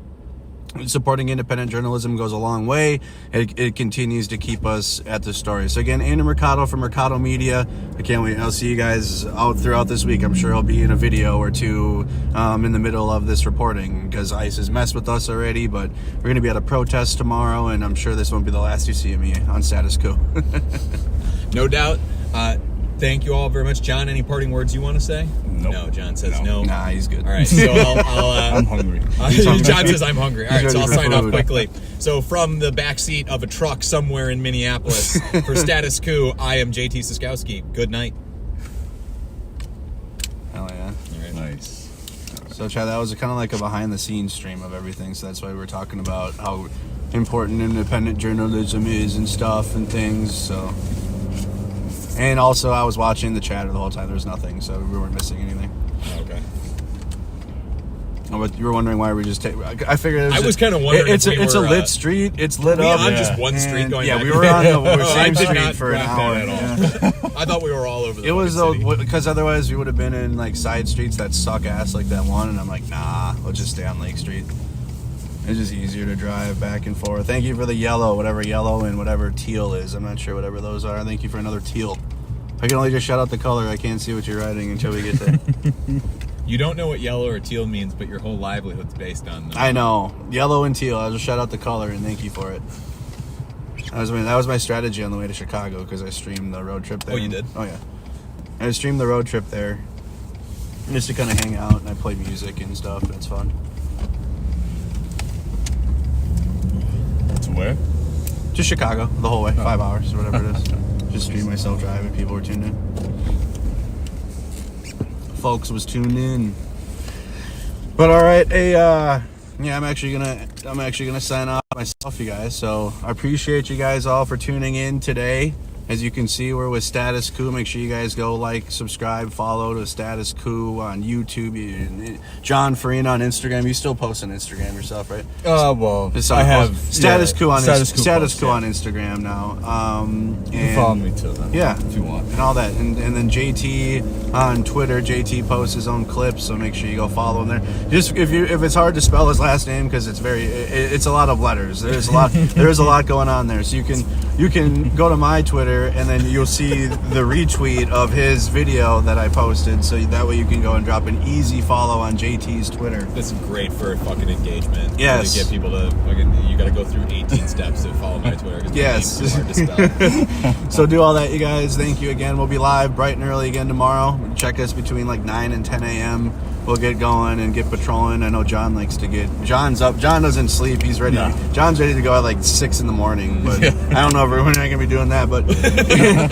supporting independent journalism goes a long way. It continues to keep us at the story. So again, Andrew Mercado from Mercado Media. I can't wait. I'll see you guys out throughout this week. I'm sure I'll be in a video or 2 in the middle of this reporting, because ICE has messed with us already. But we're going to be at a protest tomorrow, and I'm sure this won't be the last you see of me on Status Quo. No doubt. Thank you all very much. John, any parting words you want to say? Nope. No, John says no. Nah, he's good. All right, so I'll I'm hungry. John says I'm hungry. All right, He's so I'll ready for sign off food. quickly. So from the backseat of a truck somewhere in Minneapolis, for Status Quo, I am JT Siskowski. Good night. Hell yeah. All right. Nice. So, Chad, that was kind of like a behind-the-scenes stream of everything. So that's why we were talking about how important independent journalism is and stuff and things. So, and also I was watching the chatter the whole time. There was nothing, so we weren't missing anything. Okay. Oh, but you were wondering why we just take. I figured. I was kind of wondering. It's a lit street. It's lit we up. on just one street And, going. yeah, back we and were on the forth. same I did street not for an grasp hour. that at all. I thought we were all over the. It was city. because otherwise we would have been in like side streets that suck ass like that one, and I'm like, nah, let's just stay on Lake Street. It's just easier to drive back and forth. Thank you for the yellow, whatever yellow and whatever teal is. I'm not sure whatever those are. Thank you for another teal. I can only just shout out the color. I can't see what you're writing until we get there. You don't know what yellow or teal means, but your whole livelihood's based on them. I know. Yellow and teal. I'll just shout out the color and thank you for it. That was my strategy on the way to Chicago because I streamed the road trip there. Oh, you did? Oh, yeah. I streamed the road trip there just to kind of hang out, and I play music and stuff, and it's fun. To where? Just Chicago, the whole way, 5 hours or whatever it is. Just stream myself driving, people were tuned in. Folks was tuned in. But all right, yeah, I'm actually gonna sign off myself, you guys. So I appreciate you guys all for tuning in today. As you can see, we're with Status Quo. Make sure you guys go like, subscribe, follow to Status Quo on YouTube. John Farina on Instagram. You still post on Instagram yourself, right? Well, I have Status Quo on Status Quo on Instagram now. You can And follow me too, then, yeah, if you want. and all that, and then JT on Twitter. JT posts his own clips, so make sure you go follow him there. Just if it's hard to spell his last name because it's a lot of letters. There's a lot going on there. So you can go to my Twitter, and then you'll see the retweet of his video that I posted, so that way you can go and drop an easy follow on JT's Twitter. This is great for fucking engagement. Yes. To get people to fucking, you got to go through 18 steps to follow my Twitter. 'Cause my Yes. name's too hard to spell. So do all that, you guys. Thank you again. We'll be live bright and early again tomorrow. Check us between like 9 and 10 a.m. We'll get going and get patrolling. I know John likes to get... John's up. John doesn't sleep. He's ready. No. John's ready to go at like 6 in the morning. But I don't know if we're not going to be doing that. But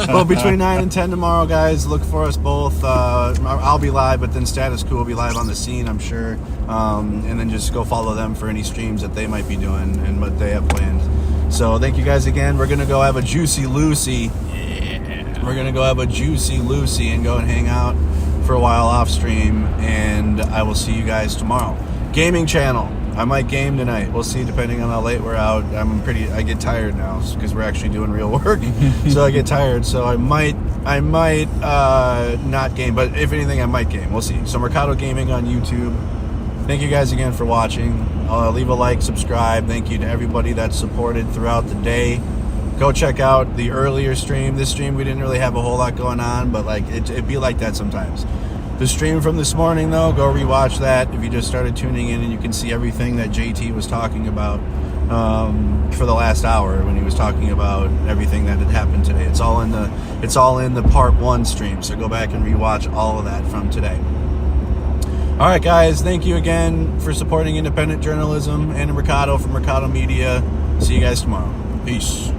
well, between 9 and 10 tomorrow, guys, look for us both. I'll be live, but then Status Quo will be live on the scene, I'm sure. And then just go follow them for any streams that they might be doing and what they have planned. So thank you guys again. We're going to go have a Juicy Lucy. Yeah. We're going to go have a Juicy Lucy and go and hang out for a while off stream, and I will see you guys tomorrow. Gaming channel. I might game tonight. We'll see, depending on how late we're out. I get tired now because we're actually doing real work, so I get tired. So I might not game, but if anything, I might game. We'll see. So Mercado Gaming on YouTube. Thank you guys again for watching. Leave a like, subscribe. Thank you to everybody that supported throughout the day. Go check out the earlier stream. This stream, we didn't really have a whole lot going on, but like it'd be like that sometimes. The stream from this morning, though, go rewatch that if you just started tuning in, and you can see everything that JT was talking about for the last hour when he was talking about everything that had happened today. It's all in the part 1 stream, so go back and rewatch all of that from today. All right, guys, thank you again for supporting independent journalism and Mercado from Mercado Media. See you guys tomorrow. Peace.